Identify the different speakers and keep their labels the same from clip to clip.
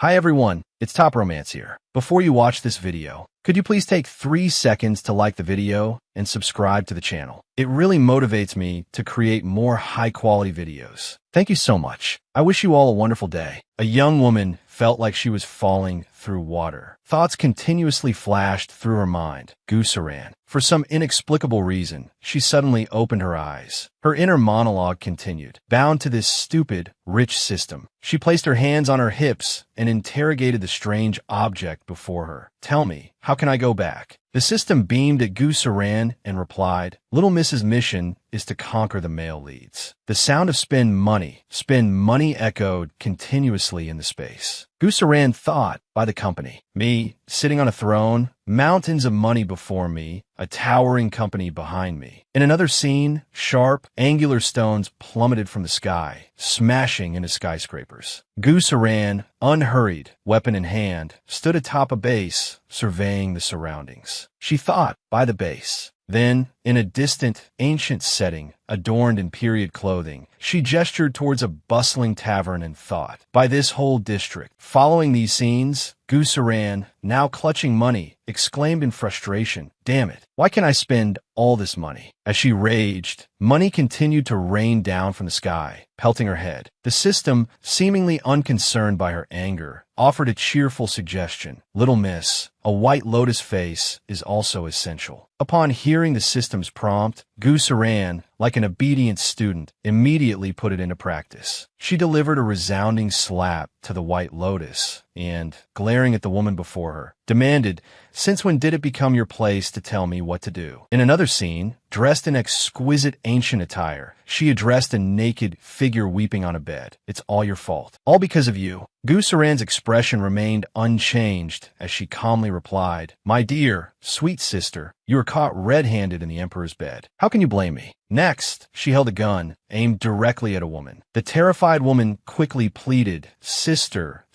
Speaker 1: Hi everyone, it's Top Romance here. Before you watch this video, could you please take 3 seconds to like the video and subscribe to the channel? It really motivates me to create more high-quality videos. Thank you so much. I wish you all a wonderful day. A young woman felt like she was falling through water. Thoughts continuously flashed through her mind. Gooseran. For some inexplicable reason, she suddenly opened her eyes. Her inner monologue continued. Bound to this stupid, rich system, she placed her hands on her hips and interrogated the strange object before her. Tell me, how can I go back? The system beamed at Gooseran and replied, Little Miss's mission is to conquer the male leads. The sound of spend money echoed continuously in the space. Gooseran thought, by the company. Me, sitting on a throne, mountains of money before me, a towering company behind me. In another scene, sharp, angular stones plummeted from the sky, smashing into skyscrapers. Gooseran, unhurried, weapon in hand, stood atop a base, surveying the surroundings. She thought, by the base. Then, in a distant, ancient setting, adorned in period clothing, she gestured towards a bustling tavern and thought, by this whole district. Following these scenes, Gooseran, now clutching money, exclaimed in frustration, Damn it, why can't I spend all this money? As she raged, money continued to rain down from the sky, pelting her head. The system, seemingly unconcerned by her anger, offered a cheerful suggestion. Little Miss, a white lotus face is also essential. Upon hearing the system's prompt, Gooseran, like an obedient student, immediately put it into practice. She delivered a resounding slap to the white lotus and, glaring at the woman before her, demanded, Since when did it become your place to tell me what to do? In another scene, dressed in exquisite ancient attire, she addressed a naked figure weeping on a bed. It's all your fault. All because of you. Gooseran's expression remained unchanged as she calmly replied, My dear, sweet sister, you were caught red-handed in the emperor's bed. How can you blame me? Next, she held a gun, aimed directly at a woman. The terrified woman quickly pleaded, Sister,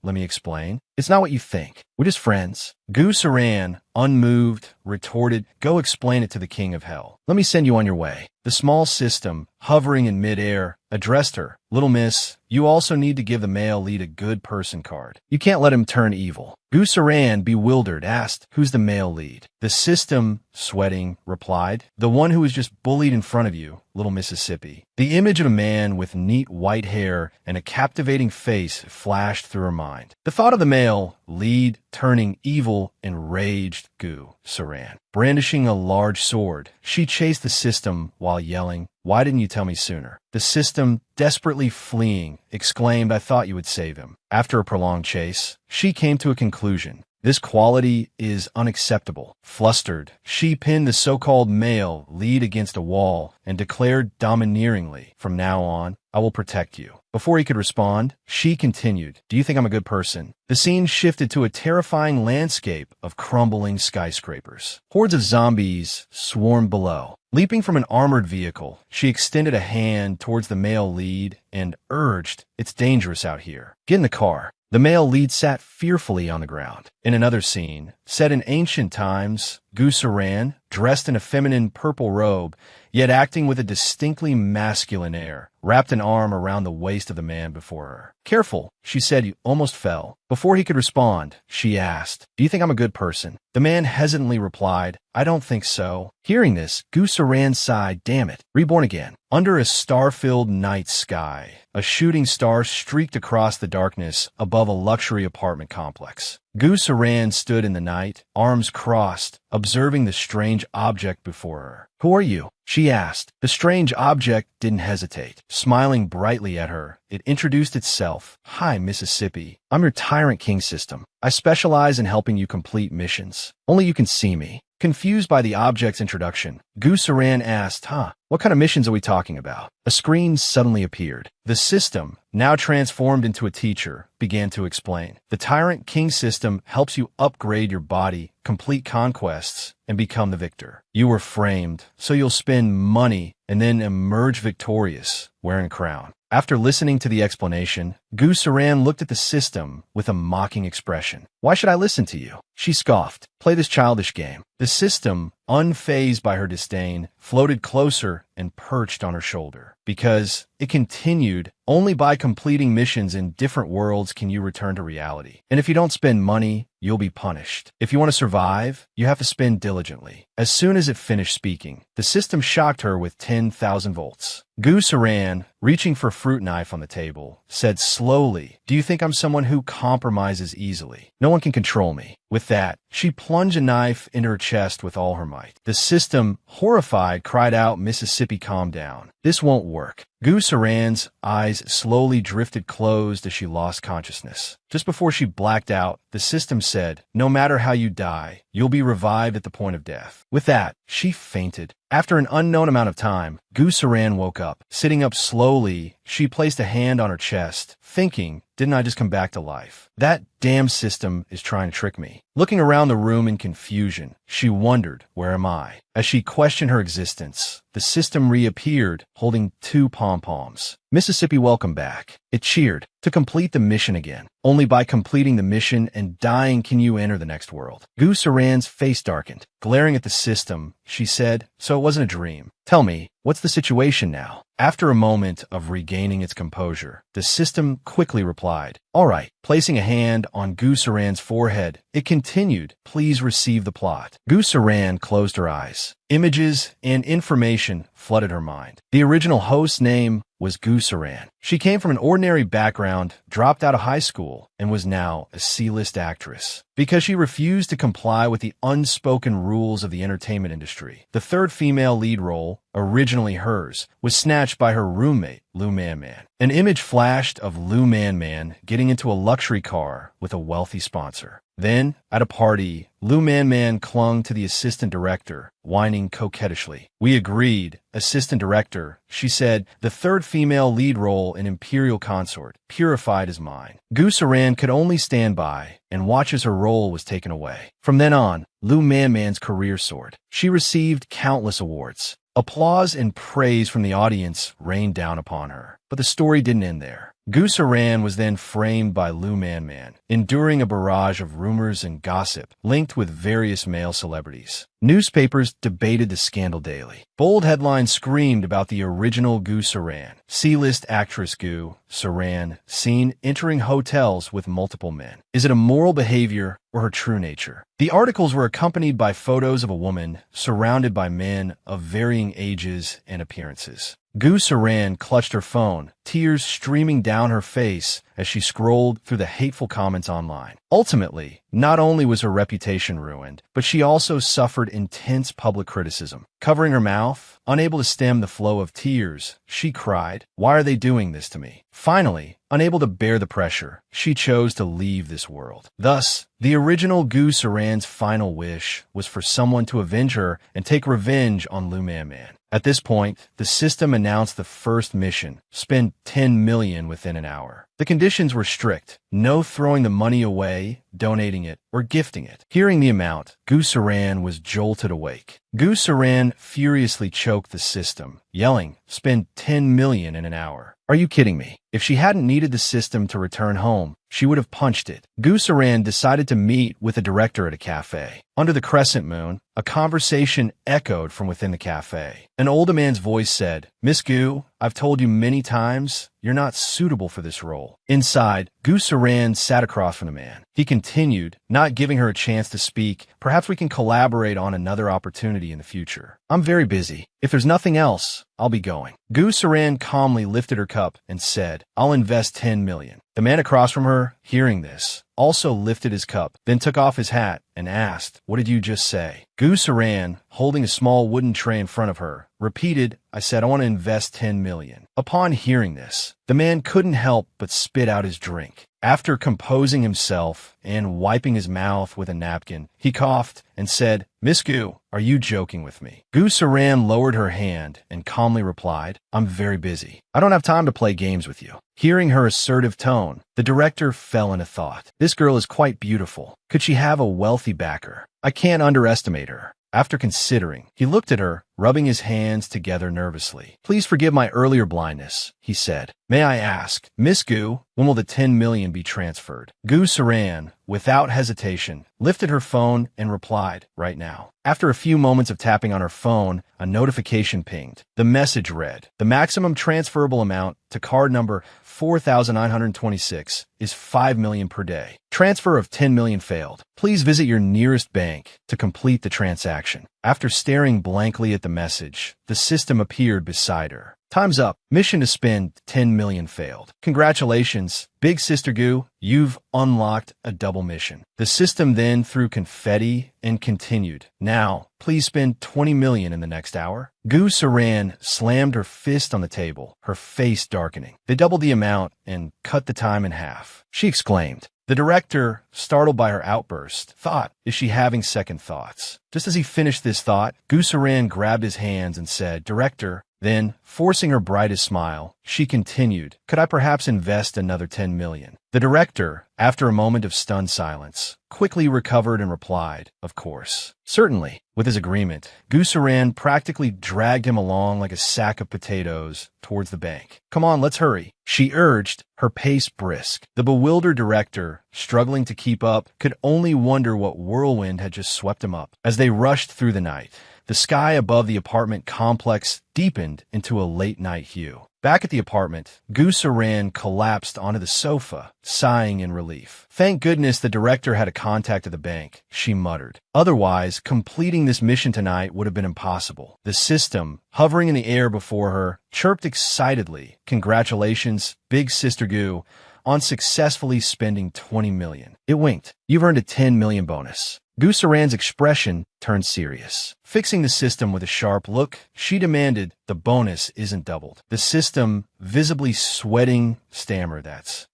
Speaker 1: let me explain. It's not what you think. We're just friends. Gooseran, unmoved, retorted, Go explain it to the king of hell. Let me send you on your way. The small system, hovering in midair, addressed her. Little Miss, you also need to give the male lead a good person card. You can't let him turn evil. Gooseran, bewildered, asked, Who's the male lead? The system, sweating, replied, The one who was just bullied in front of you, Little Mississippi. The image of a man with neat white hair and a captivating face flashed through her mind. The thought of the male lead turning evil enraged Gooseran. Brandishing a large sword, she chased the system while yelling, Why didn't you tell me sooner? The system, desperately fleeing, exclaimed, I thought you would save him. After a prolonged chase, she came to a conclusion. This quality is unacceptable. Flustered, she pinned the so-called male lead against a wall and declared domineeringly, From now on, I will protect you. Before he could respond, she continued, Do you think I'm a good person? The scene shifted to a terrifying landscape of crumbling skyscrapers. Hordes of zombies swarmed below. Leaping from an armored vehicle, she extended a hand towards the male lead and urged, It's dangerous out here. Get in the car. The male lead sat fearfully on the ground. In another scene, set in ancient times, Gooseran, dressed in a feminine purple robe, yet acting with a distinctly masculine air, wrapped an arm around the waist of the man before her. Careful, she said, You almost fell. Before he could respond, she asked, Do you think I'm a good person? The man hesitantly replied, I don't think so. Hearing this, Gooseran sighed, Damn it, reborn again. Under a star-filled night sky, a shooting star streaked across the darkness above a luxury apartment complex. Gooseran stood in the night, arms crossed, observing the strange object before her. Who are you? She asked. The strange object didn't hesitate. Smiling brightly at her, it introduced itself. Hi, Mississippi. I'm your Tyrant King system. I specialize in helping you complete missions. Only you can see me. Confused by the object's introduction, Gooseran asked, What kind of missions are we talking about? A screen suddenly appeared. The system, now transformed into a teacher, began to explain. The Tyrant King system helps you upgrade your body, complete conquests, and become the victor. You were framed, so you'll spend money and then emerge victorious, wearing a crown. After listening to the explanation, Gu Saran looked at the system with a mocking expression. Why should I listen to you? She scoffed. Play this childish game. The system, unfazed by her disdain, floated closer and perched on her shoulder. Because, it continued, only by completing missions in different worlds can you return to reality. And if you don't spend money, you'll be punished. If you want to survive, you have to spend diligently. As soon as it finished speaking, the system shocked her with 10,000 volts. Gu Saran, reaching for a fruit knife on the table, said slowly, "Do you think I'm someone who compromises easily? No one can control me." With that, she plunged a knife into her chest with all her might. The system, horrified, cried out, "Mississippi, calm down. This won't work." Gu Saran's eyes slowly drifted closed as she lost consciousness. Just before she blacked out, the system said, "No matter how you die, you'll be revived at the point of death." With that, she fainted. After an unknown amount of time, Gu Saran woke up. Sitting up slowly, she placed a hand on her chest, thinking, "Didn't I just come back to life? That damn system is trying to trick me." Looking around the room in confusion, she wondered, "Where am I?" As she questioned her existence, the system reappeared, holding 2 pom-poms. "Mississippi, welcome back." It cheered. "To complete the mission again. Only by completing the mission and dying can you enter the next world." Gu Saran's face darkened. Glaring at the system, she said, "So it wasn't a dream. Tell me, what's the situation now?" After a moment of regaining its composure, the system quickly replied, "All right." Placing a hand on Gu Saran's forehead, it continued, "Please receive the plot." Gu Saran closed her eyes. Images and information flooded her mind. The original host's name was Gu Saran. She came from an ordinary background, dropped out of high school, and was now a C-list actress. Because she refused to comply with the unspoken rules of the entertainment industry, the third female lead role, originally hers, was snatched by her roommate, Lou Man-Man. An image flashed of Lou Man-Man getting into a luxury car with a wealthy sponsor. Then, at a party, Lou Man-Man clung to the assistant director, whining coquettishly. "We agreed, assistant director," she said. "The third female lead role in Imperial Consort, purified is mine." Gu Saran could only stand by and watch as her role was taken away. From then on, Lou Man-Man's career soared. She received countless awards. Applause and praise from the audience rained down upon her. But the story didn't end there. Gu Saran was then framed by Lou Man-Man, enduring a barrage of rumors and gossip linked with various male celebrities. Newspapers debated the scandal daily. Bold headlines screamed about the original Gu Saran, C-list actress Gu Saran, seen entering hotels with multiple men. Is it a moral behavior or her true nature? The articles were accompanied by photos of a woman surrounded by men of varying ages and appearances. Gu Saran clutched her phone, tears streaming down her face as she scrolled through the hateful comments online. Ultimately, not only was her reputation ruined, but she also suffered intense public criticism. Covering her mouth, unable to stem the flow of tears, she cried, "Why are they doing this to me?" Finally, unable to bear the pressure, she chose to leave this world. Thus, the original Gu Saran's final wish was for someone to avenge her and take revenge on Lou Man-Man. At this point, the system announced the first mission: spend 10 million within an hour. The conditions were strict: no throwing the money away, donating it, or gifting it. Hearing the amount, Gu Saran was jolted awake. Gu Saran furiously choked the system, yelling, "Spend 10 million in an hour. Are you kidding me?" If she hadn't needed the system to return home, she would have punched it. Gu Saran decided to meet with a director at a cafe. Under the crescent moon, a conversation echoed from within the cafe. An older man's voice said, "Miss Gu, I've told you many times, you're not suitable for this role." Inside, Gu Saran sat across from the man. He continued, not giving her a chance to speak, "Perhaps we can collaborate on another opportunity in the future. I'm very busy. If there's nothing else, I'll be going." Gu Saran calmly lifted her cup and said, "I'll invest 10 million. The man across from her, hearing this, also lifted his cup, then took off his hat and asked, "What did you just say?" Gu Saran, holding a small wooden tray in front of her, repeated, "I said I want to invest 10 million. Upon hearing this, the man couldn't help but spit out his drink. After composing himself and wiping his mouth with a napkin, he coughed and said, "Miss Gu, are you joking with me?" Gu Saran lowered her hand and calmly replied, "I'm very busy. I don't have time to play games with you." Hearing her assertive tone, the director fell into thought. This girl is quite beautiful. Could she have a wealthy backer? I can't underestimate her. After considering, he looked at her, rubbing his hands together nervously. "Please forgive my earlier blindness," he said. "May I ask, Miss Gu, when will the 10 million be transferred?" Gu Saran, without hesitation, lifted her phone and replied, "Right now." After a few moments of tapping on her phone, a notification pinged. The message read, "The maximum transferable amount to card number 4926 is 5 million per day. Transfer of 10 million failed. Please visit your nearest bank to complete the transaction." After staring blankly at the message, the system appeared beside her. "Time's up. Mission to spend 10 million failed. Congratulations, Big Sister Gu, you've unlocked a double mission." The system then threw confetti and continued. "Now, please spend 20 million in the next hour." Gu Saran slammed her fist on the table, her face darkening. They doubled the amount and cut the time in half. She exclaimed. The director, startled by her outburst, thought, "Is she having second thoughts?" Just as he finished this thought, Gu Saran grabbed his hands and said, "Director." Then, forcing her brightest smile, she continued, "Could I perhaps invest another 10 million? The director, after a moment of stunned silence, quickly recovered and replied, "Of course." Certainly. With his agreement, Gu Saran practically dragged him along like a sack of potatoes towards the bank. "Come on, let's hurry," she urged, her pace brisk. The bewildered director, struggling to keep up, could only wonder what whirlwind had just swept him up. As they rushed through the night, the sky above the apartment complex deepened into a late-night hue. Back at the apartment, Gu Saran collapsed onto the sofa, sighing in relief. "Thank goodness the director had a contact at the bank," she muttered. "Otherwise, completing this mission tonight would have been impossible." The system, hovering in the air before her, chirped excitedly, "Congratulations, Big Sister Gu, on successfully spending 20 million. It winked. "You've earned a 10 million bonus." Gu Saran's expression turned serious. Fixing the system with a sharp look, she demanded, "The bonus isn't doubled." The system, visibly sweating, stammered,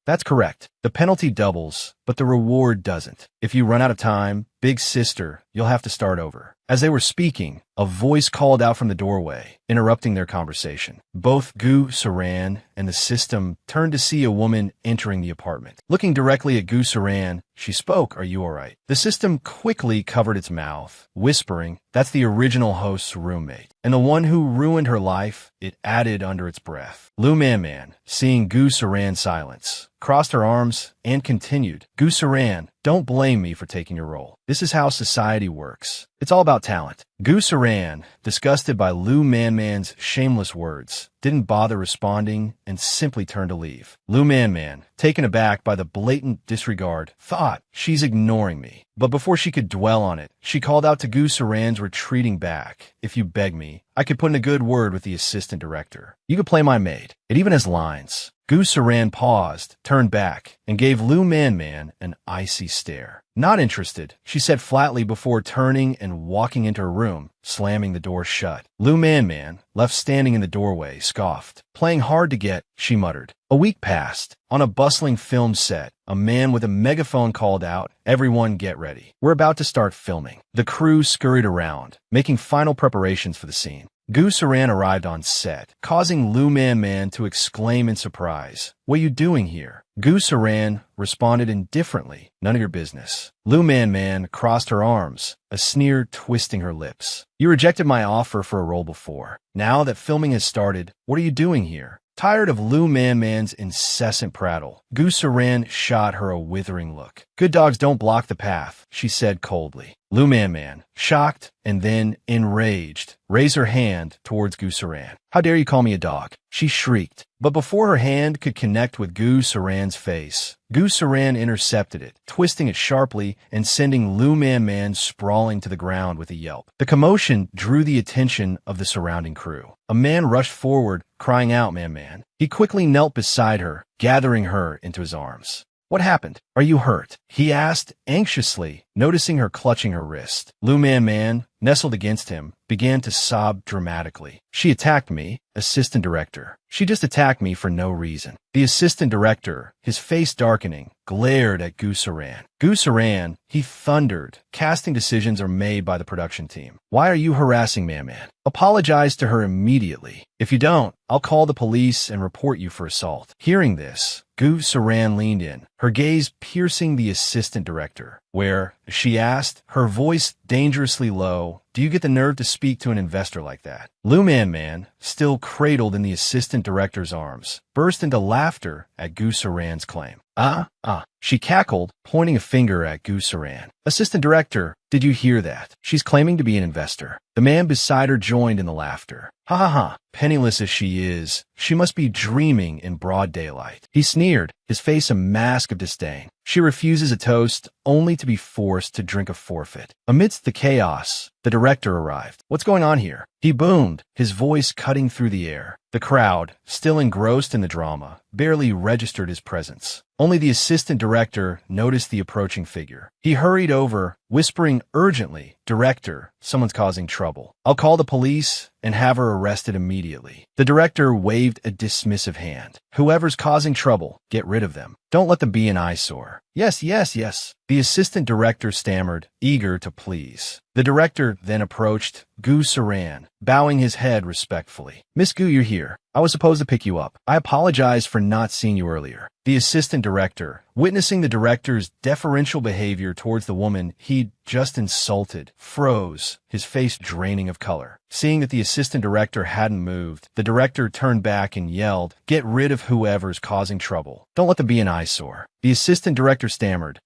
Speaker 1: That's correct. The penalty doubles, but the reward doesn't. If you run out of time, Big Sister, you'll have to start over." As they were speaking, a voice called out from the doorway, interrupting their conversation. Both Gu Saran and the system turned to see a woman entering the apartment. Looking directly at Gu Saran, she spoke, "Are you all right?" The system quickly covered its mouth, whispering, "That's the original host's roommate. And the one who ruined her life," it added under its breath. Lu Man, seeing Gu Saran's silence, crossed her arms and continued, "Gu Saran, don't blame me for taking your role. This is how society works. It's all about talent." Gu Saran, disgusted by Lu Man's shameless words, didn't bother responding and simply turned to leave. Lu Man, taken aback by the blatant disregard, thought, "She's ignoring me." But before she could dwell on it, she called out to Gu Saran's retreating back, "If you beg me, I could put in a good word with the assistant director. You could play my maid. It even has lines." Gu Saran paused, turned back, and gave Lu Man an icy stare. "Not interested," she said flatly before turning and walking into her room, slamming the door shut. Lu Man, left standing in the doorway, scoffed. "Playing hard to get," she muttered. A week passed. On a bustling film set, a man with a megaphone called out, "Everyone get ready. We're about to start filming." The crew scurried around, making final preparations for the scene. Gu Saran arrived on set, causing Lu Man to exclaim in surprise, "What are you doing here?" Gu Saran responded indifferently, "None of your business." Lu Man crossed her arms, a sneer twisting her lips. "You rejected my offer for a role before. Now that filming has started, what are you doing here?" Tired of Lu Man's incessant prattle, Gu Saran shot her a withering look. "Good dogs don't block the path," she said coldly. Lu Man, shocked and then enraged, raised her hand towards Gu Saran. "How dare you call me a dog?" she shrieked. But before her hand could connect with Gu Saran's face, Gu Saran intercepted it, twisting it sharply and sending Lu Man sprawling to the ground with a yelp. The commotion drew the attention of the surrounding crew. A man rushed forward, crying out, Man. He quickly knelt beside her, gathering her into his arms. "What happened? Are you hurt?" he asked anxiously, noticing her clutching her wrist. Lu Man, nestled against him, began to sob dramatically. "She attacked me, assistant director. She just attacked me for no reason." The assistant director, his face darkening, glared at Gu Saran. "Gu Saran," he thundered, "casting decisions are made by the production team. Why are you harassing Man? Apologize to her immediately. If you don't, I'll call the police and report you for assault." Hearing this, Gu Saran leaned in, her gaze piercing the assistant director. "Where?" she asked, her voice dangerously low, Do you get the nerve to speak to an investor like that? Man, still cradled in the assistant director's arms, burst into laughter at Gu Saran's claim. She cackled, pointing a finger at Gu Saran. Assistant director, did you hear that? She's claiming to be an investor. The man beside her joined in the laughter. Ha ha ha, penniless as she is, she must be dreaming in broad daylight. He sneered, his face a mask of disdain. She refuses a toast, only to be forced to drink a forfeit. Amidst the chaos, the director arrived. What's going on here? He boomed, his voice cutting through the air. The crowd, still engrossed in the drama, barely registered his presence. Only the assistant director noticed the approaching figure. He hurried over, whispering urgently, "Director, someone's causing trouble. I'll call the police and have her arrested immediately." The director waved a dismissive hand. "Whoever's causing trouble, get rid of them. Don't let them be an eyesore." Yes. The assistant director stammered, eager to please. The director then approached Gu Saran, bowing his head respectfully. "Miss Gu, you're here. I was supposed to pick you up. I apologize for not seeing you earlier." The assistant director, witnessing the director's deferential behavior towards the woman he'd just insulted, froze, his face draining of color. Seeing that the assistant director hadn't moved, the director turned back and yelled, "Get rid of whoever's causing trouble. Don't let them be an eyesore." The assistant director stammered,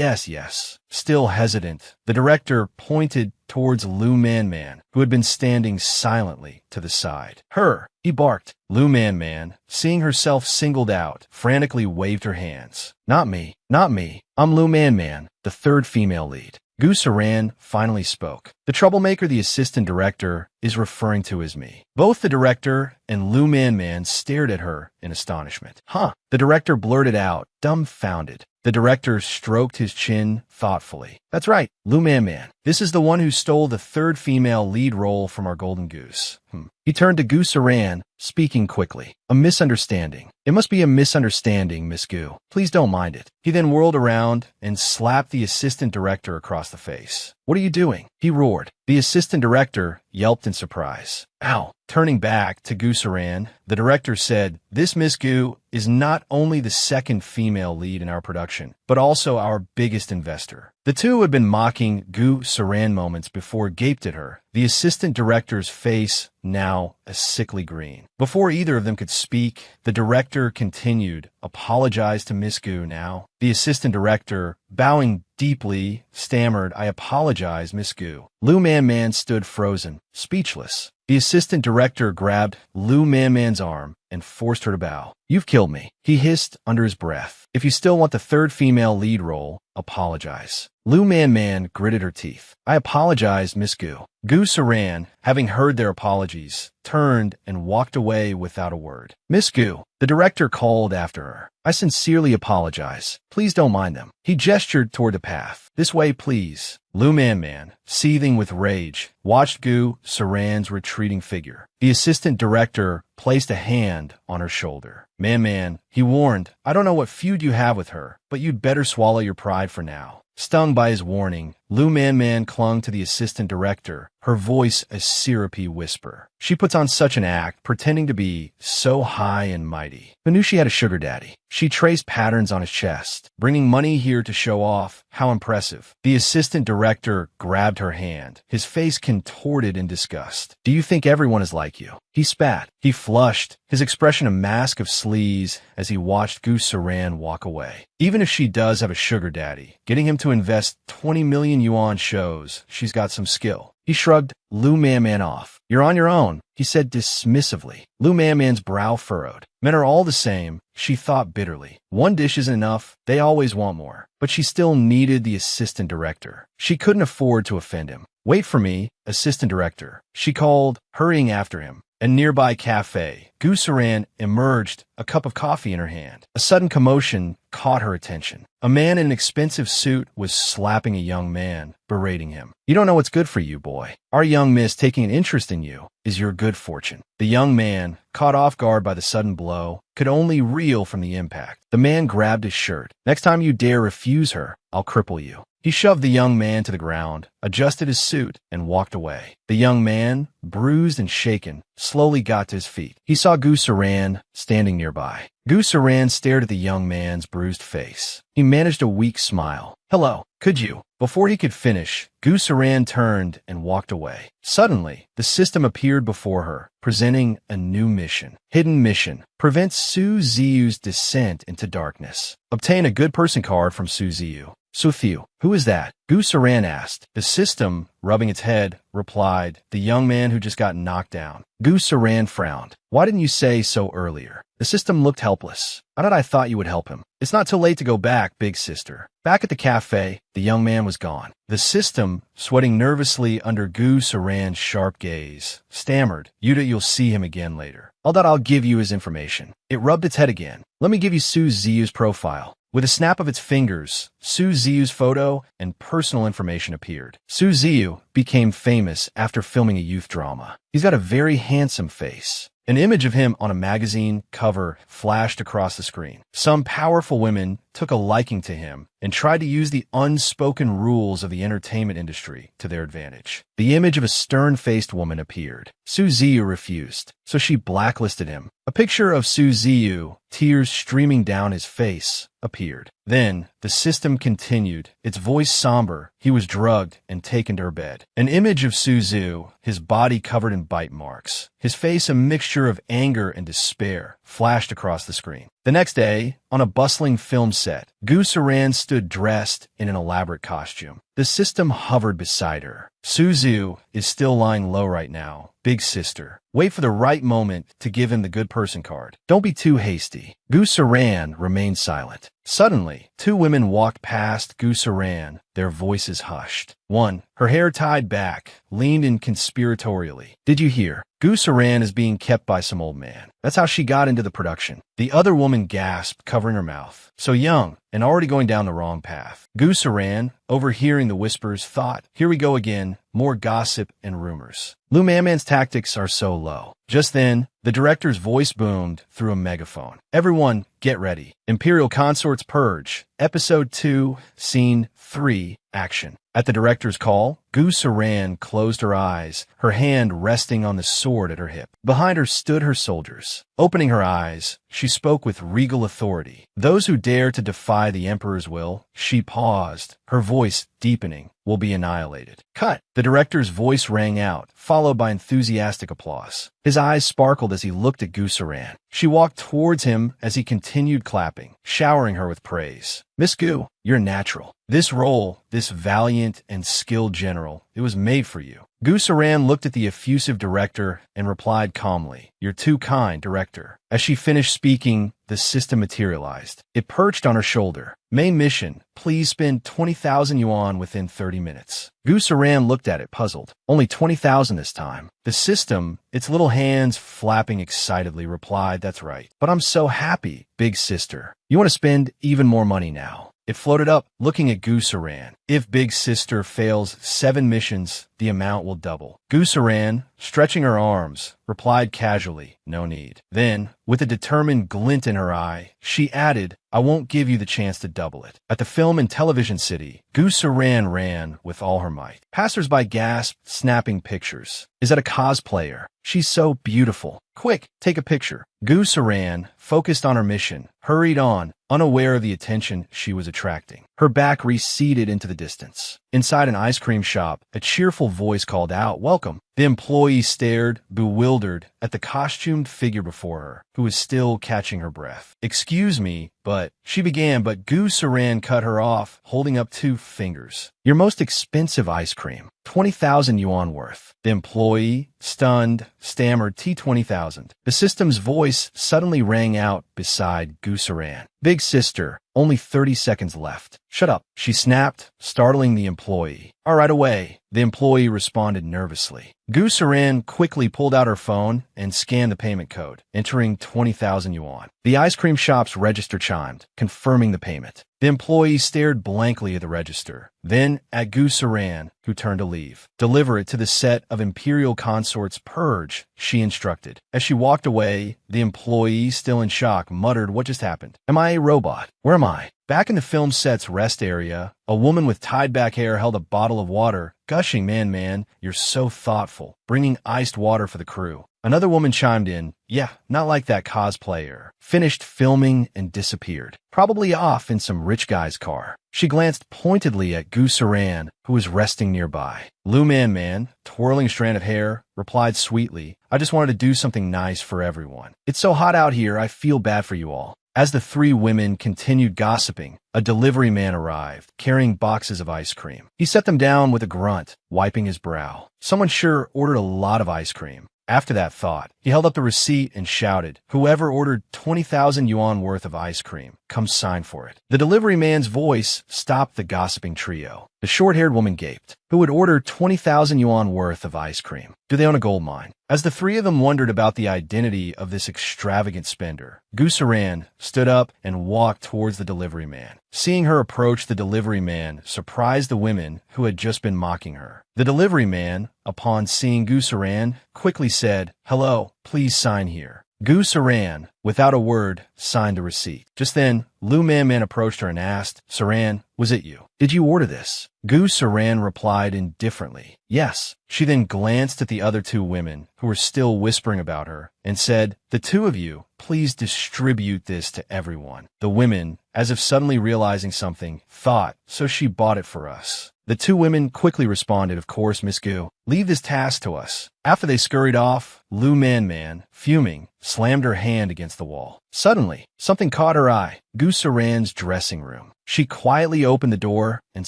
Speaker 1: Yes. Still hesitant, the director pointed towards Man, who had been standing silently to the side. "Her," he barked. Man, seeing herself singled out, frantically waved her hands. Not me. I'm Man, the third female lead." Gu Saran finally spoke. "The troublemaker the assistant director is referring to as me." Both the director and Man stared at her in astonishment. "Huh?" The director blurted out, dumbfounded. The director stroked his chin thoughtfully. "That's right, Man. This is the one who stole the third female lead role from our Golden Goose." He turned to Gu Saran, speaking quickly. "A misunderstanding. It must be a misunderstanding, Miss Gu. Please don't mind it." He then whirled around and slapped the assistant director across the face. "What are you doing?" he roared. The assistant director yelped in surprise. "Ow." Turning back to Gu Saran, the director said, "This Miss Gu is not only the second female lead in our production, but also our biggest investor." The two who had been mocking Gu Saran moments before gaped at her, the assistant director's face now a sickly green. Before either of them could speak, the director continued, "Apologize to Miss Gu now." The assistant director, bowing deeply, stammered, "I apologize, Miss Gu." Man stood frozen, speechless. The assistant director grabbed Man's arm and forced her to bow. "You've killed me," he hissed under his breath. "If you still want the third female lead role, apologize." Man gritted her teeth. "I apologize, Miss Gu." Gu Saran, having heard their apologies, turned and walked away without a word. "Miss Gu," the director called after her, "I sincerely apologize. Please don't mind them." He gestured toward the path. "This way, please." Man, seething with rage, watched Gu Saran's retreating figure. The assistant director placed a hand on her shoulder. Man, he warned, "I don't know what feud you have with her, but you'd better swallow your pride for now." Stung by his warning, Man clung to the assistant director, her voice a syrupy whisper. "She puts on such an act, pretending to be so high and mighty. Who knew she had a sugar daddy?" She traced patterns on his chest, bringing money here to show off. How impressive. The assistant director grabbed her hand, his face contorted in disgust. "Do you think everyone is like you?" He spat. He flushed, his expression a mask of sleaze as he watched Gu Saran walk away. Even if she does have a sugar daddy, getting him to invest 20 million yuan shows she's got some skill. He shrugged Man off. "You're on your own," he said dismissively. Man's brow furrowed. Men are all the same, she thought bitterly. One dish isn't enough, they always want more. But she still needed the assistant director. She couldn't afford to offend him. "Wait for me, assistant director," she called, hurrying after him. A nearby cafe, Gu Saran emerged, a cup of coffee in her hand. A sudden commotion caught her attention. A man in an expensive suit was slapping a young man, berating him. "You don't know what's good for you, boy. Our young miss taking an interest in you is your good fortune." The young man, caught off guard by the sudden blow, could only reel from the impact. The man grabbed his shirt. "Next time you dare refuse her, I'll cripple you." He shoved the young man to the ground, adjusted his suit, and walked away. The young man, bruised and shaken, slowly got to his feet. He saw Gu Saran standing nearby. Gu Saran stared at the young man's bruised face. He managed a weak smile. Hello, could you? Before he could finish, Gu Saran turned and walked away. Suddenly, the system appeared before her, presenting a new mission. Hidden mission. Prevent Su Ziyu's descent into darkness. Obtain a good person card from Su Ziyu. Sufiu, who is that? Gu Saran asked. The system, rubbing its head, replied, the young man who just got knocked down. Gu Saran frowned. Why didn't you say so earlier? The system looked helpless. I thought you would help him. It's not too late to go back, big sister. Back at the cafe, the young man was gone. The system, sweating nervously under Gu Saran's sharp gaze, stammered, You'll see him again later. I'll give you his information. It rubbed its head again. Let me give you Su Ziyu's profile. With a snap of its fingers, Su Ziyu's photo and personal information appeared. Su Ziyu became famous after filming a youth drama. He's got a very handsome face. An image of him on a magazine cover flashed across the screen. Some powerful women took a liking to him and tried to use the unspoken rules of the entertainment industry to their advantage. The image of a stern-faced woman appeared. Su Ziyu refused, so she blacklisted him. A picture of Su Ziyu, tears streaming down his face, appeared. Then, the system continued, its voice somber. He was drugged and taken to her bed. An image of Su Ziyu, his body covered in bite marks, his face a mixture of anger and despair, flashed across the screen. The next day, on a bustling film set, Gu Saran stood dressed in an elaborate costume. The system hovered beside her. Su Ziyu is still lying low right now. Big sister. Wait for the right moment to give him the good person card. Don't be too hasty. Gu Saran remained silent. Suddenly, two women walked past Gu Saran, their voices hushed. One, her hair tied back, leaned in conspiratorially. Did you hear? Gu Saran is being kept by some old man. That's how she got into the production. The other woman gasped, covering her mouth. So young, and already going down the wrong path. Gu Saran, overhearing the whispers, thought, here we go again, more gossip and rumors. Lu Manman's tactics are so low. Just then, the director's voice boomed through a megaphone. Everyone, get ready. Imperial Consorts Purge, Episode 2, Scene 3, Action. At the director's call, Gu Saran closed her eyes, her hand resting on the sword at her hip. Behind her stood her soldiers. Opening her eyes, she spoke with regal authority. Those who dare to defy the Emperor's will, she paused, her voice deepening, will be annihilated. Cut! The director's voice rang out, followed by enthusiastic applause. His eyes sparkled as he looked at Gu Saran. She walked towards him as he continued clapping, showering her with praise. Miss Gu, you're natural. This role, this valiant and skilled general, it was made for you. Gu Saran looked at the effusive director and replied calmly, You're too kind, director. As she finished speaking, the system materialized. It perched on her shoulder. Main mission, please spend 20,000 yuan within 30 minutes. Gu Saran looked at it, puzzled. Only 20,000 this time. The system, its little hands flapping excitedly, replied, That's right. But I'm so happy, big sister. You want to spend even more money now. It floated up, looking at Gu Saran. If Big Sister fails 7 missions, the amount will double. Gu Saran, stretching her arms, replied casually, No need. Then, with a determined glint in her eye, she added, I won't give you the chance to double it. At the film and television city, Gu Saran ran with all her might. Passers-by gasped, snapping pictures. Is that a cosplayer? She's so beautiful. Quick, take a picture. Gu Saran, focused on her mission, hurried on, unaware of the attention she was attracting. Her back receded into the distance. Inside an ice cream shop, a cheerful voice called out, Welcome. The employee stared, bewildered, at the costumed figure before her, who was still catching her breath. Excuse me, but she began, but Gu Saran cut her off, holding up 2 fingers. Your most expensive ice cream. 20,000 yuan worth. The employee, stunned, stammered T20,000. The system's voice suddenly rang out beside Gu Saran. Big sister, only 30 seconds left. Shut up, she snapped, startling the employee. All right, away. The employee responded nervously. Gu Saran quickly pulled out her phone and scanned the payment code, entering 20,000 yuan. The ice cream shop's register chimed, confirming the payment. The employee stared blankly at the register, then at Gu Saran, who turned to leave. Deliver it to the set of Imperial Consorts Purge, she instructed. As she walked away, the employee, still in shock, muttered, What just happened? Am I a robot? Where am I? Back in the film set's rest area, a woman with tied-back hair held a bottle of water, gushing, Man, you're so thoughtful, bringing iced water for the crew. Another woman chimed in, yeah, not like that cosplayer. Finished filming and disappeared. Probably off in some rich guy's car. She glanced pointedly at Gu Saran, who was resting nearby. Lu Man, twirling a strand of hair, replied sweetly, I just wanted to do something nice for everyone. It's so hot out here, I feel bad for you all. As the three women continued gossiping, a delivery man arrived, carrying boxes of ice cream. He set them down with a grunt, wiping his brow. Someone sure ordered a lot of ice cream. After that thought, he held up the receipt and shouted, whoever ordered 20,000 yuan worth of ice cream, come sign for it. The delivery man's voice stopped the gossiping trio. The short-haired woman gaped. Who would order 20,000 yuan worth of ice cream? Do they own a gold mine? As the three of them wondered about the identity of this extravagant spender, Gu Saran stood up and walked towards the delivery man. Seeing her approach, the delivery man surprised the women who had just been mocking her. The delivery man, upon seeing Gu Saran, quickly said, hello, please sign here. Gu Saran, without a word, signed the receipt. Just then, Lu Man approached her and asked, Saran, was it you? Did you order this? Gu Saran replied indifferently, yes. She then glanced at the other two women, who were still whispering about her, and said, the two of you, please distribute this to everyone. The women, as if suddenly realizing something, thought, so she bought it for us. The two women quickly responded, of course, Miss Gu. Leave this task to us. After they scurried off, Lu Man, fuming, slammed her hand against the wall. Suddenly, something caught her eye. Gu Saran's dressing room. She quietly opened the door and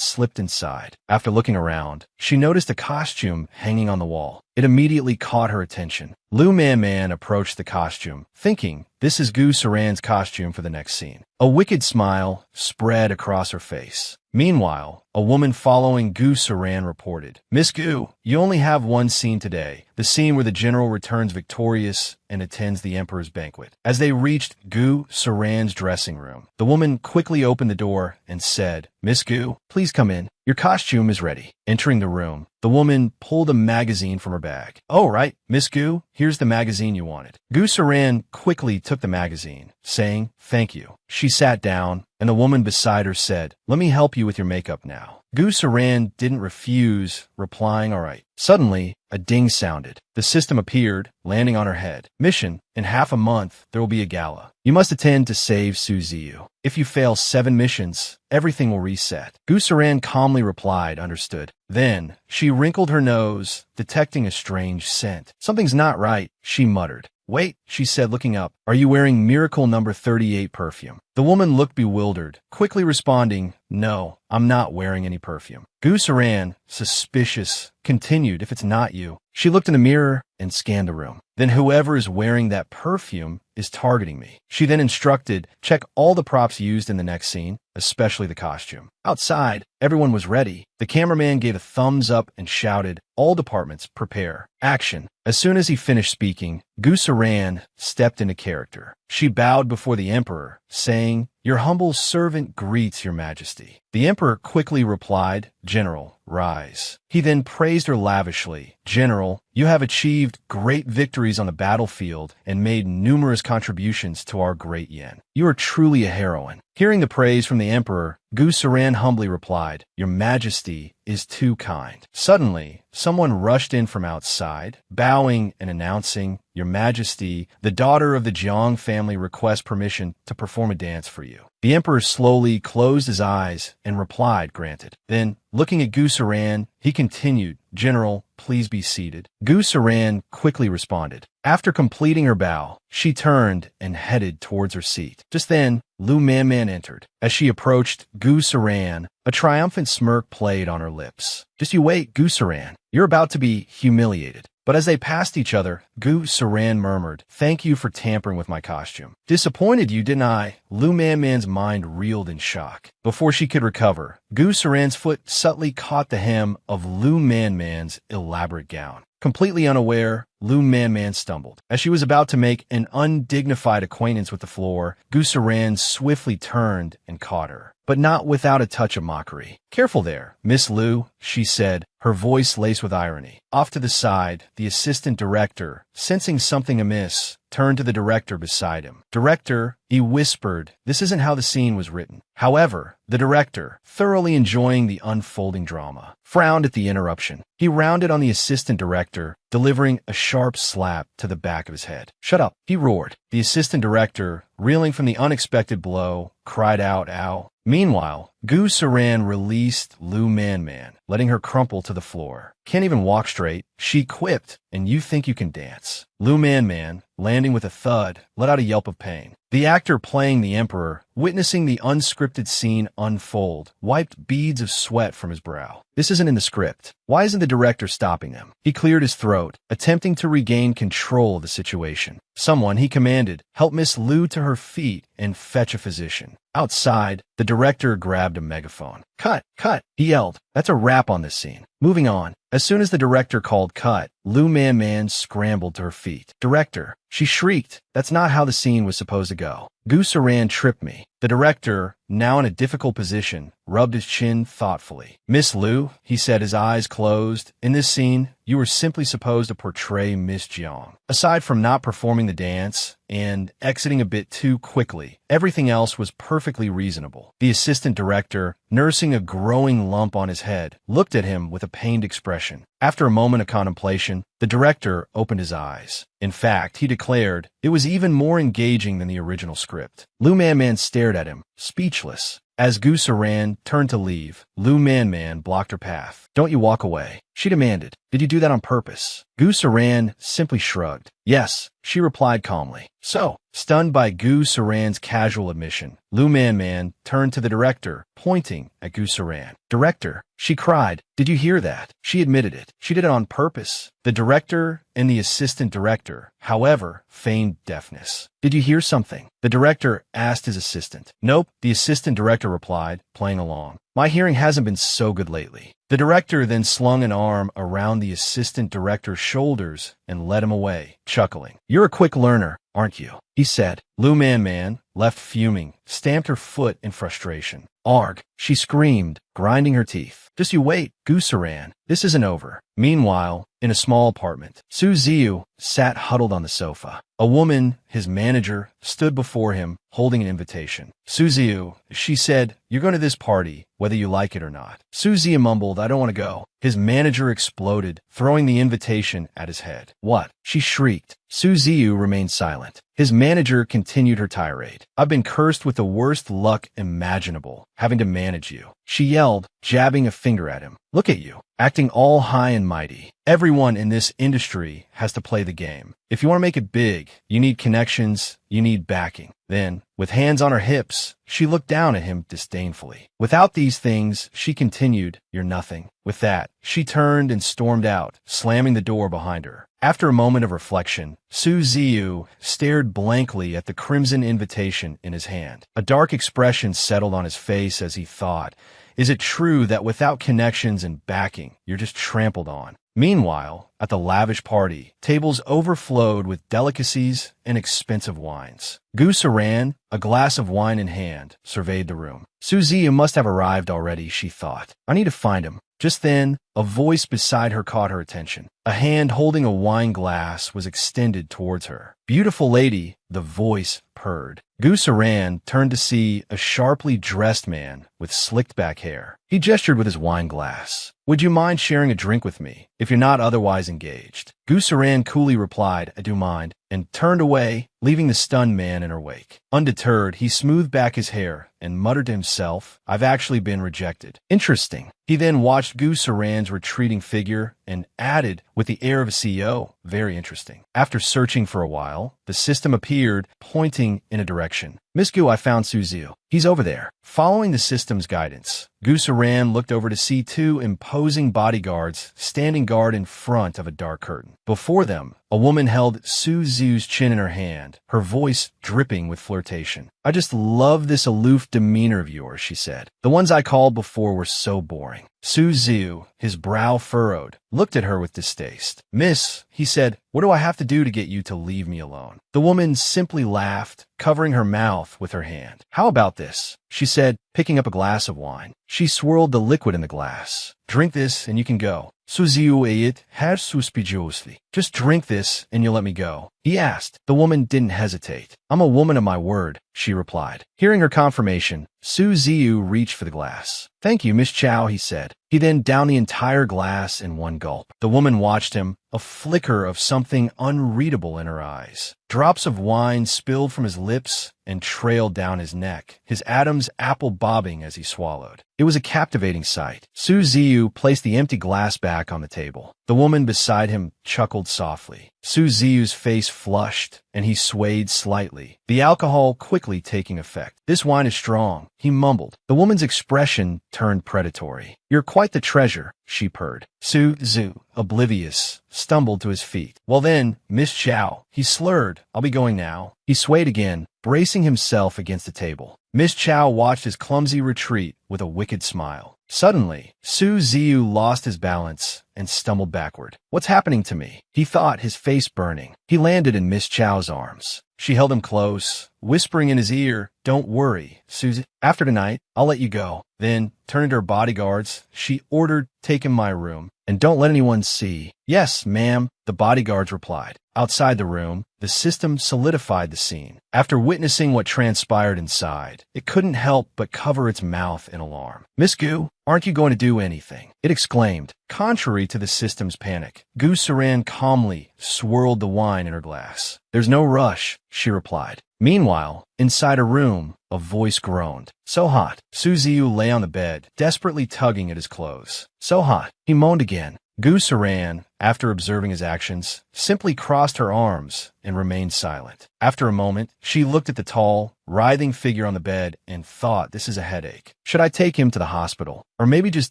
Speaker 1: slipped inside. After looking around, she noticed a costume hanging on the wall. It immediately caught her attention. Lu Man approached the costume, thinking, this is Gu Saran's costume for the next scene. A wicked smile spread across her face. Meanwhile, a woman following Gu Saran reported, Miss Gu, you only have one scene today, the scene where the general returns victorious and attends the emperor's banquet. As they reached Gu Saran's dressing room, the woman quickly opened the door and said, Miss Gu, please come in. Your costume is ready. Entering the room, the woman pulled a magazine from her bag. Oh, right, Miss Gu, here's the magazine you wanted. Gu Saran quickly took the magazine, saying, thank you. She sat down, and the woman beside her said, let me help you with your makeup now. Gu Saran didn't refuse, replying, all right. Suddenly, a ding sounded. The system appeared, landing on her head. Mission, in half a month, there will be a gala. You must attend to save Su Ziyu. If you fail 7 missions, everything will reset. Gu Saran calmly replied, understood. Then, she wrinkled her nose, detecting a strange scent. Something's not right, she muttered. Wait, she said, looking up. Are you wearing Miracle number 38 perfume? The woman looked bewildered, quickly responding, no, I'm not wearing any perfume. Gu Saran, suspicious, continued, if it's not you. She looked in the mirror and scanned the room. Then whoever is wearing that perfume is targeting me. She then instructed, check all the props used in the next scene, especially the costume. Outside, everyone was ready. The cameraman gave a thumbs up and shouted, all departments, prepare. Action. As soon as he finished speaking, Gu Saran stepped into character. She bowed before the emperor, saying, your humble servant greets your majesty. The emperor quickly replied, General, rise. He then praised her lavishly. General, you have achieved great victories on the battlefield and made numerous contributions to our great yen. You are truly a heroine. Hearing the praise from the emperor, Gu Saran humbly replied, your majesty is too kind. Suddenly, someone rushed in from outside, bowing and announcing, your majesty, the daughter of the Jiang family requests permission to perform a dance for you. The emperor slowly closed his eyes and replied, granted. Then, looking at Gu Saran, he continued, General, please be seated. Gu Saran quickly responded. After completing her bow, she turned and headed towards her seat. Just then, Lu Man entered. As she approached Gu Saran, a triumphant smirk played on her lips. Just you wait, Gu Saran. You're about to be humiliated. But as they passed each other, Gu Saran murmured, thank you for tampering with my costume. Disappointed you, didn't I? Lu Man's mind reeled in shock. Before she could recover, Gu Saran's foot subtly caught the hem of Lu Man's elaborate gown. Completely unaware, Lu Man stumbled. As she was about to make an undignified acquaintance with the floor, Gu Saran swiftly turned and caught her, but not without a touch of mockery. Careful there, Miss Lu, she said, her voice laced with irony. Off to the side, the assistant director, sensing something amiss, turned to the director beside him. Director, He whispered, "This isn't how the scene was written." However, the director, thoroughly enjoying the unfolding drama, frowned at the interruption. He rounded on the assistant director, delivering a sharp slap to the back of his head. "Shut up," he roared. The assistant director, reeling from the unexpected blow, cried out, "Ow." Meanwhile, Gu Saran released Lu Man, letting her crumple to the floor. "Can't even walk straight," she quipped, "and you think you can dance." Lu Man, landing with a thud, let out a yelp of pain. The actor playing the Emperor, witnessing the unscripted scene unfold, wiped beads of sweat from his brow. This isn't in the script. Why isn't the director stopping them? He cleared his throat, attempting to regain control of the situation. Someone, he commanded, help Miss Lu to her feet and fetch a physician. Outside, the director grabbed a megaphone. "Cut! Cut!" he yelled. "That's a wrap on this scene. Moving on." As soon as the director called cut, Lu Man scrambled to her feet. "Director," she shrieked, "that's not how the scene was supposed to go. Gu Saran tripped me." The director, now in a difficult position, rubbed his chin thoughtfully. "Miss Lu," he said, his eyes closed, "in this scene, you were simply supposed to portray Miss Jiang. Aside from not performing the dance and exiting a bit too quickly, everything else was perfectly reasonable." The assistant director, nursing a growing lump on his head, looked at him with a pained expression. After a moment of contemplation, the director opened his eyes. In fact, he declared, it was even more engaging than the original script. Lu Man stared at him, speechless. As Gu Saran turned to leave, Lu Man blocked her path. "Don't you walk away," she demanded. "Did you do that on purpose?" Gu Saran simply shrugged. "Yes," she replied calmly. "So," stunned by Gu Saran's casual admission, Lu Man turned to the director, pointing at Gu Saran. "Director," she cried, "did you hear that? She admitted it. She did it on purpose." The director and the assistant director, however, feigned deafness. "Did you hear something?" the director asked his assistant. "Nope," the assistant director replied, playing along. "My hearing hasn't been so good lately." The director then slung an arm around the assistant director's shoulders and led him away, chuckling. "You're a quick learner, aren't you?" he said. Lu Man, left fuming, stamped her foot in frustration. "Arg!" she screamed, grinding her teeth. "Just you wait, Gu Saran. This isn't over." Meanwhile, in a small apartment, Su Ziyu sat huddled on the sofa. A woman, his manager, stood before him, holding an invitation. "Su Ziyu," she said, "you're going to this party, whether you like it or not." Su Ziyu mumbled, "I don't want to go." His manager exploded, throwing the invitation at his head. "What?" she shrieked. Su Ziyu remained silent. His manager continued her tirade. "I've been cursed with the worst luck imaginable, having to manage you," she yelled, jabbing a finger at him. "Look at you, acting all high and mighty. Everyone in this industry has to play the game. If you want to make it big, you need connections, you need backing." Then, with hands on her hips, she looked down at him disdainfully. "Without these things," she continued, "you're nothing." With that, she turned and stormed out, slamming the door behind her. After a moment of reflection, Su Ziyu stared blankly at the crimson invitation in his hand. A dark expression settled on his face as he thought, is it true that without connections and backing, you're just trampled on? Meanwhile, at the lavish party, tables overflowed with delicacies and expensive wines. Gu Saran, a glass of wine in hand, surveyed the room. Su Ziyu must have arrived already, she thought. I need to find him. Just then, a voice beside her caught her attention. A hand holding a wine glass was extended towards her. "Beautiful lady," the voice purred. Gu Saran turned to see a sharply dressed man with slicked back hair. He gestured with his wine glass. "Would you mind sharing a drink with me, if you're not otherwise engaged?" Gu Saran coolly replied, "I do mind," and turned away, leaving the stunned man in her wake. Undeterred, he smoothed back his hair and muttered to himself, "I've actually been rejected. Interesting." He then watched Gu Saran's retreating figure and added, with the air of a CEO, "Very interesting." After searching for a while, the system appeared, pointing in a direction. "Miss Gu, I found Su Ziyu. He's over there." Following the system's guidance, Gu Saran looked over to see two imposing bodyguards standing guard in front of a dark curtain. Before them, a woman held Su Ziyu's chin in her hand, her voice dripping with flirtation. "I just love this aloof demeanor of yours," she said. "The ones I called before were so boring." Su Ziyu, his brow furrowed, looked at her with distaste. "Miss," he said, "what do I have to do to get you to leave me alone?" The woman simply laughed, covering her mouth with her hand. "How about this?" she said, picking up a glass of wine. She swirled the liquid in the glass. "Drink this and you can go." Su Ziyu ate it, half suspiciously. Just drink this and you'll let me go?" he asked. The woman didn't hesitate. "I'm a woman of my word," she replied. Hearing her confirmation, Su Ziyu reached for the glass. "Thank you, Miss Chow," he said. He then downed the entire glass in one gulp. The woman watched him, a flicker of something unreadable in her eyes. Drops of wine spilled from his lips and trailed down his neck, his Adam's apple bobbing as he swallowed. It was a captivating sight. Su Ziyu placed the empty glass back on the table. The woman beside him chuckled softly. Su Ziyu's face flushed, and he swayed slightly, the alcohol quickly taking effect. "This wine is strong," he mumbled. The woman's expression turned predatory. "You're quite the treasure," she purred. Su Ziyu, oblivious, stumbled to his feet. "Well then, Miss Chow," he slurred, "I'll be going now." He swayed again, bracing himself against the table. Miss Chow watched his clumsy retreat with a wicked smile. Suddenly, Su Ziyu lost his balance and stumbled backward. "What's happening to me?" he thought, his face burning. He landed in Miss Chow's arms. She held him close, whispering in his ear, "Don't worry, Susie. After tonight, I'll let you go." Then, turning to her bodyguards, she ordered, "Take him my room, and don't let anyone see." "Yes, ma'am," the bodyguards replied. Outside the room, the system solidified the scene. After witnessing what transpired inside, it couldn't help but cover its mouth in alarm. "Miss Gu, aren't you going to do anything?" it exclaimed. Contrary to the system's panic, Gu Saran calmly swirled the wine in her glass. "There's no rush," she replied. Meanwhile, inside a room, a voice groaned. "So hot." Su Ziyu lay on the bed, desperately tugging at his clothes. "So hot." He moaned again. Gu Saran, after observing his actions, simply crossed her arms and remained silent. After a moment, she looked at the tall, writhing figure on the bed and thought, "This is a headache. Should I take him to the hospital? Or maybe just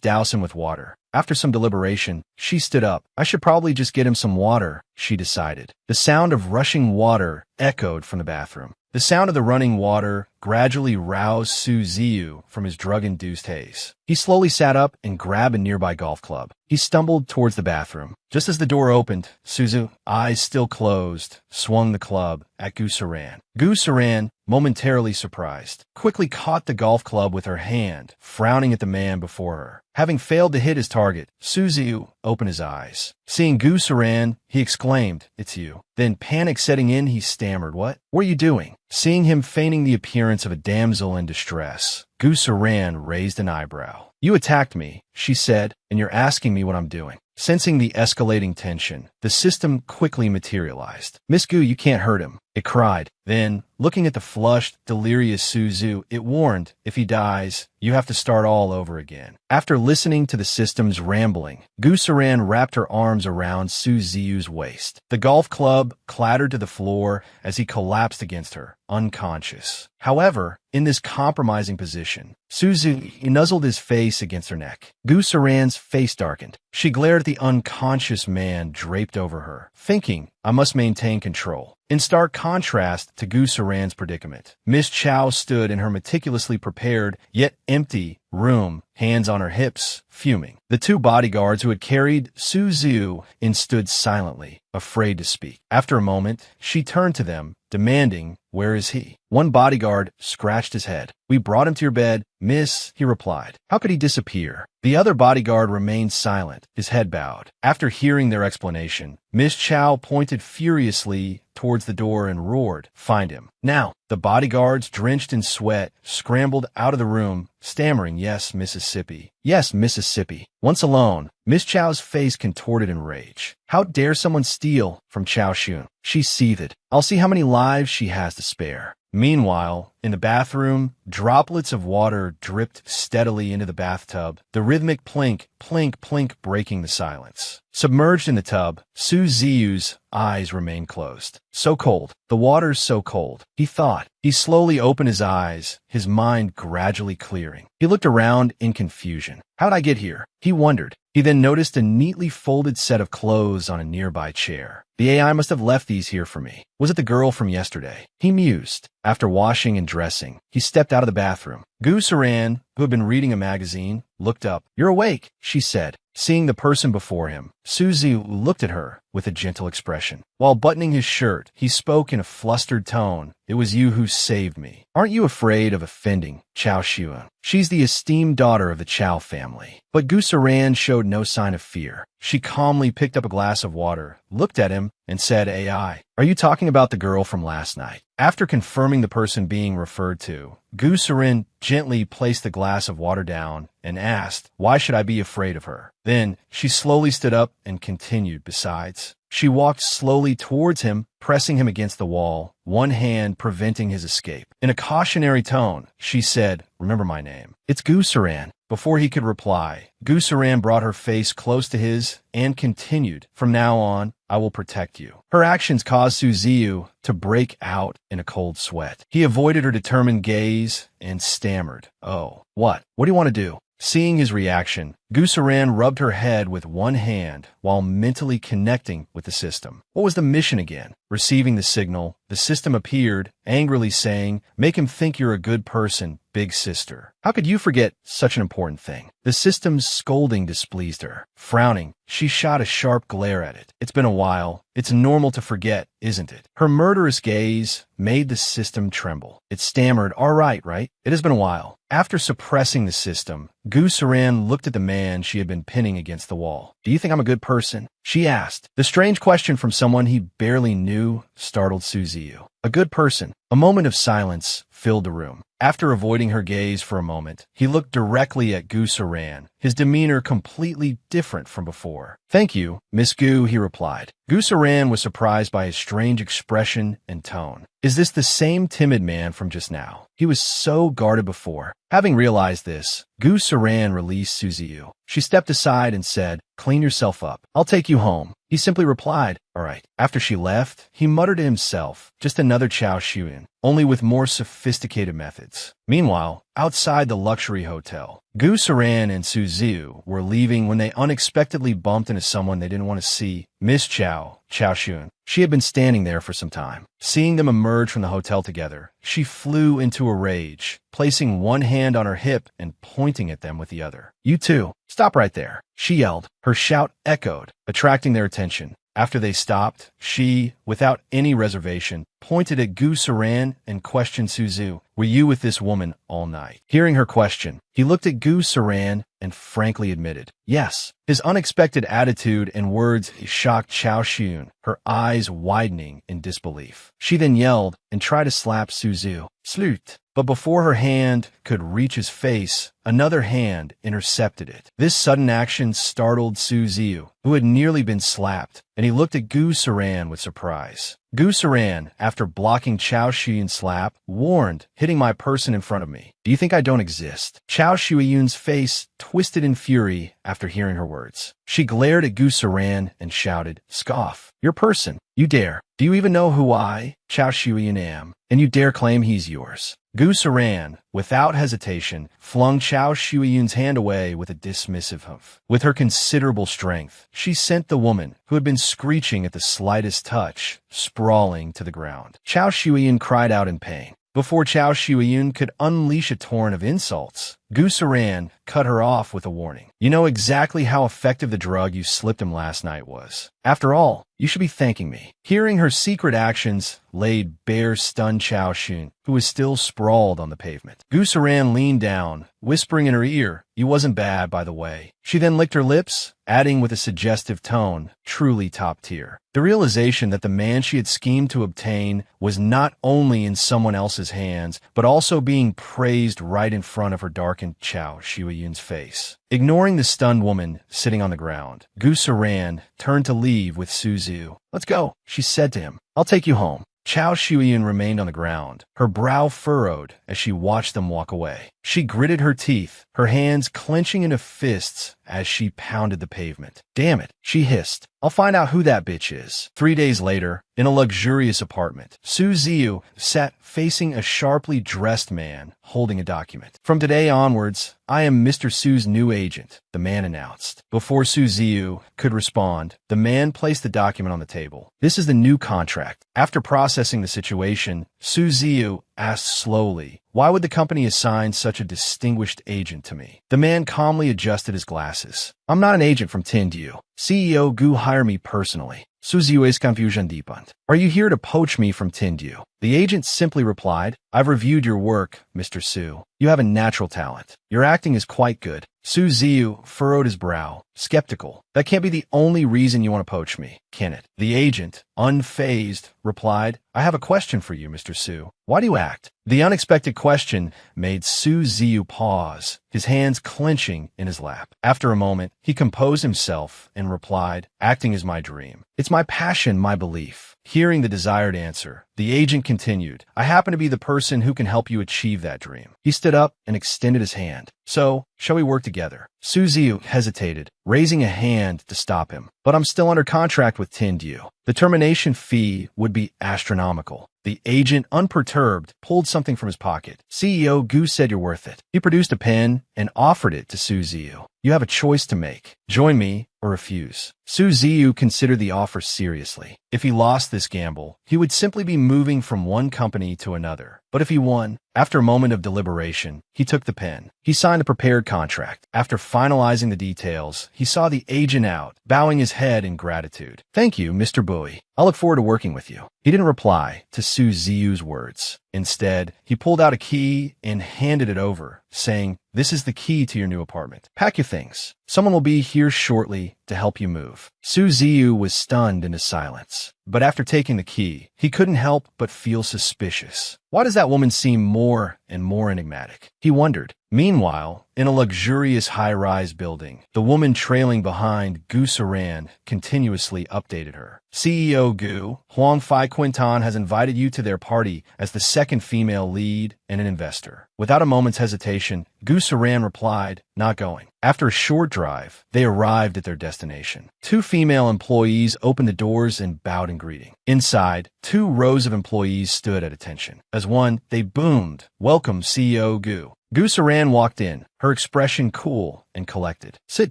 Speaker 1: douse him with water?" After some deliberation, she stood up. "I should probably just get him some water," she decided. The sound of rushing water echoed from the bathroom. The sound of the running water gradually roused Su Ziyu from his drug-induced haze. He slowly sat up and grabbed a nearby golf club. He stumbled towards the bathroom. Just as the door opened, Suzu, eyes still closed, swung the club at Gu Saran. Gu Saran, momentarily surprised, quickly caught the golf club with her hand, frowning at the man before her. Having failed to hit his target, Suzu opened his eyes. Seeing Gu Saran, he exclaimed, "It's you." Then, panic setting in, he stammered, "What are you doing?" Seeing him feigning the appearance of a damsel in distress, Gu Saran raised an eyebrow. "You attacked me," she said, "and you're asking me what I'm doing." Sensing the escalating tension, the system quickly materialized. "Miss Gu, you can't hurt him," it cried. Then, looking at the flushed, delirious Suzu, it warned, "If he dies, you have to start all over again." After listening to the system's rambling, Gu Saran wrapped her arms around Su Ziyu's waist. The golf club clattered to the floor as he collapsed against her, unconscious. However, in this compromising position, Suzu nuzzled his face against her neck. Gu Saran's face darkened. She glared at the unconscious man draped over her, thinking, "I must maintain control." In stark contrast to Gu Saran's predicament, Miss Chow stood in her meticulously prepared, yet empty, room, hands on her hips, fuming. The two bodyguards who had carried Su Ziyu in stood silently, afraid to speak. After a moment, she turned to them, demanding, "Where is he?" One bodyguard scratched his head. "We brought him to your bed, miss," he replied. "How could he disappear?" The other bodyguard remained silent, his head bowed. After hearing their explanation, Miss Chow pointed furiously towards the door and roared, "Find him, now!" The bodyguards, drenched in sweat, scrambled out of the room, stammering, "Yes, Mississippi. Yes, Mississippi." Once alone, Miss Chow's face contorted in rage. How dare someone steal from Chow Shun? She seethed. "I'll see how many lives she has to spare." Meanwhile, in the bathroom, droplets of water dripped steadily into the bathtub, the rhythmic plink, plink, plink breaking the silence. Submerged in the tub, Su Ziyu's eyes remained closed. So cold. The water's so cold, he thought. He slowly opened his eyes, his mind gradually clearing. He looked around in confusion. How'd I get here? He wondered. He then noticed a neatly folded set of clothes on a nearby chair. The AI must have left these here for me. Was it the girl from yesterday? He mused. After washing and dressing, he stepped out of the bathroom. Gu Saran, who had been reading a magazine, looked up. "You're awake," she said. Seeing the person before him, Suzu looked at her with a gentle expression. While buttoning his shirt, he spoke in a flustered tone. It was you who saved me. Aren't you afraid of offending Chao Xuan? She's the esteemed daughter of the Chao family. But Gu Saran showed no sign of fear. She calmly picked up a glass of water, looked at him, and said, "AI, are you talking about the girl from last night?" After confirming the person being referred to, Gu Sarin gently placed the glass of water down and asked, "Why should I be afraid of her?" Then she slowly stood up and continued, "Besides." She walked slowly towards him, pressing him against the wall, one hand preventing his escape. In a cautionary tone, she said, "Remember my name. It's Gu Saran." Before he could reply, Gu Saran brought her face close to his and continued, "From now on, I will protect you." Her actions caused Su Ziyu to break out in a cold sweat. He avoided her determined gaze and stammered, "Oh, what? What do you want to do?" Seeing his reaction, Gu Saran rubbed her head with one hand while mentally connecting with the system. What was the mission again? Receiving the signal, the system appeared, angrily saying, "Make him think you're a good person, big sister. How could you forget such an important thing?" The system's scolding displeased her. Frowning, she shot a sharp glare at it. "It's been a while. It's normal to forget, isn't it?" Her murderous gaze made the system tremble. It stammered, "All right. It has been a while." After suppressing the system, Gu Saran looked at the man she had been pinning against the wall. "Do you think I'm a good person?" she asked. The strange question from someone he barely knew startled Su Ziyu. A good person. A moment of silence filled the room. After avoiding her gaze for a moment, he looked directly at Gu Saran, his demeanor completely different from before. "Thank you, Miss Gu," he replied. Gu Saran was surprised by his strange expression and tone. Is this the same timid man from just now? He was so guarded before. Having realized this, Gu Saran released Su Ziyu. She stepped aside and said, "Clean yourself up. I'll take you home." He simply replied, "All right." After she left, he muttered to himself, "Just another Chao Xuan, only with more sophisticated methods." Meanwhile, outside the luxury hotel, Gu Saran and Su Ziyu were leaving when they unexpectedly bumped into someone they didn't want to see, Miss Chao Xuan. She had been standing there for some time. Seeing them emerge from the hotel together, she flew into a rage, placing one hand on her hip and pointing at them with the other. "You two, stop right there," she yelled. Her shout echoed, attracting their attention. After they stopped, she, without any reservation, pointed at Gu Saran and questioned Suzu, "Were you with this woman all night?" Hearing her question, he looked at Gu Saran and frankly admitted, "Yes." His unexpected attitude and words shocked Chao Xun, her eyes widening in disbelief. She then yelled and tried to slap Suzu. "Slut." But before her hand could reach his face, another hand intercepted it. This sudden action startled Su Ziyu, who had nearly been slapped, and he looked at Gu Saran with surprise. Gu Saran, after blocking Chao Xuyun's slap, warned, "Hitting my person in front of me. Do you think I don't exist?" Chao Xuyun's face twisted in fury after hearing her words. She glared at Gu Saran and shouted, "Scoff. Your person. You dare. Do you even know who I, Chao Xuyun, am? And you dare claim he's yours?" Gu Saran, without hesitation, flung Chao Xuyun's hand away with a dismissive humph. With her considerable strength, she sent the woman, who had been screeching at the slightest touch, sprawling to the ground. Chao Xuyun cried out in pain. Before Chao Xuyun could unleash a torrent of insults, Gu Saran cut her off with a warning. "You know exactly how effective the drug you slipped him last night was. After all, you should be thanking me." Hearing her secret actions laid bare stunned Chao Xun, who was still sprawled on the pavement. Gu Saran leaned down, whispering in her ear, "You wasn't bad, by the way." She then licked her lips, adding with a suggestive tone, "Truly top tier." The realization that the man she had schemed to obtain was not only in someone else's hands, but also being praised right in front of her darkened Chao Xuyun's face. Ignoring the stunned woman sitting on the ground, Gu Saran turned to leave with Su Ziyu. "Let's go," she said to him. "I'll take you home." Chao Xuyun remained on the ground, her brow furrowed as she watched them walk away. She gritted her teeth, her hands clenching into fists as she pounded the pavement. "Damn it," she hissed. "I'll find out who that bitch is." 3 days later, in a luxurious apartment, Su Ziyu sat facing a sharply dressed man holding a document. "From today onwards, I am Mr. Su's new agent," the man announced. Before Su Ziyu could respond, the man placed the document on the table. "This is the new contract." After processing the situation, Su Ziyu asked slowly, Why would the company assign such a distinguished agent to me? The man calmly adjusted his glasses. I'm not an agent from Tindyu. CEO Gu hired me personally. Suziu's confusion deepened. Are you here to poach me from Tindyu? The agent simply replied, I've reviewed your work, Mr. Su. You have a natural talent. Your acting is quite good. Su Ziyu furrowed his brow, skeptical. That can't be the only reason you want to poach me, can it? The agent, unfazed, replied, I have a question for you, Mr. Su. Why do you act? The unexpected question made Su Ziyu pause, his hands clenching in his lap. After a moment, he composed himself and replied, acting is my dream. It's my passion, my belief. Hearing the desired answer, the agent continued, I happen to be the person who can help you achieve that dream. He stood up and extended his hand. So, shall we work together? Su Ziyu hesitated, raising a hand to stop him. But I'm still under contract with Tindyu. The termination fee would be astronomical. The agent, unperturbed, pulled something from his pocket. CEO Gu said you're worth it. He produced a pen and offered it to Su Ziyu. You have a choice to make. Join me or refuse. Su Ziyu considered the offer seriously. If he lost this gamble, he would simply be moving from one company to another. But if he won, after a moment of deliberation, he took the pen. He signed a prepared contract. After finalizing the details, he saw the agent out, bowing his head in gratitude. Thank you, Mr. Bowie. I look forward to working with you. He didn't reply to Su Ziyu's words. Instead, he pulled out a key and handed it over, saying, this is the key to your new apartment. Pack your things. Someone will be here shortly to help you move. Su Ziyu was stunned into silence. But after taking the key, he couldn't help but feel suspicious. Why does that woman seem more and more enigmatic? He wondered. Meanwhile, in a luxurious high-rise building, the woman trailing behind Gu Saran continuously updated her. CEO Gu, Huang Fai Quinton has invited you to their party as the second female lead and an investor. Without a moment's hesitation, Gu Saran replied, not going. After a short drive, they arrived at their destination. Two female employees opened the doors and bowed in greeting. Inside, 2 rows of employees stood at attention. As one, they boomed, welcome CEO Gu. Gu Saran walked in, her expression cool and collected. Sit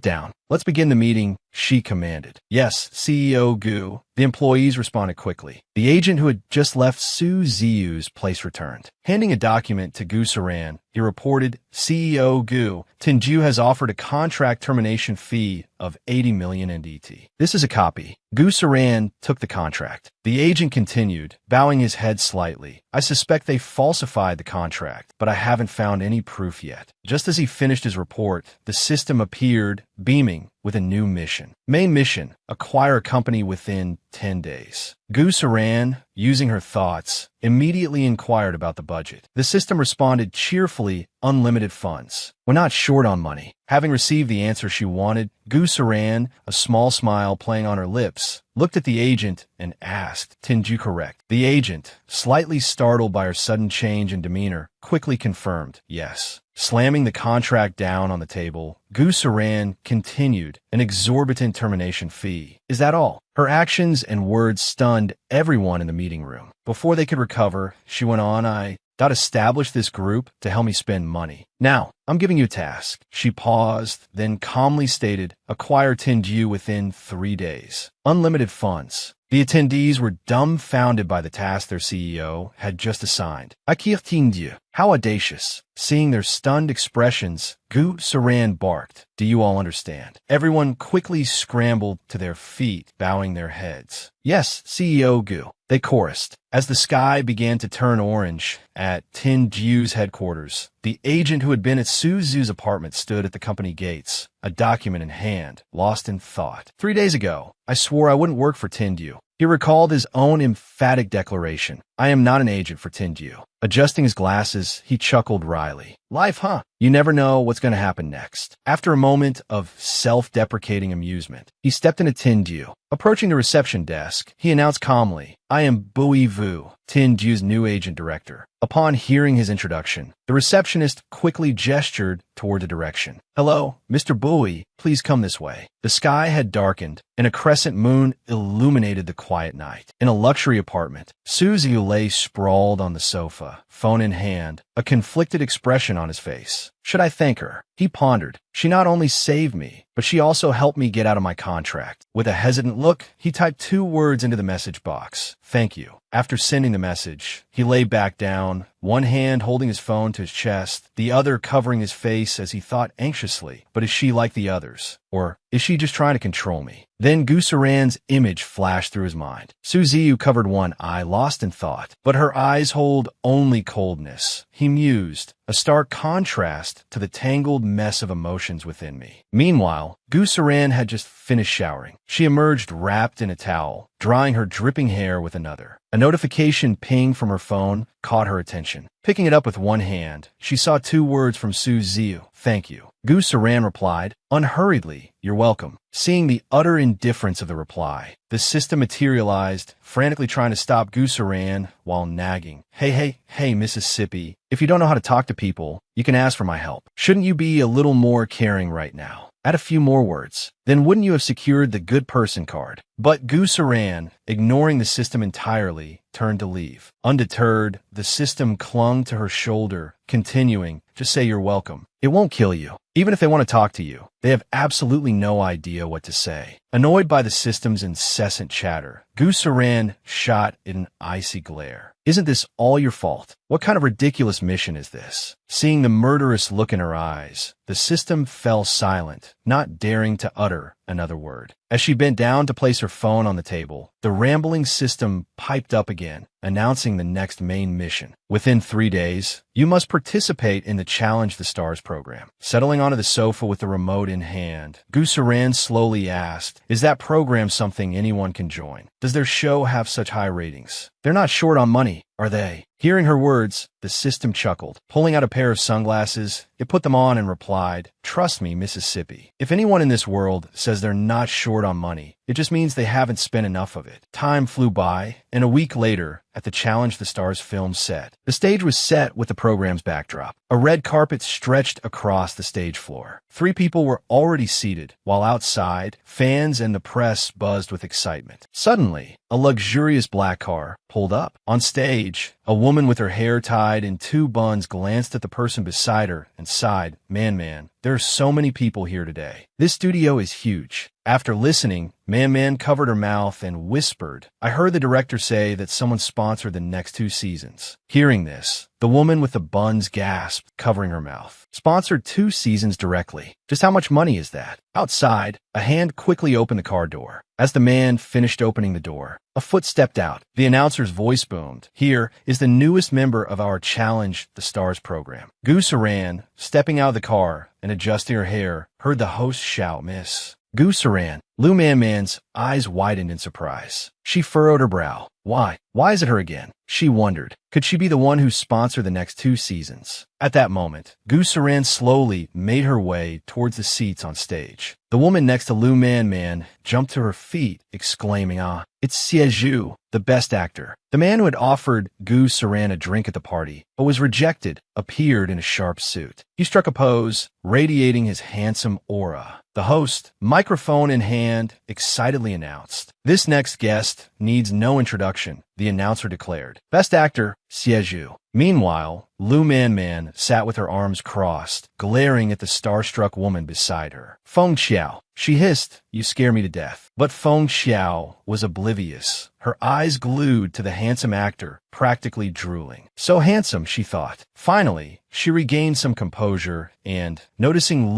Speaker 1: down. Let's begin the meeting, she commanded. Yes, CEO Gu. The employees responded quickly. The agent who had just left Su Ziyu's place returned. Handing a document to Gu Saran, he reported, CEO Gu, Tindyu has offered a contract termination fee of 80 million NDT. This is a copy. Gu Saran took the contract. The agent continued, bowing his head slightly. I suspect they falsified the contract, but I haven't found any proof yet. Just as he finished his report, the system appeared, beaming, with a new mission. Main mission, acquire a company within 10 days. Gu Saran, using her thoughts, immediately inquired about the budget. The system responded cheerfully, unlimited funds. We're not short on money. Having received the answer she wanted, Gu Saran, a small smile playing on her lips, looked at the agent and asked, Tindyu correct? The agent, slightly startled by her sudden change in demeanor, quickly confirmed, yes. Slamming the contract down on the table, Gu Saran continued, an exorbitant termination fee. Is that all? Her actions and words stunned everyone in the meeting room. Before they could recover, she went on, I established this group to help me spend money. Now, I'm giving you a task. She paused, then calmly stated, acquire Tindyu within 3 days. Unlimited funds. The attendees were dumbfounded by the task their CEO had just assigned. Acquire Tindyu. How audacious. Seeing their stunned expressions, Gu Saran barked. Do you all understand? Everyone quickly scrambled to their feet, bowing their heads. Yes, CEO Gu. They chorused. As the sky began to turn orange at Tindyu's headquarters, the agent who had been at Su Zhu's apartment stood at the company gates, a document in hand, lost in thought. 3 days ago, I swore I wouldn't work for Tindyu. He recalled his own emphatic declaration. I am not an agent for Tindyu. Adjusting his glasses, he chuckled wryly. Life, huh? You never know what's going to happen next. After a moment of self-deprecating amusement, he stepped into Tindyu. Approaching the reception desk, he announced calmly, I am Bowie Vu, Tindyu's new agent director. Upon hearing his introduction, the receptionist quickly gestured toward the direction. Hello, Mr. Bowie, please come this way. The sky had darkened, and a crescent moon illuminated the quiet night. In a luxury apartment, Suzy lay sprawled on the sofa, phone in hand, a conflicted expression on his face. Should I thank her? He pondered. She not only saved me, but she also helped me get out of my contract. With a hesitant look, he typed 2 words into the message box. Thank you. After sending the message, he lay back down, one hand holding his phone to his chest, the other covering his face as he thought anxiously, but is she like the others? Or is she just trying to control me? Then Gusaran's image flashed through his mind. Suziu covered one eye, lost in thought, but her eyes hold only coldness. He mused, a stark contrast to the tangled mess of emotions within me. Meanwhile, Gusaran had just finished showering. She emerged wrapped in a towel, drying her dripping hair with another. A notification pinged from her phone caught her attention. Picking it up with one hand, she saw 2 words from Suziu. Thank you. Gusaran replied, unhurriedly, you're welcome. Seeing the utter indifference of the reply, the system materialized, frantically trying to stop Gusaran while nagging. Hey, Mississippi, if you don't know how to talk to people, you can ask for my help. Shouldn't you be a little more caring right now? Add a few more words. Then wouldn't you have secured the good person card? But Gusaran, ignoring the system entirely, turned to leave. Undeterred, the system clung to her shoulder, continuing, just say you're welcome. It won't kill you. Even if they want to talk to you, they have absolutely no idea what to say. Annoyed by the system's incessant chatter, Gusaran shot in an icy glare. Isn't this all your fault? What kind of ridiculous mission is this? Seeing the murderous look in her eyes, the system fell silent, not daring to utter another word. As she bent down to place her phone on the table, the rambling system piped up again, announcing the next main mission. Within 3 days, you must participate in the Challenge the Stars program. Settling onto the sofa with the remote in hand, Gusaran slowly asked, is that program something anyone can join? Does their show have such high ratings? They're not short on money, are they? Hearing her words, the system chuckled. Pulling out a pair of sunglasses, it put them on and replied, trust me, Mississippi. If anyone in this world says they're not short on money, it just means they haven't spent enough of it. Time flew by, and a week later, at the Challenge the Stars film set, the stage was set with the program's backdrop. A red carpet stretched across the stage floor. 3 people were already seated, while outside, fans and the press buzzed with excitement. Suddenly, a luxurious black car pulled up. On stage, a woman with her hair tied in 2 buns glanced at the person beside her and sighed, Man, there are so many people here today. This studio is huge. After listening, Man covered her mouth and whispered, I heard the director say that someone sponsored the next 2 seasons. Hearing this, the woman with the buns gasped, covering her mouth. Sponsored 2 seasons directly. Just how much money is that? Outside, a hand quickly opened the car door. As the man finished opening the door, a foot stepped out. The announcer's voice boomed. Here is the newest member of our Challenge the Stars program. Gusaran, stepping out of the car and adjusting her hair, heard the host shout, Miss Gusaran. Man's eyes widened in surprise. She furrowed her brow. Why? Why is it her again? She wondered. Could she be the one who sponsored the next 2 seasons? At that moment, Gusaran slowly made her way towards the seats on stage. The woman next to Man jumped to her feet, exclaiming, it's Siegu, the best actor. The man who had offered Gusaran a drink at the party, but was rejected, appeared in a sharp suit. He struck a pose, radiating his handsome aura. The host, microphone in hand, excitedly announced, this next guest needs no introduction, the announcer declared. Best actor, Siegu. Meanwhile, Man sat with her arms crossed, glaring at the starstruck woman beside her. Feng Xiao. She hissed, you scare me to death. But Feng Xiao was oblivious, her eyes glued to the handsome actor, practically drooling. So handsome, she thought. Finally, she regained some composure and, noticing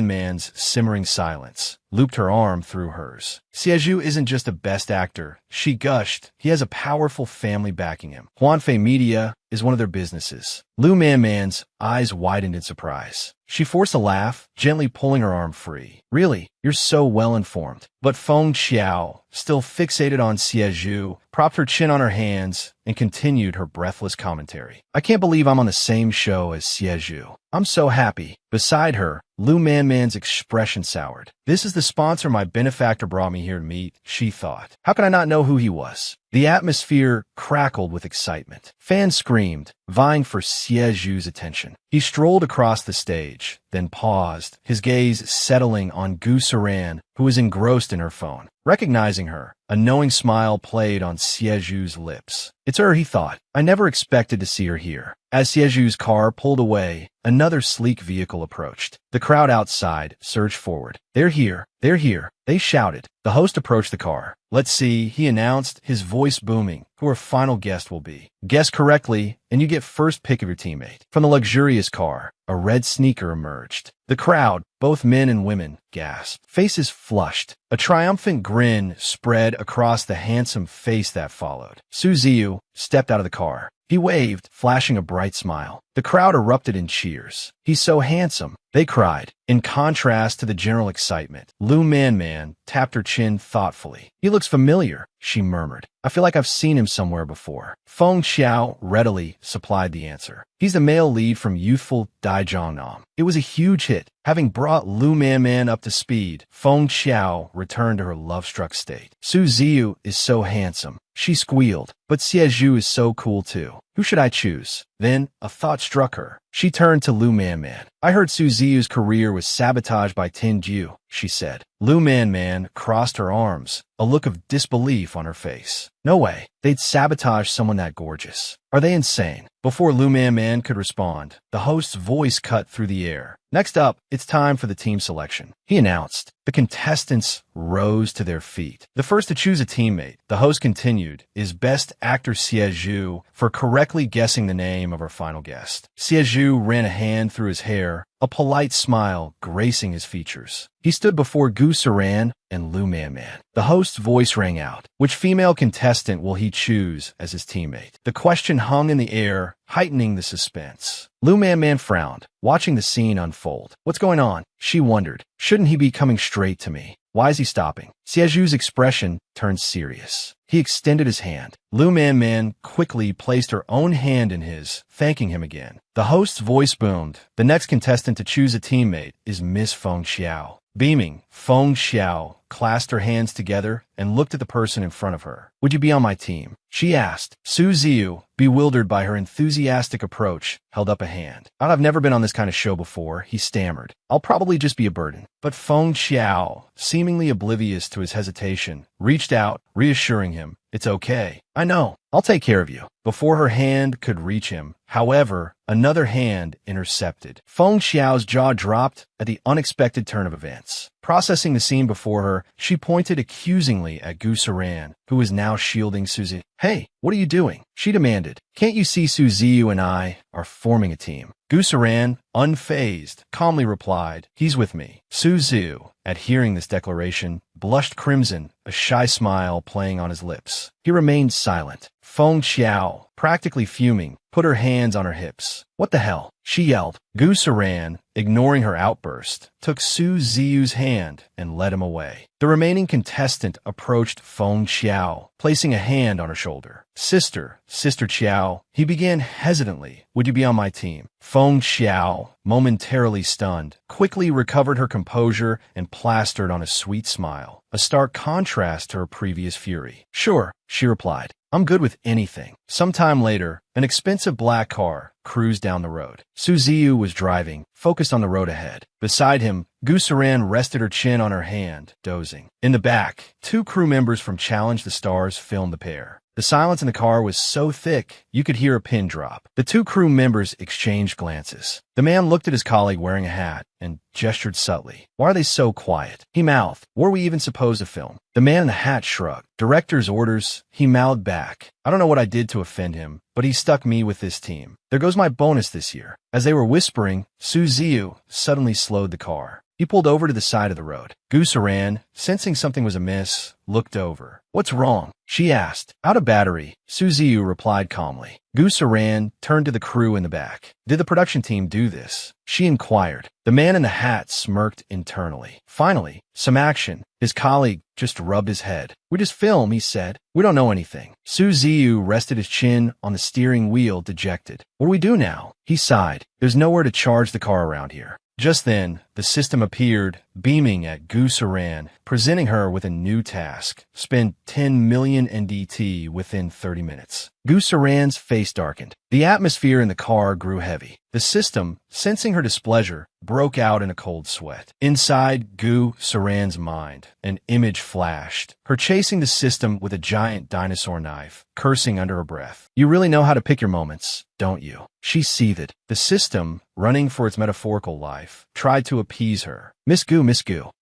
Speaker 1: Man's simmering silence, looped her arm through hers. Siegu isn't just a best actor, she gushed. He has a powerful family backing him. Huanfei Media is one of their businesses. Man's eyes widened in surprise. She forced a laugh, gently pulling her arm free. Really, you're so well informed. But Feng Xiao, still fixated on Siegu, propped her chin on her hands and continued her breathless commentary. I can't believe I'm on the same show as Siegu. I'm so happy. Beside her, Man's expression soured. This is the sponsor my benefactor brought me here to meet, she thought. How could I not know who he was? The atmosphere crackled with excitement. Fans screamed, vying for Sieju's attention. He strolled across the stage, then paused, his gaze settling on Gusaran, who was engrossed in her phone. Recognizing her, a knowing smile played on Sieju's lips. It's her, he thought. I never expected to see her here. As Sieju's car pulled away, another sleek vehicle approached. The crowd outside surged forward. They're here. They're here. They shouted. The host approached the car. Let's see, he announced, his voice booming, who our final guest will be. Guess correctly, and you get first pick of your teammate. From the luxurious car, a red sneaker emerged. The crowd, both men and women, gasped. Faces flushed. A triumphant grin spread across the handsome face that followed. Suziu stepped out of the car. He waved, flashing a bright smile. The crowd erupted in cheers. He's so handsome, they cried. In contrast to the general excitement, Lu Man tapped her chin thoughtfully. He looks familiar, she murmured. I feel like I've seen him somewhere before. Feng Xiao readily supplied the answer. He's the male lead from youthful Daijiangnam. It was a huge hit. Having brought Lu Man up to speed, Feng Xiao returned to her love-struck state. Su Ziyu is so handsome, she squealed, but Xie is so cool too. Who should I choose? Then, a thought struck her. She turned to Lu Man. I heard Su Ziyu's career was sabotaged by Tin Jiu, she said. Lu Man crossed her arms, a look of disbelief on her face. No way. They'd sabotage someone that gorgeous. Are they insane? Before Lu Man could respond, the host's voice cut through the air. Next up, it's time for the team selection, he announced. The contestants rose to their feet. The first to choose a teammate, the host continued, is Best Actor Xie Zhu for correctly guessing the name of our final guest. Xie Zhu ran a hand through his hair, a polite smile gracing his features. He stood before Gu Saran and Lu Man. The host's voice rang out. Which female contestant will he choose as his teammate? The question hung in the air, heightening the suspense. Lu Man frowned, watching the scene unfold. What's going on? She wondered. Shouldn't he be coming straight to me? Why is he stopping? Xie expression turned serious. He extended his hand. Lu Man quickly placed her own hand in his, thanking him again. The host's voice boomed. The next contestant to choose a teammate is Miss Feng Xiao. Beaming, Feng Xiao clasped her hands together and looked at the person in front of her. Would you be on my team? She asked. Su Ziyu, bewildered by her enthusiastic approach, held up a hand. I've never been on this kind of show before, he stammered. I'll probably just be a burden. But Feng Xiao, seemingly oblivious to his hesitation, reached out, reassuring him. It's okay. I know. I'll take care of you. Before her hand could reach him, however, another hand intercepted. Feng Xiao's jaw dropped at the unexpected turn of events. Processing the scene before her, she pointed accusingly at Gu Saran, who was now shielding Suzy. Hey, what are you doing? She demanded. Can't you see Su Ziyu and I are forming a team? Gu Saran, unfazed, calmly replied, he's with me. Su Ziyu, at hearing this declaration, blushed crimson, a shy smile playing on his lips. He remained silent. Feng Xiao, practically fuming, put her hands on her hips. What the hell? She yelled. Gu Saran, ignoring her outburst, took Su Ziyu's hand and led him away. The remaining contestant approached Feng Xiao, placing a hand on her shoulder. Sister Qiao, he began hesitantly. Would you be on my team? Feng Xiao, momentarily stunned, quickly recovered her composure and plastered on a sweet smile, a stark contrast to her previous fury. Sure, she replied. I'm good with anything. Sometime later, an expensive black car cruised down the road. Su Ziyu was driving, focused on the road ahead. Beside him, Gu Saran rested her chin on her hand, dozing. In the back, two crew members from Challenge the Stars filmed the pair. The silence in the car was so thick, you could hear a pin drop. The two crew members exchanged glances. The man looked at his colleague wearing a hat and gestured subtly. Why are they so quiet? He mouthed. Were we even supposed to film? The man in the hat shrugged. Director's orders, he mouthed back. I don't know what I did to offend him, but he stuck me with this team. There goes my bonus this year. As they were whispering, Su Ziyu suddenly slowed the car. He pulled over to the side of the road. Gu Saran, sensing something was amiss, looked over. What's wrong? She asked. Out of battery, Su Ziyu replied calmly. Gu Saran turned to the crew in the back. Did the production team do this? She inquired. The man in the hat smirked internally. Finally, some action. His colleague just rubbed his head. We just film, he said. We don't know anything. Su Ziyu rested his chin on the steering wheel, dejected. What do we do now? He sighed. There's nowhere to charge the car around here. Just then, the system appeared, beaming at Gu Saran, presenting her with a new task. Spend 10 million NDT within 30 minutes. Gu Saran's face darkened. The atmosphere in the car grew heavy. The system, sensing her displeasure, broke out in a cold sweat. Inside Gu Saran's mind, an image flashed. Her chasing the system with a giant dinosaur knife, cursing under her breath. You really know how to pick your moments, don't you? She seethed. The system, running for its metaphorical life, tried to appease her. Miss Gu,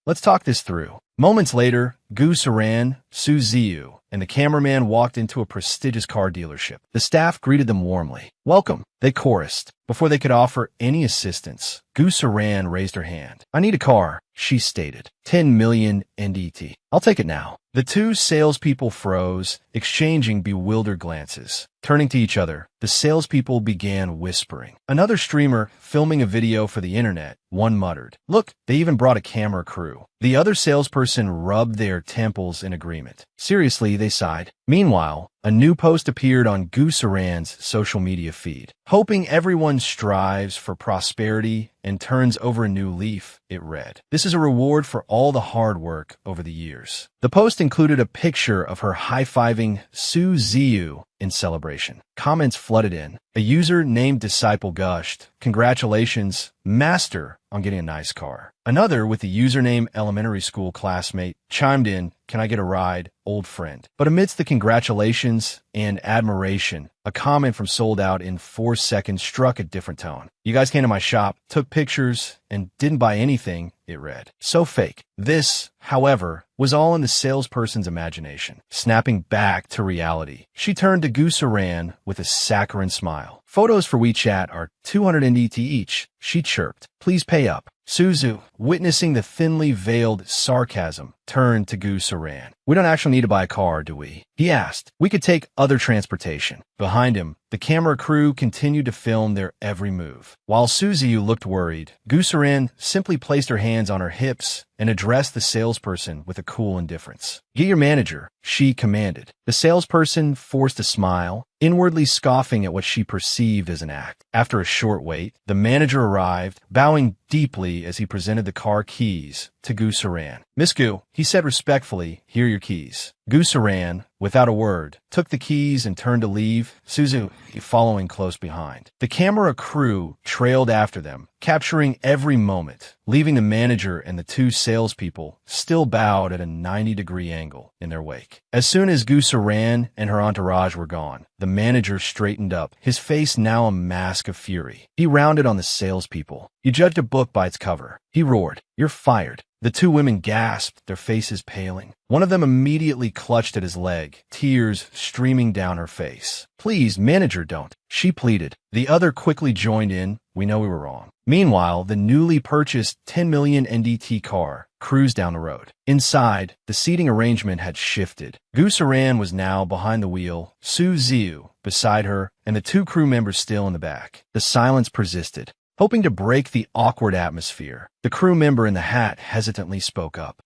Speaker 1: let's talk this through. Moments later, Gu Saran, Su Ziyu, and the cameraman walked into a prestigious car dealership. The staff greeted them warmly. Welcome, they chorused. Before they could offer any assistance, Gu Saran raised her hand. I need a car, she stated. 10 million NDT. I'll take it now. The two salespeople froze, exchanging bewildered glances. Turning to each other, the salespeople began whispering. Another streamer filming a video for the internet, one muttered. Look, they even brought a camera crew. The other salesperson rubbed their temples in agreement. Seriously, they sighed. Meanwhile, a new post appeared on Gu Saran's social media feed. Hoping everyone strives for prosperity and turns over a new leaf, it read. This is a reward for all the hard work over the years. The post included a picture of her high-fiving Su Ziyu in celebration. Comments flooded in. A user named Disciple gushed, "Congratulations, Master, on getting a nice car." Another, with the username Elementary School Classmate, chimed in, "Can I get a ride, old friend?" But amidst the congratulations and admiration, a comment from Sold Out in 4 seconds struck a different tone. You guys came to my shop, took pictures, and didn't buy anything, it read. So fake. This, however, was all in the salesperson's imagination. Snapping back to reality, she turned to Gu Saran with a saccharine smile. Photos for WeChat are 200 NDT each, she chirped. Please pay up. Suzu, witnessing the thinly veiled sarcasm, turned to Gu Saran. We don't actually need to buy a car, do we? He asked. We could take other transportation. Behind him, the camera crew continued to film their every move. While Suzu looked worried, Gu Saran simply placed her hands on her hips and addressed the salesperson with a cool indifference. Get your manager, she commanded. The salesperson forced a smile, inwardly scoffing at what she perceived as an act. After a short wait, the manager arrived, bowing deeply as he presented the car keys to Gu Saran. Miss Gu, he said respectfully, here are your keys. Gu Saran, without a word, took the keys and turned to leave, Suzu following close behind. The camera crew trailed after them, capturing every moment, leaving the manager and the two salespeople still bowed at a 90-degree angle in their wake. As soon as Gu Saran and her entourage were gone, the manager straightened up, his face now a mask of fury. He rounded on the salespeople. You judged a book by its cover. He roared, "You're fired." The two women gasped, their faces paling. One of them immediately clutched at his leg, tears streaming down her face. Please, manager, don't, she pleaded. The other quickly joined in. We know we were wrong. Meanwhile, the newly purchased 10 million NDT car cruised down the road. Inside, the seating arrangement had shifted. Gu Saran was now behind the wheel, Su Ziyu beside her, and the two crew members still in the back. The silence persisted. Hoping to break the awkward atmosphere, the crew member in the hat hesitantly spoke up.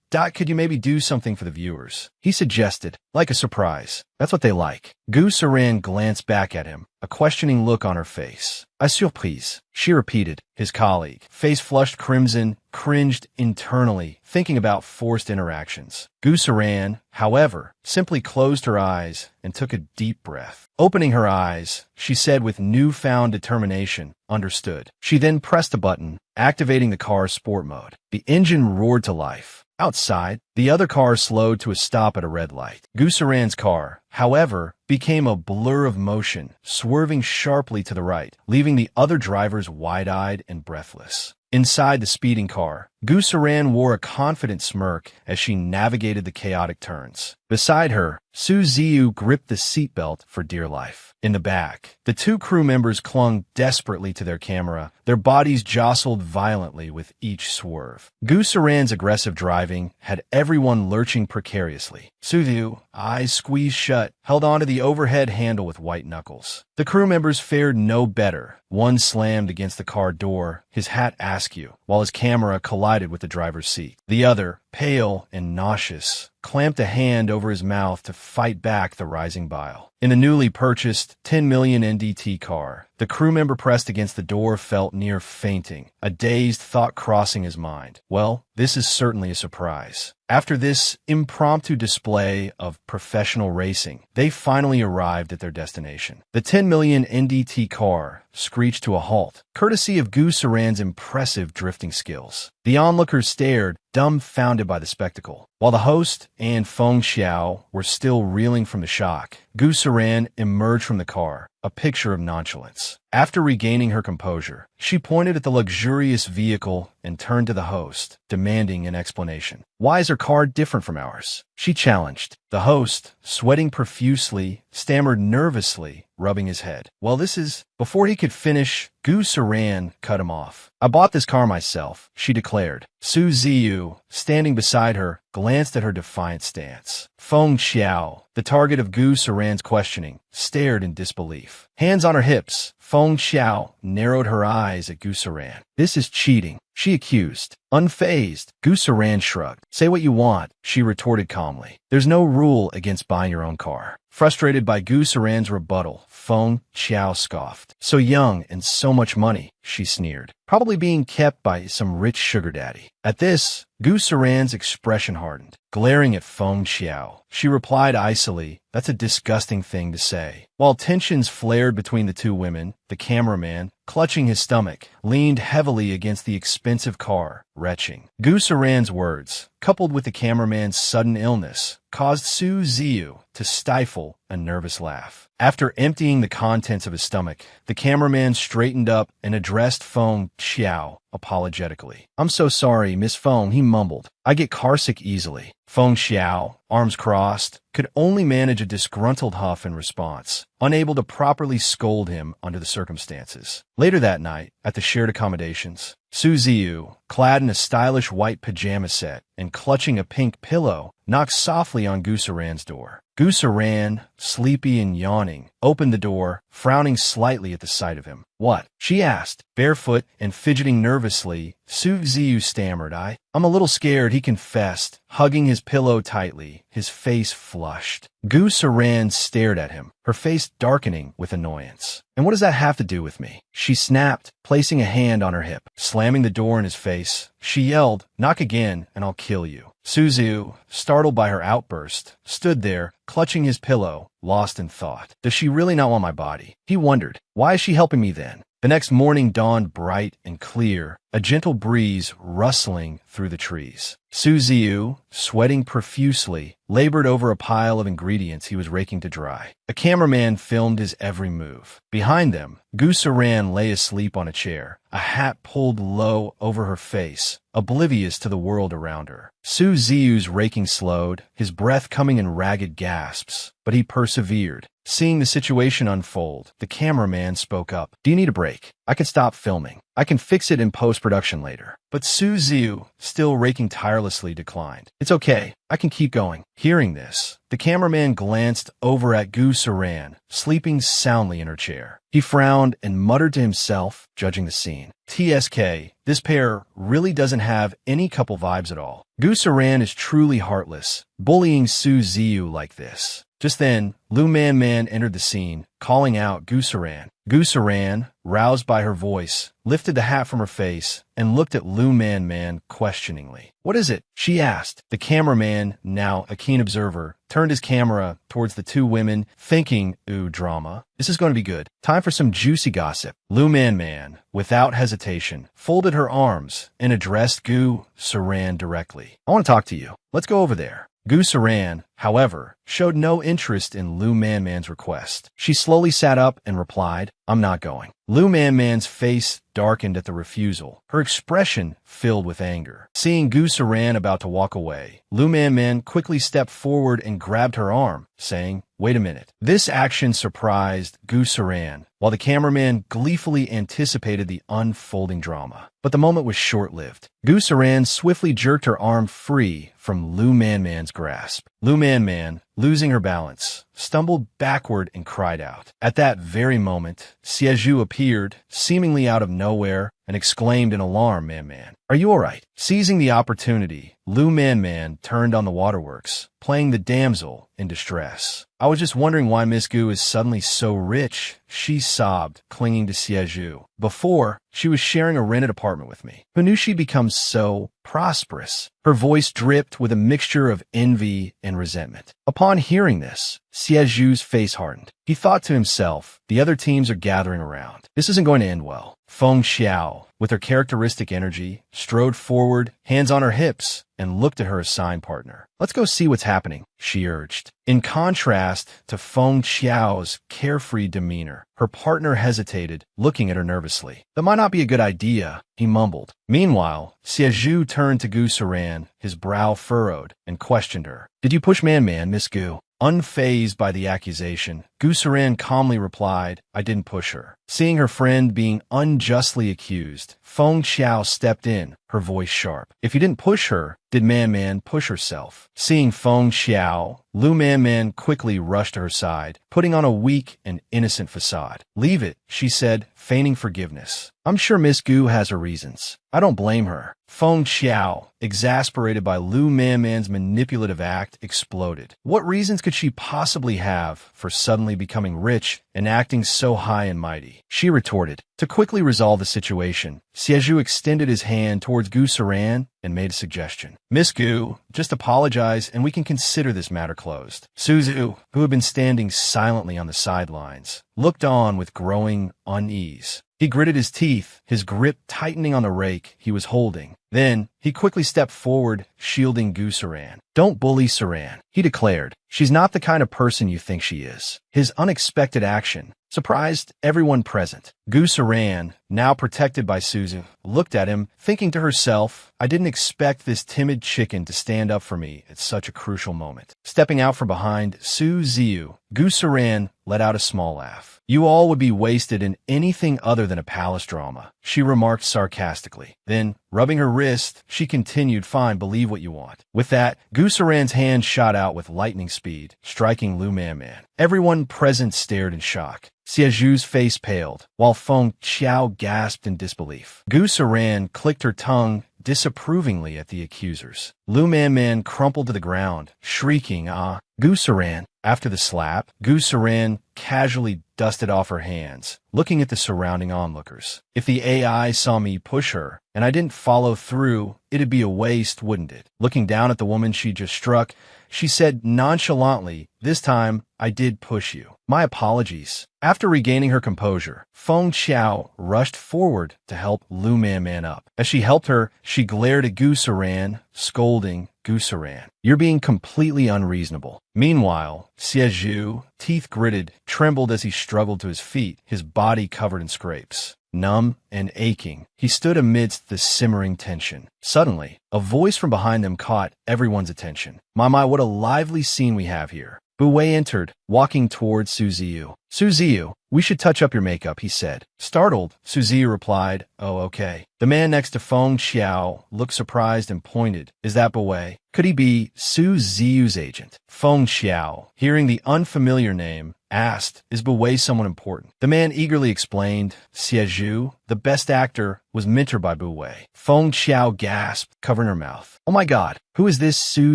Speaker 1: Doc, could you maybe do something for the viewers? He suggested, like a surprise. That's what they like. Gu Saran glanced back at him, a questioning look on her face. A surprise, she repeated. His colleague, face flushed crimson, cringed internally, thinking about forced interactions. Gu Saran, however, simply closed her eyes and took a deep breath. Opening her eyes, she said with newfound determination, understood. She then pressed a button, activating the car's sport mode. The engine roared to life. Outside, the other car slowed to a stop at a red light. Gu Saran's car, however, became a blur of motion, swerving sharply to the right, leaving the other drivers wide-eyed and breathless. Inside the speeding car, Gu Saran wore a confident smirk as she navigated the chaotic turns. Beside her, Su Ziyu gripped the seatbelt for dear life. In the back, the two crew members clung desperately to their camera, their bodies jostled violently with each swerve. Gu Saran's aggressive driving had everyone lurching precariously. Su Ziyu, eyes squeezed shut, held onto the overhead handle with white knuckles. The crew members fared no better. One slammed against the car door, his hat askew, while his camera collided with the driver's seat. The other, pale and nauseous, clamped a hand over his mouth to fight back the rising bile. In the newly purchased 10 million NDT car, the crew member pressed against the door felt near fainting, a dazed thought crossing his mind. Well, this is certainly a surprise. After this impromptu display of professional racing, they finally arrived at their destination. The 10 million NDT car screeched to a halt, courtesy of Gu Saran's impressive drifting skills. The onlookers stared, dumbfounded by the spectacle. While the host and Feng Xiao were still reeling from the shock, Gu Saran emerged from the car, a picture of nonchalance. After regaining her composure, she pointed at the luxurious vehicle and turned to the host, demanding an explanation. "Why is her car different from ours?" she challenged. The host, sweating profusely, stammered nervously, rubbing his head. "Well, this is—" Before he could finish, Gu Saran cut him off. "I bought this car myself," she declared. Su Ziyu, standing beside her, glanced at her defiant stance. Feng Xiao, the target of Gu Saran's questioning, stared in disbelief. Hands on her hips, Feng Xiao narrowed her eyes at Gu Saran. "This is cheating," she accused. Unfazed, Gu Saran shrugged. "Say what you want," she retorted calmly. "There's no rule against buying your own car." Frustrated by Gu Saran's rebuttal, Feng Xiao scoffed. "So young and so much money," she sneered. "Probably being kept by some rich sugar daddy." At this, Gu Saran's expression hardened. Glaring at Feng Xiao, she replied icily, "That's a disgusting thing to say." While tensions flared between the two women, the cameraman, clutching his stomach, leaned heavily against the expensive car, retching. Gu Saran's words, coupled with the cameraman's sudden illness, caused Su Ziyu to stifle a nervous laugh. After emptying the contents of his stomach, the cameraman straightened up and addressed Feng Xiao apologetically. "I'm so sorry, Miss Feng," he mumbled. "I get carsick easily." Feng Xiao, arms crossed, could only manage a disgruntled huff in response, unable to properly scold him under the circumstances. Later that night, at the shared accommodations, Su Ziyu, clad in a stylish white pajama set and clutching a pink pillow, knocked softly on Gu Saran's door. Gu Saran, sleepy and yawning, opened the door, frowning slightly at the sight of him. "What?" she asked. Barefoot and fidgeting nervously, Su Ziyu stammered. I'm a little scared," he confessed, hugging his pillow tightly, his face flushed. Gu Saran stared at him, her face darkening with annoyance. "And what does that have to do with me?" she snapped, placing a hand on her hip. Slamming the door in his face, she yelled, "Knock again, and I'll kill you." Su Ziyu, startled by her outburst, stood there, clutching his pillow, lost in thought. Does she really not want my body? He wondered. Why is she helping me then? The next morning dawned bright and clear, a gentle breeze rustling through the trees. Su Ziyu, sweating profusely, labored over a pile of ingredients he was raking to dry. A cameraman filmed his every move. Behind them, Gu Saran lay asleep on a chair, a hat pulled low over her face, oblivious to the world around her. Su Ziyu's raking slowed, his breath coming in ragged gasps, but he persevered. Seeing the situation unfold, the cameraman spoke up. "Do you need a break? I can stop filming. I can fix it in post-production later." But Su Ziyu, still raking tirelessly, declined. "It's okay. I can keep going." Hearing this, the cameraman glanced over at Gu Saran, sleeping soundly in her chair. He frowned and muttered to himself, judging the scene. TSK, this pair really doesn't have any couple vibes at all. Gu Saran is truly heartless, bullying Su Ziyu like this. Just then, Lu Man Man entered the scene, calling out Gu Saran. Gu Saran, roused by her voice, lifted the hat from her face and looked at Lu Man Man questioningly. "What is it?" she asked. The cameraman, now a keen observer, turned his camera towards the two women, thinking, "Ooh, drama. This is going to be good. Time for some juicy gossip." Lu Man Man, without hesitation, folded her arms and addressed Gu Saran directly. "I want to talk to you. Let's go over there." Gu Saran, however, showed no interest in Lu Man Man's request. She slowly sat up and replied, "I'm not going." Lu Man Man's face darkened at the refusal, her expression filled with anger. Seeing Gu Saran about to walk away, Lu Man Man quickly stepped forward and grabbed her arm, saying, "Wait a minute." This action surprised Gu Saran, while the cameraman gleefully anticipated the unfolding drama. But the moment was short-lived. Gu Saran swiftly jerked her arm free from Lu Man-Man's grasp. Lu Man-Man, losing her balance, stumbled backward and cried out. At that very moment, Siezhu appeared, seemingly out of nowhere, and exclaimed in alarm, "Man-Man, are you all right?" Seizing the opportunity, Lu Man-Man turned on the waterworks, playing the damsel in distress. "I was just wondering why Miss Gu is suddenly so rich," she sobbed, clinging to Siezhu. "Before, she was sharing a rented apartment with me. Who knew she'd become so prosperous?" Her voice dripped with a mixture of envy and resentment. Upon hearing this, Siezhu's face hardened. He thought to himself, the other teams are gathering around. This isn't going to end well. Feng Xiao, with her characteristic energy, strode forward, hands on her hips, and looked at her assigned partner. "Let's go see what's happening," she urged. In contrast to Feng Xiao's carefree demeanor, her partner hesitated, looking at her nervously. "That might not be a good idea," he mumbled. Meanwhile, Siezhu turned to Gu Saran, his brow furrowed, and questioned her. "Did you push Man-Man, Miss Gu?" Unfazed by the accusation, Gu Saran calmly replied, "I didn't push her." Seeing her friend being unjustly accused, Feng Xiao stepped in, her voice sharp. "If you didn't push her, did Man-Man push herself?" Seeing Feng Xiao, Lu Man-Man quickly rushed to her side, putting on a weak and innocent facade. "Leave it," she said, feigning forgiveness. "I'm sure Miss Gu has her reasons. I don't blame her." Feng Xiao, exasperated by Lu Man-Man's manipulative act, exploded. What reasons could she possibly have for suddenly becoming rich and acting so high and mighty? She retorted. To quickly resolve the situation, Siezhu extended his hand towards Gu Saran and made a suggestion. "Miss Gu, just apologize and we can consider this matter closed." Suzu, who had been standing silently on the sidelines, looked on with growing unease. He gritted his teeth, his grip tightening on the rake he was holding. Then, he quickly stepped forward, shielding Gu Saran. "Don't bully Saran," he declared. "She's not the kind of person you think she is." His unexpected action surprised everyone present. Gu Saran, now protected by Suzu, looked at him, thinking to herself, "I didn't expect this timid chicken to stand up for me at such a crucial moment." Stepping out from behind Su Ziyu, Gu Saran let out a small laugh. "You all would be wasted in anything other than a palace drama," she remarked sarcastically. Then, rubbing her wrist, she continued, "Fine, believe what you want." With that, Gu Saran's hand shot out with lightning speed, striking Lu Man-Man. Everyone present stared in shock. Siezhu's face paled, while Feng Xiao gasped in disbelief. Gu Saran clicked her tongue disapprovingly at the accusers. Lu Man-Man crumpled to the ground, shrieking, "Ah!" Gu Saran. After the slap, Gu Saran casually dusted off her hands, looking at the surrounding onlookers. "If the AI saw me push her, and I didn't follow through, it'd be a waste, wouldn't it?" Looking down at the woman she just struck, she said nonchalantly, "This time, I did push you. My apologies." After regaining her composure, Feng Xiao rushed forward to help Lu Man-Man up. As she helped her, she glared at Gu Saran, scolding, "Gu Saran, you're being completely unreasonable." Meanwhile, Siezhu, teeth gritted, trembled as he struggled to his feet, his body covered in scrapes. Numb and aching, he stood amidst the simmering tension. Suddenly, a voice from behind them caught everyone's attention. My, what a lively scene we have here." Bu Wei entered, walking towards Su Ziyu. "Su Ziyu, we should touch up your makeup," he said. Startled, Su Ziyu replied, "Oh, okay." The man next to Feng Xiao looked surprised and pointed. "Is that Bu Wei? Could he be Su Ziyu's agent?" Feng Xiao, hearing the unfamiliar name, asked, "Is Bu Wei someone important?" The man eagerly explained, "Siezhu, the best actor, was mentored by Bu Wei." Feng Xiao gasped, covering her mouth. "Oh my god, who is this Su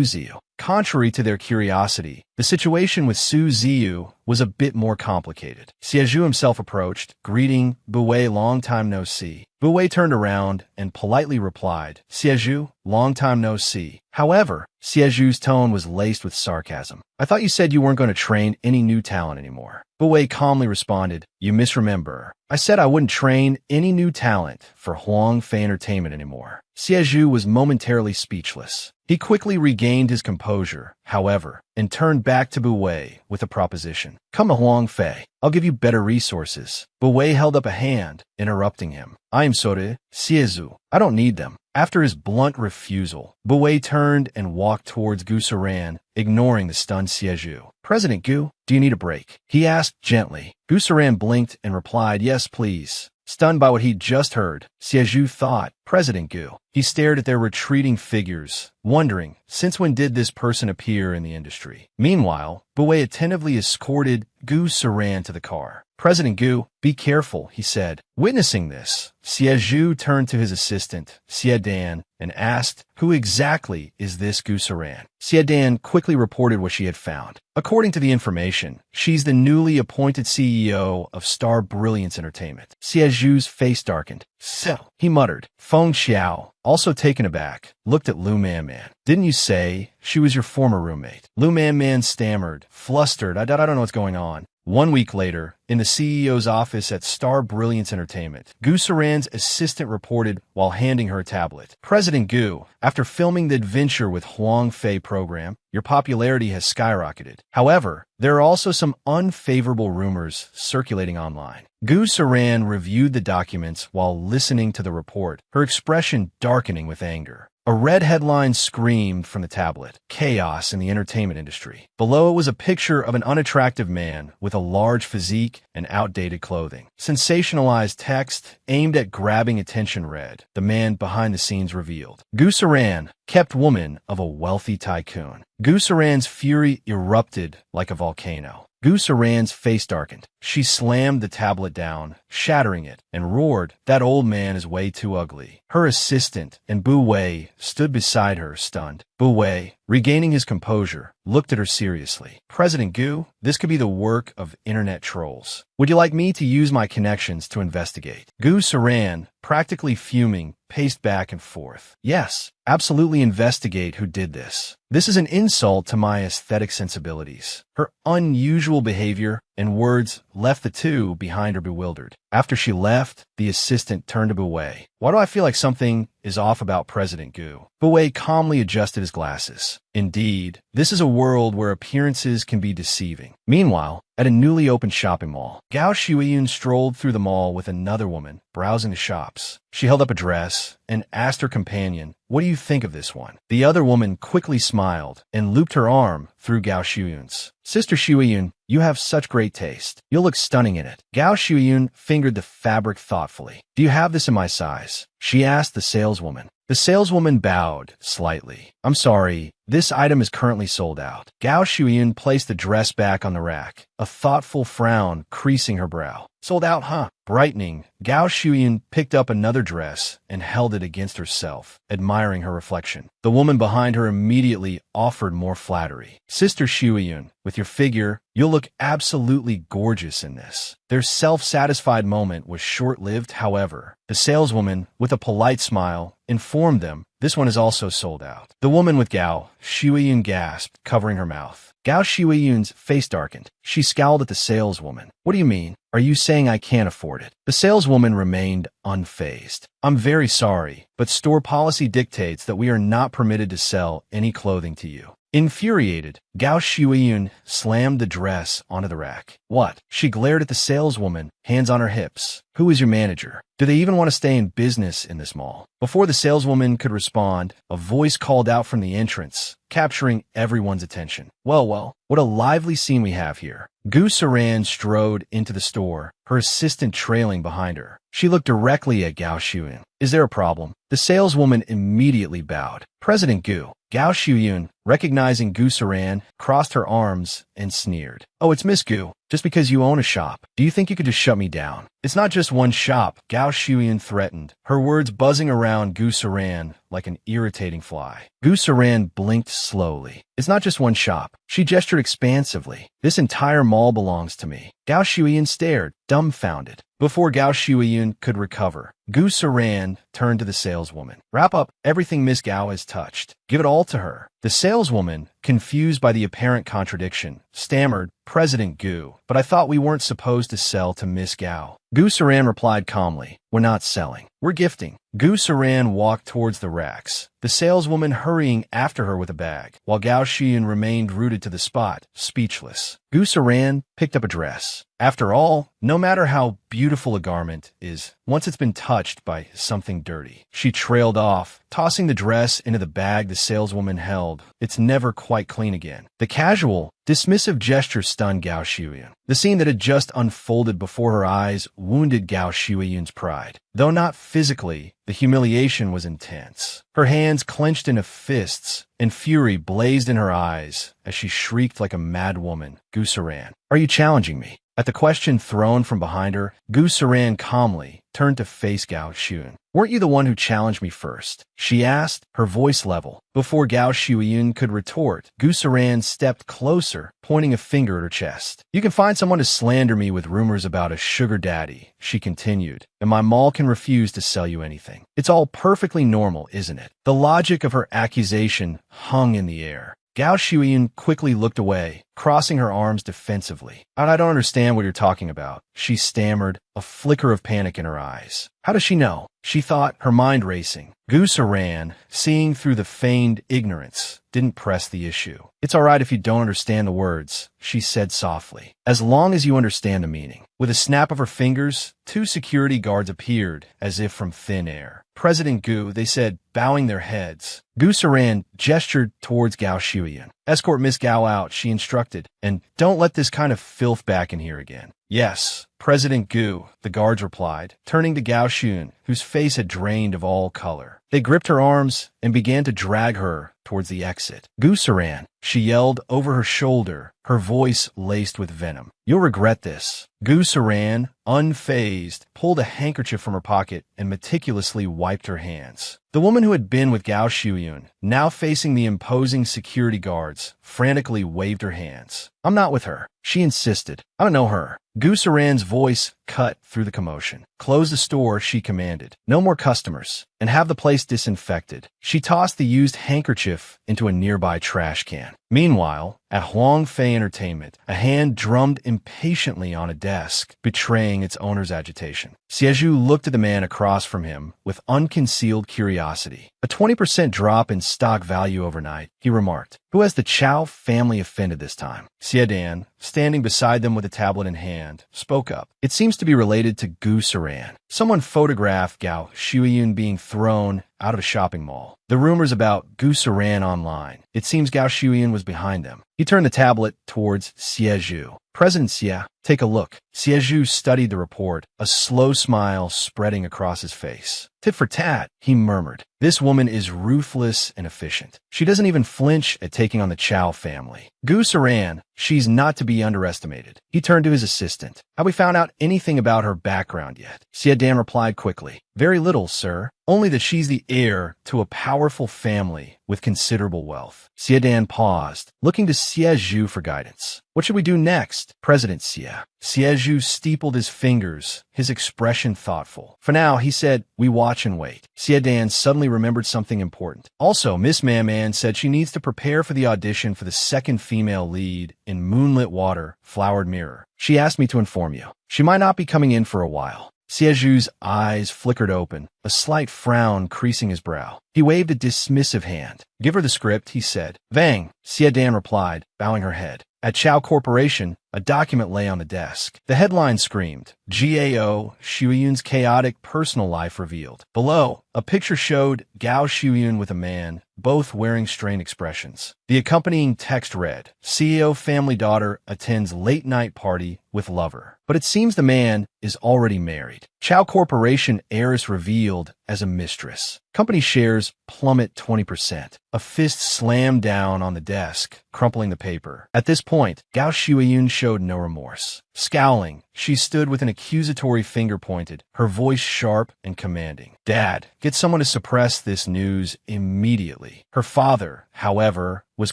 Speaker 1: Ziyu?" Contrary to their curiosity, the situation with Su Ziyu was a bit more complicated. Siezhu himself approached, greeting, "Bu Wei, long time no see." Bu Wei turned around and politely replied, "Siezhu, long time no see." However, Siezhu's tone was laced with sarcasm. "I thought you said you weren't going to train any new talent anymore." Bu Wei calmly responded, "You misremember. I said I wouldn't train any new talent for Huang Fei Entertainment anymore." Siezhu was momentarily speechless. He quickly regained his composure, however, and turned back to Bu Wei with a proposition. "Come to Huang Fei. I'll give you better resources." Bu Wei held up a hand, interrupting him. "I am sorry, Siezhu. I don't need them." After his blunt refusal, Bu Wei turned and walked towards Gu Saran, ignoring the stunned Siegu. President Gu, do you need a break? He asked gently. Gu Saran blinked and replied, yes, please. Stunned by what he'd just heard, Siegu thought, President Gu. He stared at their retreating figures, wondering, since when did this person appear in the industry? Meanwhile, Buwei attentively escorted Gu Saran to the car. President Gu, be careful, he said. Witnessing this, Siegu turned to his assistant, Xiedan, and asked, who exactly is this Gu Saran? Xiedan quickly reported what she had found. According to the information, she's the newly appointed CEO of Star Brilliance Entertainment. Sieju's face darkened. So, he muttered. Feng Xiao, also taken aback, looked at Lu Man. Didn't you say she was your former roommate? Lu Man stammered, flustered, I don't know what's going on. 1 week later, in the CEO's office at Star Brilliance Entertainment, Gu Saran's assistant reported while handing her a tablet. President Gu, after filming the Adventure with Huang Fei program, your popularity has skyrocketed. However, there are also some unfavorable rumors circulating online. Gu Saran reviewed the documents while listening to the report, her expression darkening with anger. A red headline screamed from the tablet, chaos in the entertainment industry. Below it was a picture of an unattractive man with a large physique and outdated clothing. Sensationalized text aimed at grabbing attention read, the man behind the scenes revealed. Gu Saran, kept woman of a wealthy tycoon. Gu Saran's fury erupted like a volcano. Gu Saran's face darkened. She slammed the tablet down, shattering it, and roared, that old man is way too ugly. Her assistant and Bu Wei stood beside her, stunned. Bu Wei, regaining his composure, looked at her seriously. President Gu, this could be the work of internet trolls. Would you like me to use my connections to investigate? Gu Saran, practically fuming, paced back and forth. Yes, absolutely investigate who did this. This is an insult to my aesthetic sensibilities. Her unusual behavior and words left the two behind her bewildered. After she left, the assistant turned to Bu Wei. Why do I feel like something is off about President Gu? Bu Wei calmly adjusted his glasses. Indeed, this is a world where appearances can be deceiving. Meanwhile, at a newly opened shopping mall, Gao Shuiyun strolled through the mall with another woman, browsing the shops. She held up a dress and asked her companion, what do you think of this one? The other woman quickly smiled and looped her arm through Gao Shuiyun's. Sister Shuiyun, you have such great taste. You'll look stunning in it. Gao Shuiyun fingered the fabric thoughtfully. Do you have this in my size? She asked the saleswoman. The saleswoman bowed slightly. I'm sorry, this item is currently sold out. Gao Shuiyun placed the dress back on the rack, a thoughtful frown creasing her brow. Sold out, huh? Brightening, Gao Shuiyun picked up another dress and held it against herself, admiring her reflection. The woman behind her immediately offered more flattery. Sister Shuiyun, with your figure, you'll look absolutely gorgeous in this. Their self-satisfied moment was short-lived, however. The saleswoman, with a polite smile, informed them this one is also sold out. The woman with Gao Shuiyun gasped, covering her mouth. Gao Shuiyun's face darkened. She scowled at the saleswoman. What do you mean? Are you saying I can't afford it? The saleswoman remained unfazed. I'm very sorry, but store policy dictates that we are not permitted to sell any clothing to you. Infuriated, Gao Shuiyun slammed the dress onto the rack. What? She glared at the saleswoman, hands on her hips. Who is your manager? Do they even want to stay in business in this mall? Before the saleswoman could respond, a voice called out from the entrance, capturing everyone's attention. Well, what a lively scene we have here. Gu Saran strode into the store, her assistant trailing behind her. She looked directly at Gao Shuiyun. Is there a problem? The saleswoman immediately bowed. President Gu. Gao Shuiyun, recognizing Gu Saran, crossed her arms and sneered. Oh, it's Miss Gu. Just because you own a shop, do you think you could just shut me down? It's not just one shop, Gao Shuiyun threatened, her words buzzing around Gu Saran like an irritating fly. Gu Saran blinked slowly. It's not just one shop. She gestured expansively. This entire mall belongs to me. Gao Shuiyun stared, dumbfounded. Before Gao Shuiyun could recover, Gu Saran turned to the saleswoman. Wrap up everything Miss Gao has touched. Give it all to her. The saleswoman, confused by the apparent contradiction, stammered, President Gu, but I thought we weren't supposed to sell to Miss Gao. Gu Saran replied calmly, we're not selling. We're gifting. Gu Saran walked towards the racks, the saleswoman hurrying after her with a bag, while Gao Shuiyun remained rooted to the spot, speechless. Gu Saran picked up a dress. After all, no matter how beautiful a garment is, once it's been touched, touched by something dirty. She trailed off, tossing the dress into the bag the saleswoman held. It's never quite clean again. The casual, dismissive gesture stunned Gao Shuyun. The scene that had just unfolded before her eyes wounded Gao Shuyun's pride. Though not physically, the humiliation was intense. Her hands clenched into fists, and fury blazed in her eyes as she shrieked like a mad woman. Gu Saran, are you challenging me? At the question thrown from behind her, Gu Saran calmly turned to face Gao Shuyun. Weren't you the one who challenged me first? She asked, her voice level. Before Gao Shuyun could retort, Gu Saran stepped closer, pointing a finger at her chest. You can find someone to slander me with rumors about a sugar daddy, she continued, and my mall can refuse to sell you anything. It's all perfectly normal, isn't it? The logic of her accusation hung in the air. Gao Shuyun quickly looked away, crossing her arms defensively. I don't understand what you're talking about, she stammered, a flicker of panic in her eyes. How does she know? She thought, her mind racing. Gu Saran, seeing through the feigned ignorance, didn't press the issue. It's all right if you don't understand the words, she said softly, as long as you understand the meaning. With a snap of her fingers, 2 security guards appeared, as if from thin air. President Gu, they said, bowing their heads. Gu Saran gestured towards Gao Shuyun. Escort Miss Gao out, she instructed, and don't let this kind of filth back in here again. Yes, President Gu, the guards replied, turning to Gao Shuyun, whose face had drained of all color. They gripped her arms and began to drag her towards the exit. Gu Saran, she yelled over her shoulder, her voice laced with venom. You'll regret this. Gu Saran, unfazed, pulled a handkerchief from her pocket and meticulously wiped her hands. The woman who had been with Gao Shuyun, now facing the imposing security guards, frantically waved her hands. I'm not with her, she insisted. I don't know her. Gu Saran's voice cut through the commotion. Close the store, she commanded. No more customers, and have the place disinfected. She tossed the used handkerchief into a nearby trash can. Meanwhile, at Huang Fei Entertainment, a hand drummed impatiently on a desk, betraying its owner's agitation. Xie looked at the man across from him with unconcealed curiosity. A 20% drop in stock value overnight, he remarked. Who has the Chow family offended this time? Xie, standing beside them with a tablet in hand, spoke up. It seems to be related to Gu Saran. Someone photographed Gao Shuyun being thrown out of a shopping mall. The rumors about Gu Saran online. It seems Gao Shuyun was behind them. He turned the tablet towards Xie. President Xie, take a look. Xie studied the report, a slow smile spreading across his face. Tit for tat, he murmured. This woman is ruthless and efficient. She doesn't even flinch at taking on the Chow family. Gu Saran, she's not to be underestimated. He turned to his assistant. Have we found out anything about her background yet? Xie replied quickly. Very little, sir. Only that she's the heir to a powerful family with considerable wealth. Xie paused, looking to Xie for guidance. What should we do next, President Xie? Xie steepled his fingers, his expression thoughtful. For now, he said, we watch and wait. Xie suddenly remembered something important. Also, Miss Man said she needs to prepare for the audition for the second female lead in Moonlit Water, Flowered Mirror. She asked me to inform you. She might not be coming in for a while. Xie's eyes flickered open, a slight frown creasing his brow. He waved a dismissive hand. Give her the script, he said. Vang, Xie replied, bowing her head. At Chow Corporation, a document lay on the desk. The headline screamed, Gao Shuyun's chaotic personal life revealed. Below, a picture showed Gao Shuyun with a man, both wearing strained expressions. The accompanying text read, CEO family daughter attends late night party with lover. But it seems the man is already married. Chow Corporation heiress revealed as a mistress. Company shares plummet 20%. A fist slammed down on the desk, crumpling the paper. At this point, Gao Shuyun showed no remorse. Scowling, she stood with an accusatory finger pointed, her voice sharp and commanding. Dad, get someone to suppress this news immediately. Her father, however, was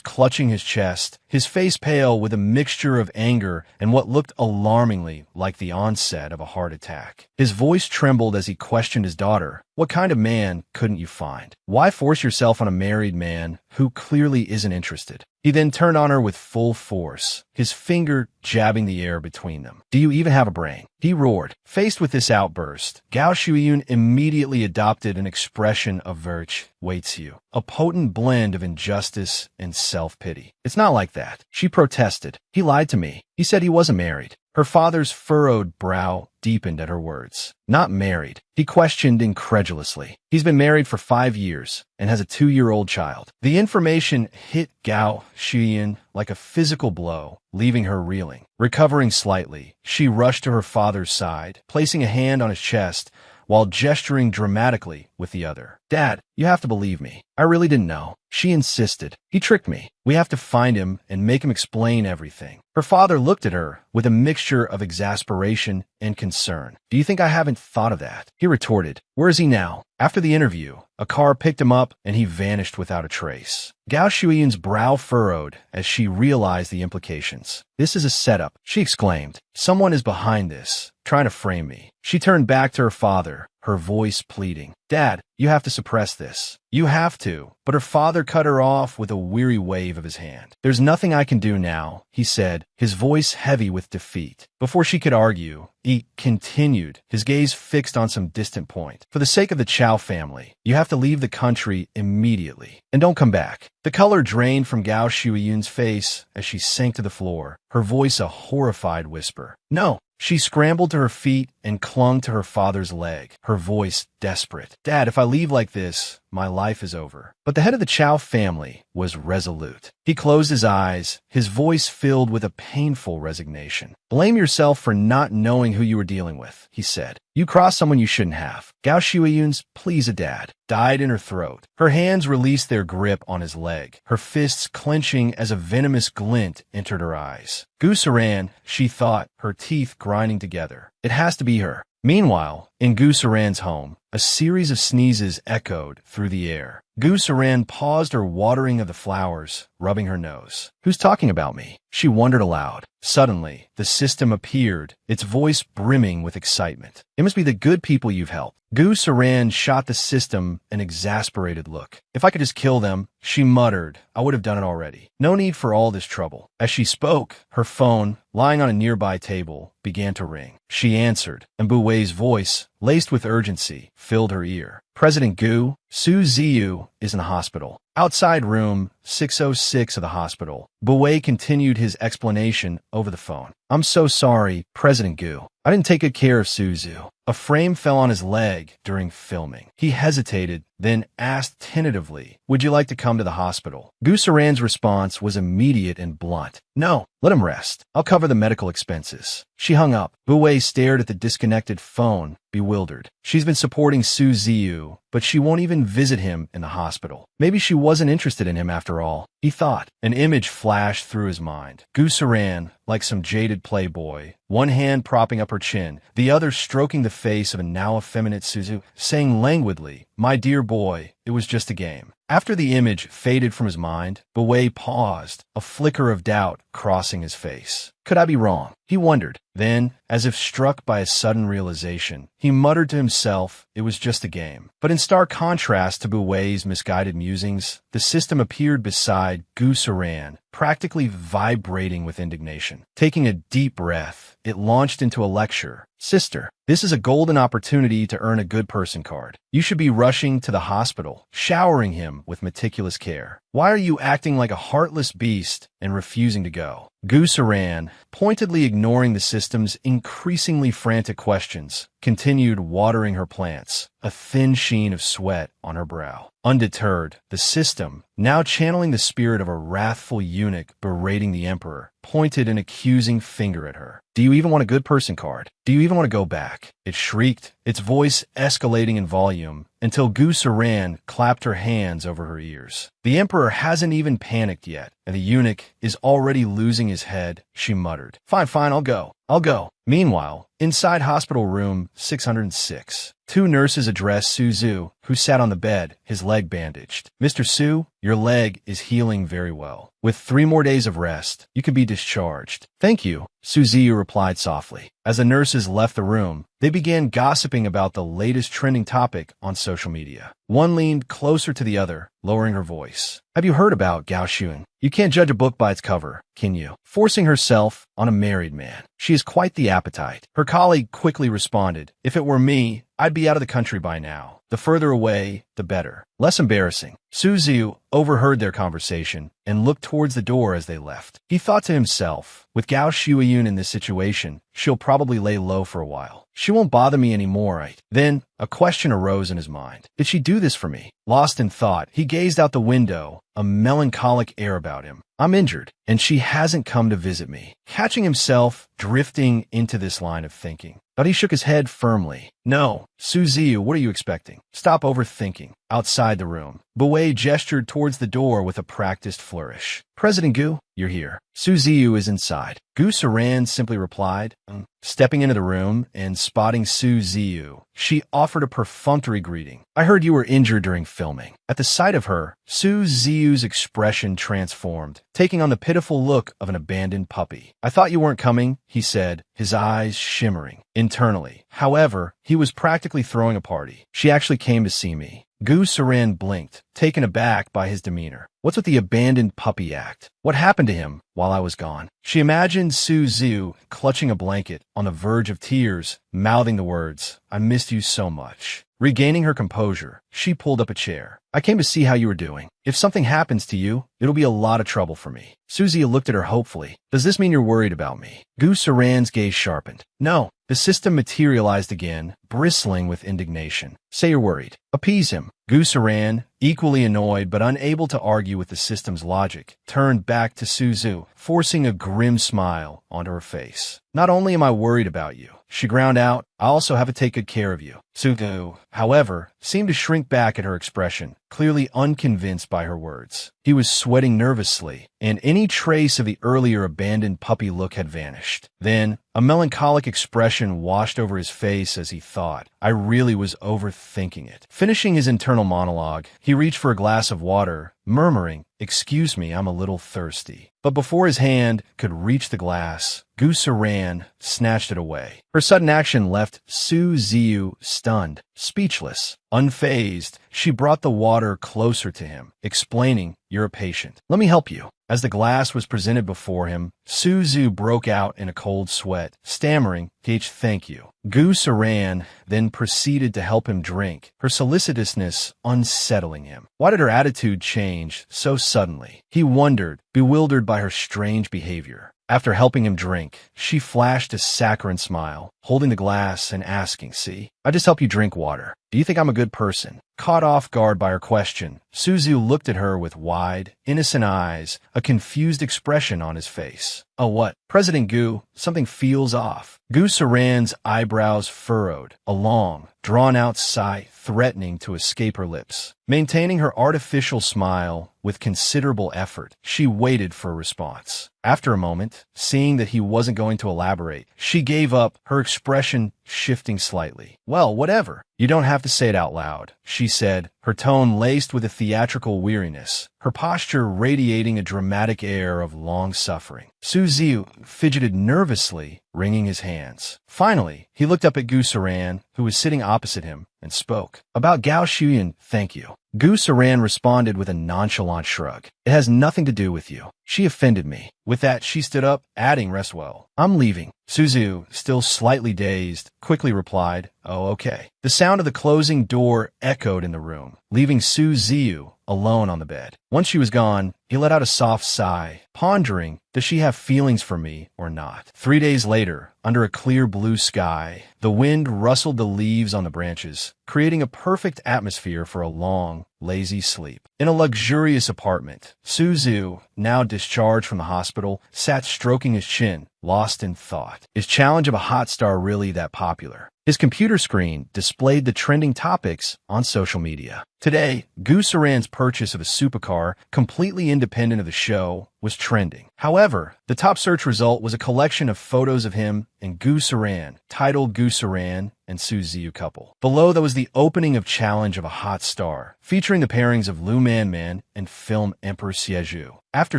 Speaker 1: clutching his chest, his face pale with a mixture of anger and what looked alarmingly like the onset of a heart attack. His voice trembled as he questioned his daughter. What kind of man couldn't you find? Why force yourself on a married man who clearly isn't interested? He then turned on her with full force, his finger jabbing the air between them. Do you even have a brain? He roared. Faced with this outburst, Gao Shuyun immediately adopted an expression of virtue waits you, a potent blend of injustice and self-pity. It's not like that, she protested. He lied to me. He said he wasn't married. Her father's furrowed brow deepened at her words. Not married? He questioned incredulously. He's been married for 5 years and has a 2-year-old child. The information hit Gao Xuyin like a physical blow, leaving her reeling. Recovering slightly, she rushed to her father's side, placing a hand on his chest while gesturing dramatically with the other. Dad, you have to believe me. I really didn't know. She insisted. He tricked me. We have to find him and make him explain everything. Her father looked at her with a mixture of exasperation and concern. Do you think I haven't thought of that? He retorted. Where is he now? After the interview, a car picked him up and he vanished without a trace. Gao Shuiyin's brow furrowed as she realized the implications. This is a setup, she exclaimed. Someone is behind this, trying to frame me. She turned back to her father, her voice pleading. Dad, you have to suppress this. You have to. But her father cut her off with a weary wave of his hand. There's nothing I can do now, he said, his voice heavy with defeat. Before she could argue, he continued, his gaze fixed on some distant point. For the sake of the Chow family, you have to leave the country immediately. And don't come back. The color drained from Gao Shuiyun's face as she sank to the floor, her voice a horrified whisper. No. She scrambled to her feet and clung to her father's leg, her voice desperate. Dad, if I leave like this, my life is over. But the head of the Chow family was resolute. He closed his eyes, his voice filled with a painful resignation. Blame yourself for not knowing who you were dealing with, he said. You crossed someone you shouldn't have. Gao Shuiyun's please a dad died in her throat. Her hands released their grip on his leg, her fists clenching as a venomous glint entered her eyes. Gu Saran, she thought, her teeth grinding together. It has to be her. Meanwhile, in Gu Saran's home, a series of sneezes echoed through the air. Gu Saran paused her watering of the flowers, rubbing her nose. Who's talking about me? She wondered aloud. Suddenly, the system appeared, its voice brimming with excitement. It must be the good people you've helped. Gu Saran shot the system an exasperated look. If I could just kill them, she muttered, I would have done it already. No need for all this trouble. As she spoke, her phone, lying on a nearby table, began to ring. She answered, and Bu Wei's voice, laced with urgency, filled her ear. President Gu, Su Ziyu is in the hospital. Outside room 606 of the hospital. Bu Wei continued his explanation over the phone. I'm so sorry, President Gu. I didn't take good care of Suzu. A frame fell on his leg during filming. He hesitated, then asked tentatively, would you like to come to the hospital? Gu Saran's response was immediate and blunt. No, let him rest. I'll cover the medical expenses. She hung up. Bu Wei stared at the disconnected phone, bewildered. She's been supporting Su Ziyu, but she won't even visit him in the hospital. Maybe she wasn't interested in him after all, he thought. An image flashed through his mind. Gu Saran, like some jaded playboy, one hand propping up her chin, the other stroking the face of a now effeminate Suzu, saying languidly, my dear boy, it was just a game. After the image faded from his mind, Bu Wei paused, a flicker of doubt crossing his face. Could I be wrong? He wondered. Then, as if struck by a sudden realization, he muttered to himself, it was just a game. But in stark contrast to Bu Wei's misguided musings, the system appeared beside Gu Saran, practically vibrating with indignation. Taking a deep breath, it launched into a lecture. Sister, this is a golden opportunity to earn a good person card. You should be rushing to the hospital, showering him with meticulous care. Why are you acting like a heartless beast and refusing to go? Gu Saran, pointedly ignoring the system's increasingly frantic questions, continued watering her plants, a thin sheen of sweat on her brow. Undeterred, the system, now channeling the spirit of a wrathful eunuch berating the emperor, pointed an accusing finger at her. Do you even want a good person card? Do you even want to go back? It shrieked, its voice escalating in volume, until Gu Saran clapped her hands over her ears. The emperor hasn't even panicked yet, and the eunuch is already losing his head, she muttered. Fine, I'll go. Meanwhile, inside hospital room 606, two nurses addressed Suzu, who sat on the bed, his leg bandaged. Mr. Su, your leg is healing very well. With 3 more days of rest, you can be discharged. Thank you, Suziyu replied softly. As the nurses left the room, they began gossiping about the latest trending topic on social media. One leaned closer to the other, lowering her voice. Have you heard about Gao Xun? You can't judge a book by its cover, can you? Forcing herself on a married man. She has quite the appetite. Her colleague quickly responded, if it were me, I'd be out of the country by now. The further away, the better. Less embarrassing. Suzu overheard their conversation and looked towards the door as they left. He thought to himself, with Gao Shuiyun in this situation, she'll probably lay low for a while. She won't bother me anymore, right? Then, a question arose in his mind. Did she do this for me? Lost in thought, he gazed out the window, a melancholic air about him. I'm injured, and she hasn't come to visit me. Catching himself drifting into this line of thinking, but he shook his head firmly. No, Suzu, what are you expecting? Stop overthinking. Outside the room, Buwei gestured towards the door with a practiced flourish. President Gu, you're here. Suzu is inside. Gu Saran simply replied, Stepping into the room and spotting Suzu, she offered a perfunctory greeting. I heard you were injured during filming. At the sight of her, Suzu's expression transformed, taking on the pitiful look of an abandoned puppy. I thought you weren't coming, he said, his eyes shimmering. Internally, however, he was practically throwing a party. She actually came to see me. Gu Saran blinked, taken aback by his demeanor. What's with the abandoned puppy act? What happened to him while I was gone? She imagined Suzu clutching a blanket on the verge of tears, mouthing the words, I missed you so much. Regaining her composure, she pulled up a chair. I came to see how you were doing. If something happens to you, it'll be a lot of trouble for me. Suzu looked at her hopefully. Does this mean you're worried about me? Gu Saran's gaze sharpened. No. The system materialized again, bristling with indignation. Say you're worried. Appease him. Gu Saran, equally annoyed but unable to argue with the system's logic, turned back to Suzu, forcing a grim smile onto her face. Not only am I worried about you, she ground out, I also have to take good care of you. Suzu, however, seemed to shrink back at her expression, clearly unconvinced by her words. He was sweating nervously, and any trace of the earlier abandoned puppy look had vanished. Then, a melancholic expression washed over his face as he thought, I really was overthinking it. Finishing his internal monologue, he reached for a glass of water, murmuring, Excuse me, I'm a little thirsty. But before his hand could reach the glass, Gu Saran snatched it away. Her sudden action left Suzu stunned, speechless. Unfazed, she brought the water closer to him, explaining, You're a patient. Let me help you. As the glass was presented before him, Suzu broke out in a cold sweat, stammering, Thank you. Gu Saran then proceeded to help him drink, her solicitousness unsettling him. Why did her attitude change so suddenly? He wondered, bewildered by her strange behavior. After helping him drink, she flashed a saccharine smile, holding the glass and asking, See, I just help you drink water. Do you think I'm a good person? Caught off guard by her question, Suzu looked at her with wide, innocent eyes, a confused expression on his face. Oh, what? President Gu, something feels off. Gu Saran's eyebrows furrowed, a long, drawn-out sigh threatening to escape her lips. Maintaining her artificial smile with considerable effort, she waited for a response. After a moment, seeing that he wasn't going to elaborate, she gave up, her expression shifting slightly. Well, whatever. You don't have to say it out loud, she said, her tone laced with a theatrical weariness, her posture radiating a dramatic air of long suffering. Suzu fidgeted nervously, wringing his hands. Finally, he looked up at Gu Saran, who was sitting opposite him, and spoke. About Gao Shuyan, thank you. Gu Saran responded with a nonchalant shrug. It has nothing to do with you. She offended me. With that, she stood up, adding, Rest well. I'm leaving. Suzu, still slightly dazed, quickly replied, Oh, okay. The sound of the closing door echoed in the room, leaving Suzu alone on the bed. Once she was gone, he let out a soft sigh, pondering, does she have feelings for me or not? 3 days later, under a clear blue sky, the wind rustled the leaves on the branches, creating a perfect atmosphere for a long, lazy sleep. In a luxurious apartment, Suzu, now discharged from the hospital, sat stroking his chin, lost in thought. Is Challenge of a Hot Star really that popular? His computer screen displayed the trending topics on social media. Today, Gu Saran's purchase of a supercar, completely independent of the show, was trending. However, the top search result was a collection of photos of him and Gu Saran, titled Gu Saran and Suzu couple. Below, there was the opening of Challenge of a Hot Star, featuring the pairings of Lu Man and film Emperor Sieju. After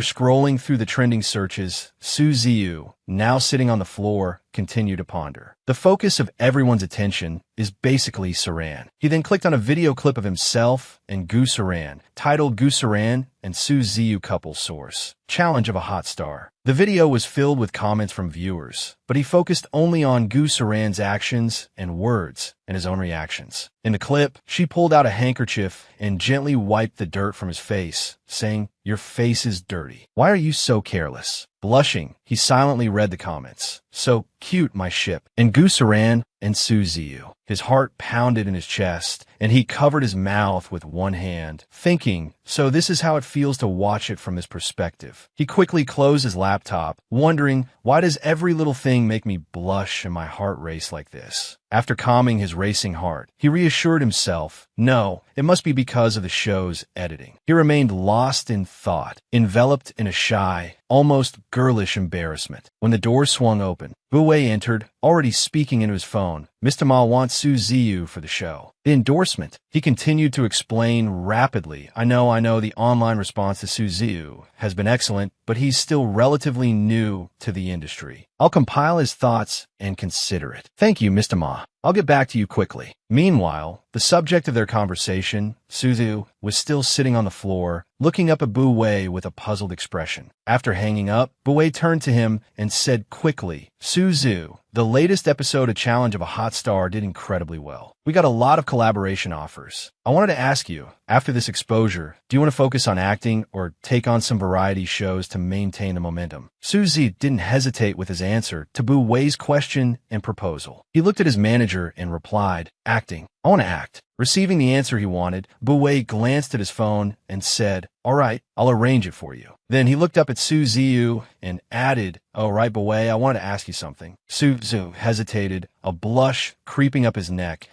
Speaker 1: scrolling through the trending searches, Suzu, now sitting on the floor, continued to ponder. The focus of everyone's attention is basically Saran. He then clicked on a video clip of himself and Gu Saran, titled Gu Saran and Suzu couple source. Challenge of a Hot Star. The The video was filled with comments from viewers, but he focused only on Gu Saran's actions and words and his own reactions. In the clip, she pulled out a handkerchief and gently wiped the dirt from his face, saying, "Your face is dirty. Why are you so careless?" Blushing, he silently read the comments. "So cute, my ship." And Gu Saran and Su Ziyu. His heart pounded in his chest, and he covered his mouth with one hand, thinking, so this is how it feels to watch it from his perspective. He quickly closed his laptop, wondering, why does every little thing make me blush and my heart race like this? After calming his racing heart, he reassured himself, no, it must be because of the show's editing. He remained lost in thought, enveloped in a shy, almost girlish embarrassment. When the door swung open, Bu Wei entered, already speaking into his phone. "Mr. Ma wants Su Ziyu for the show." The endorsement. He continued to explain rapidly. I know the online response to Su Ziyu has been excellent, but he's still relatively new to the industry. I'll compile his thoughts and consider it. Thank you, Mr. Ma. I'll get back to you quickly. Meanwhile, the subject of their conversation, Su Ziyu, was still sitting on the floor, looking up at Bu Wei with a puzzled expression. After hanging up, Bu Wei turned to him and said quickly, "Su Ziyu, the latest episode of Challenge of a Hot Star did incredibly well. We got a lot of collaboration offers. I wanted to ask you, after this exposure, do you want to focus on acting or take on some variety shows to maintain the momentum?" Su Ziyu didn't hesitate with his answer to Bu Wei's question and proposal. He looked at his manager and replied, "Acting. I want to act." Receiving the answer he wanted, Bu Wei glanced at his phone and said, "All right, I'll arrange it for you." Then he looked up at Su Ziyu and added, "Oh, right, Bu Wei, I wanted to ask you something." Su Ziyu hesitated, a blush creeping up his neck.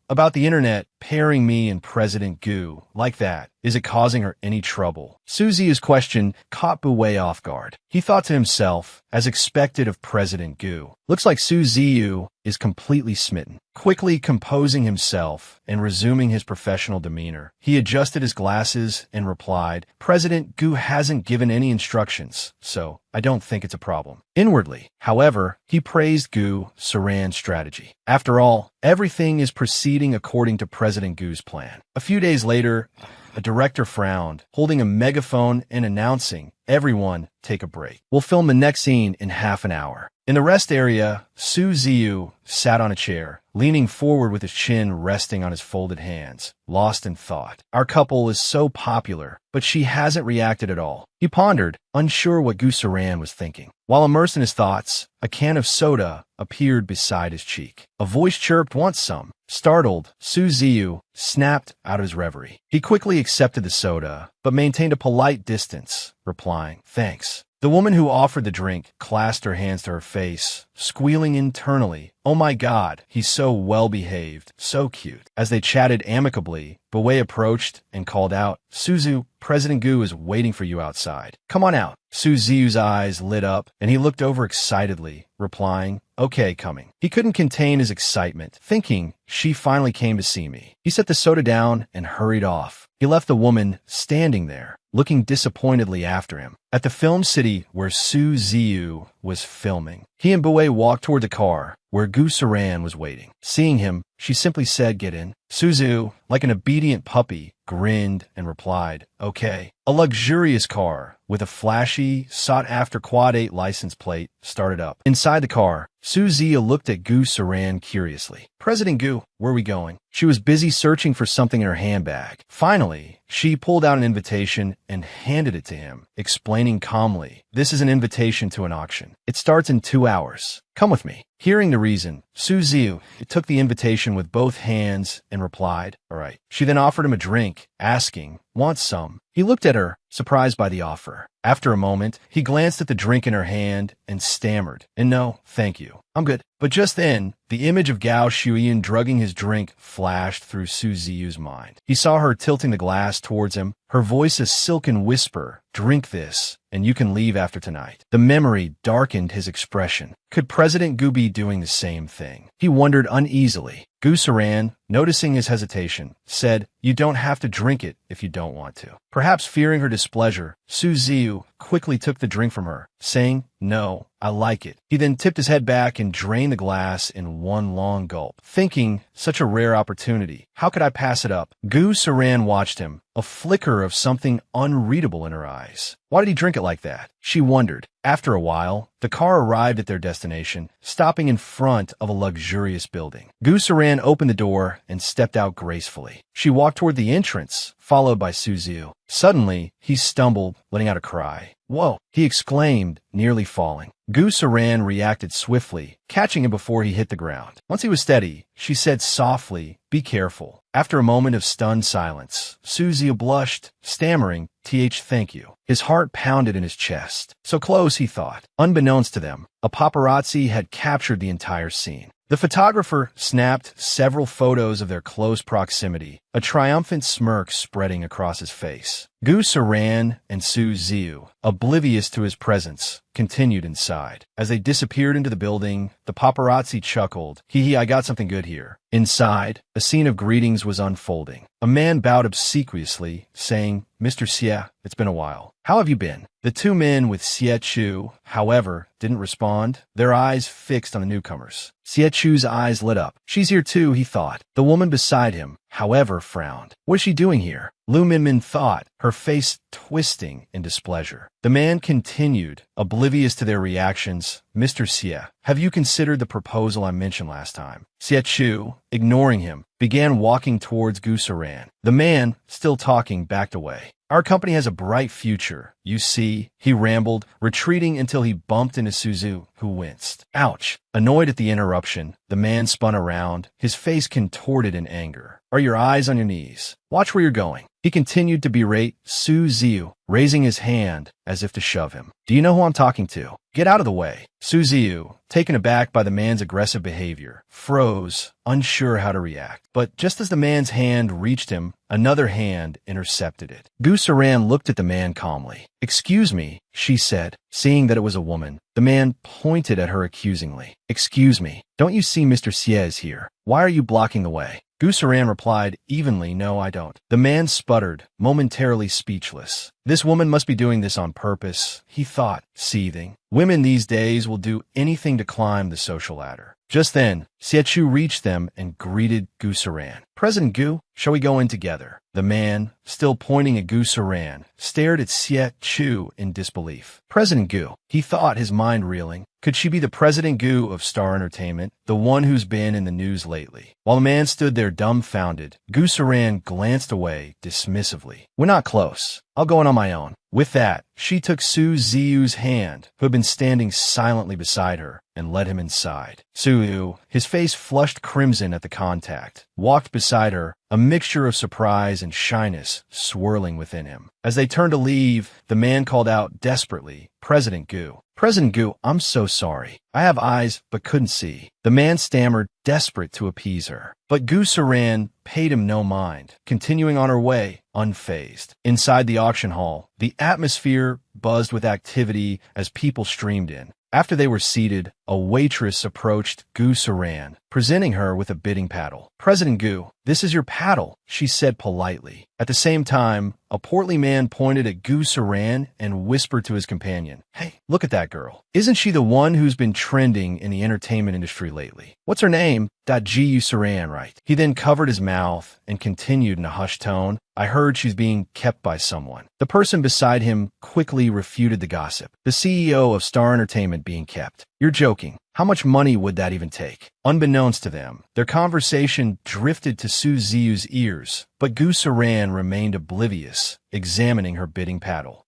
Speaker 1: About the internet pairing me and President Gu, like that. Is it causing her any trouble?" Su Ziyu's question caught Bu Wei off guard. He thought to himself, as expected of President Gu, looks like Su Ziyu is completely smitten. Quickly composing himself and resuming his professional demeanor, he adjusted his glasses and replied, "President Gu hasn't given any instructions, so I don't think it's a problem." Inwardly, however, he praised Gu Saran's strategy. After all, everything is proceeding according to President Gu's plan. A few days later, a director frowned, holding a megaphone and announcing, "Everyone, take a break. We'll film the next scene in half an hour." In the rest area, Su Ziyu sat on a chair, leaning forward with his chin resting on his folded hands, lost in thought. Our couple is so popular, but she hasn't reacted at all. He pondered, unsure what Gu Saran was thinking. While immersed in his thoughts, a can of soda appeared beside his cheek. A voice chirped, "Want some?" Startled, Su Ziyu snapped out of his reverie. He quickly accepted the soda, but maintained a polite distance, replying, "Thanks." The woman who offered the drink clasped her hands to her face, squealing internally, "Oh my God, he's so well-behaved, so cute." As they chatted amicably, Bu Wei approached and called out, "Suzu, President Gu is waiting for you outside. Come on out." Su Ziyu's eyes lit up, and he looked over excitedly, replying, "Okay, coming." He couldn't contain his excitement, thinking, she finally came to see me. He set the soda down and hurried off. He left the woman standing there, looking disappointedly after him. At the film city where Su Ziyu was filming, he and Bu Wei walked toward the car where Gu Saran was waiting. Seeing him, she simply said, "Get in." Su Ziyu, like an obedient puppy, grinned and replied, "Okay." A luxurious car with a flashy, sought-after Quad 8 license plate started up. Inside the car, Su Ziyu looked at Gu Saran curiously. "President Gu, where are we going?" She was busy searching for something in her handbag. Finally, she pulled out an invitation and handed it to him, explaining calmly, "This is an invitation to an auction. It starts in 2 hours. Come with me." Hearing the reason, Su Ziyu took the invitation with both hands and replied, "All right." She then offered him a drink, asking, "Want some?" He looked at her, surprised by the offer. After a moment, he glanced at the drink in her hand and stammered, "And no, thank you. I'm good." But just then, the image of Gao Shuyan drugging his drink flashed through Su Ziyu's mind. He saw her tilting the glass towards him, her voice a silken whisper, "Drink this, and you can leave after tonight." The memory darkened his expression. Could President Gu be doing the same thing? He wondered uneasily. Gu Saran, noticing his hesitation, said, "You don't have to drink it if you don't want to." Perhaps fearing her displeasure, Su Ziyu quickly took the drink from her, saying, "No, I like it." He then tipped his head back and drained the glass in one long gulp, thinking, such a rare opportunity. How could I pass it up? Gu Saran watched him, a flicker of something unreadable in her eyes. Why did he drink it like that? She wondered. After a while, the car arrived at their destination, stopping in front of a luxurious building. Gu Saran opened the door and stepped out gracefully. She walked toward the entrance, followed by Su Ziyu. Suddenly, he stumbled, letting out a cry. "Whoa!" he exclaimed, nearly falling. Gu Saran reacted swiftly, catching him before he hit the ground. Once he was steady, she said softly, "Be careful." After a moment of stunned silence, Su Ziyu blushed, stammering, "Thank you." His heart pounded in his chest. So close, he thought. Unbeknownst to them, a paparazzi had captured the entire scene. The photographer snapped several photos of their close proximity, a triumphant smirk spreading across his face. Gu Saran and Su Ziyu, oblivious to his presence, continued inside. As they disappeared into the building, the paparazzi chuckled. "Hee, I got something good here." Inside, a scene of greetings was unfolding. A man bowed obsequiously, saying, "Mr. Xie, it's been a while. How have you been?" The two men with Xie Chu, however, didn't respond, their eyes fixed on the newcomers. Xie Chu's eyes lit up. "She's here too," he thought. The woman beside him, however, frowned. "What is she doing here?" Lu Minmin thought, her face twisting in displeasure. The man continued, oblivious to their reactions, "Mr. Xie, have you considered the proposal I mentioned last time?" Xie Chu, ignoring him, began walking towards Gu Saran. The man, still talking, backed away. "Our company has a bright future, you see," he rambled, retreating until he bumped into Su Ziyu, who winced. Ouch! Annoyed at the interruption, the man spun around, his face contorted in anger. "Are your eyes on your knees? Watch where you're going." He continued to berate Su Ziyu, raising his hand as if to shove him. "Do you know who I'm talking to? Get out of the way." Su Ziyu, taken aback by the man's aggressive behavior, froze, unsure how to react. But just as the man's hand reached him, another hand intercepted it. Gu Saran looked at the man calmly. "Excuse me," she said, seeing that it was a woman. The man pointed at her accusingly. "Excuse me, don't you see Mr. Xie is here? Why are you blocking the way?" Gu Saran replied evenly, "No, I don't." The man sputtered, momentarily speechless. This woman must be doing this on purpose, he thought, seething. Women these days will do anything to climb the social ladder. Just then, Xie Chu reached them and greeted Gu Saran. "President Gu, shall we go in together?" The man, still pointing at Gu Saran, stared at Xie Chu in disbelief. President Gu, he thought, his mind reeling. Could she be the President Gu of Star Entertainment, the one who's been in the news lately? While the man stood there dumbfounded, Gu Saran glanced away dismissively. "We're not close. I'll go in on my own." With that, she took Su Ziyu's hand, who had been standing silently beside her, and led him inside. Su Ziyu, his face flushed crimson at the contact, walked beside her, a mixture of surprise and shyness swirling within him. As they turned to leave, the man called out desperately, "President Gu. President Gu, I'm so sorry. I have eyes but couldn't see." The man stammered, desperate to appease her. But Gu Saran paid him no mind, continuing on her way, unfazed. Inside the auction hall, the atmosphere buzzed with activity as people streamed in. After they were seated, a waitress approached Gu Saran, presenting her with a bidding paddle. "President Gu, this is your paddle," she said politely. At the same time, a portly man pointed at Gu Saran and whispered to his companion, "Hey, look at that girl. Isn't she the one who's been trending in the entertainment industry lately? What's her name? Gu Saran, right?" He then covered his mouth and continued in a hushed tone, "I heard she's being kept by someone." The person beside him quickly refuted the gossip. "The CEO of Star Entertainment being kept. You're joking. How much money would that even take?" Unbeknownst to them, their conversation drifted to Su Ziyu's ears, but Gu Saran remained oblivious, examining her bidding paddle.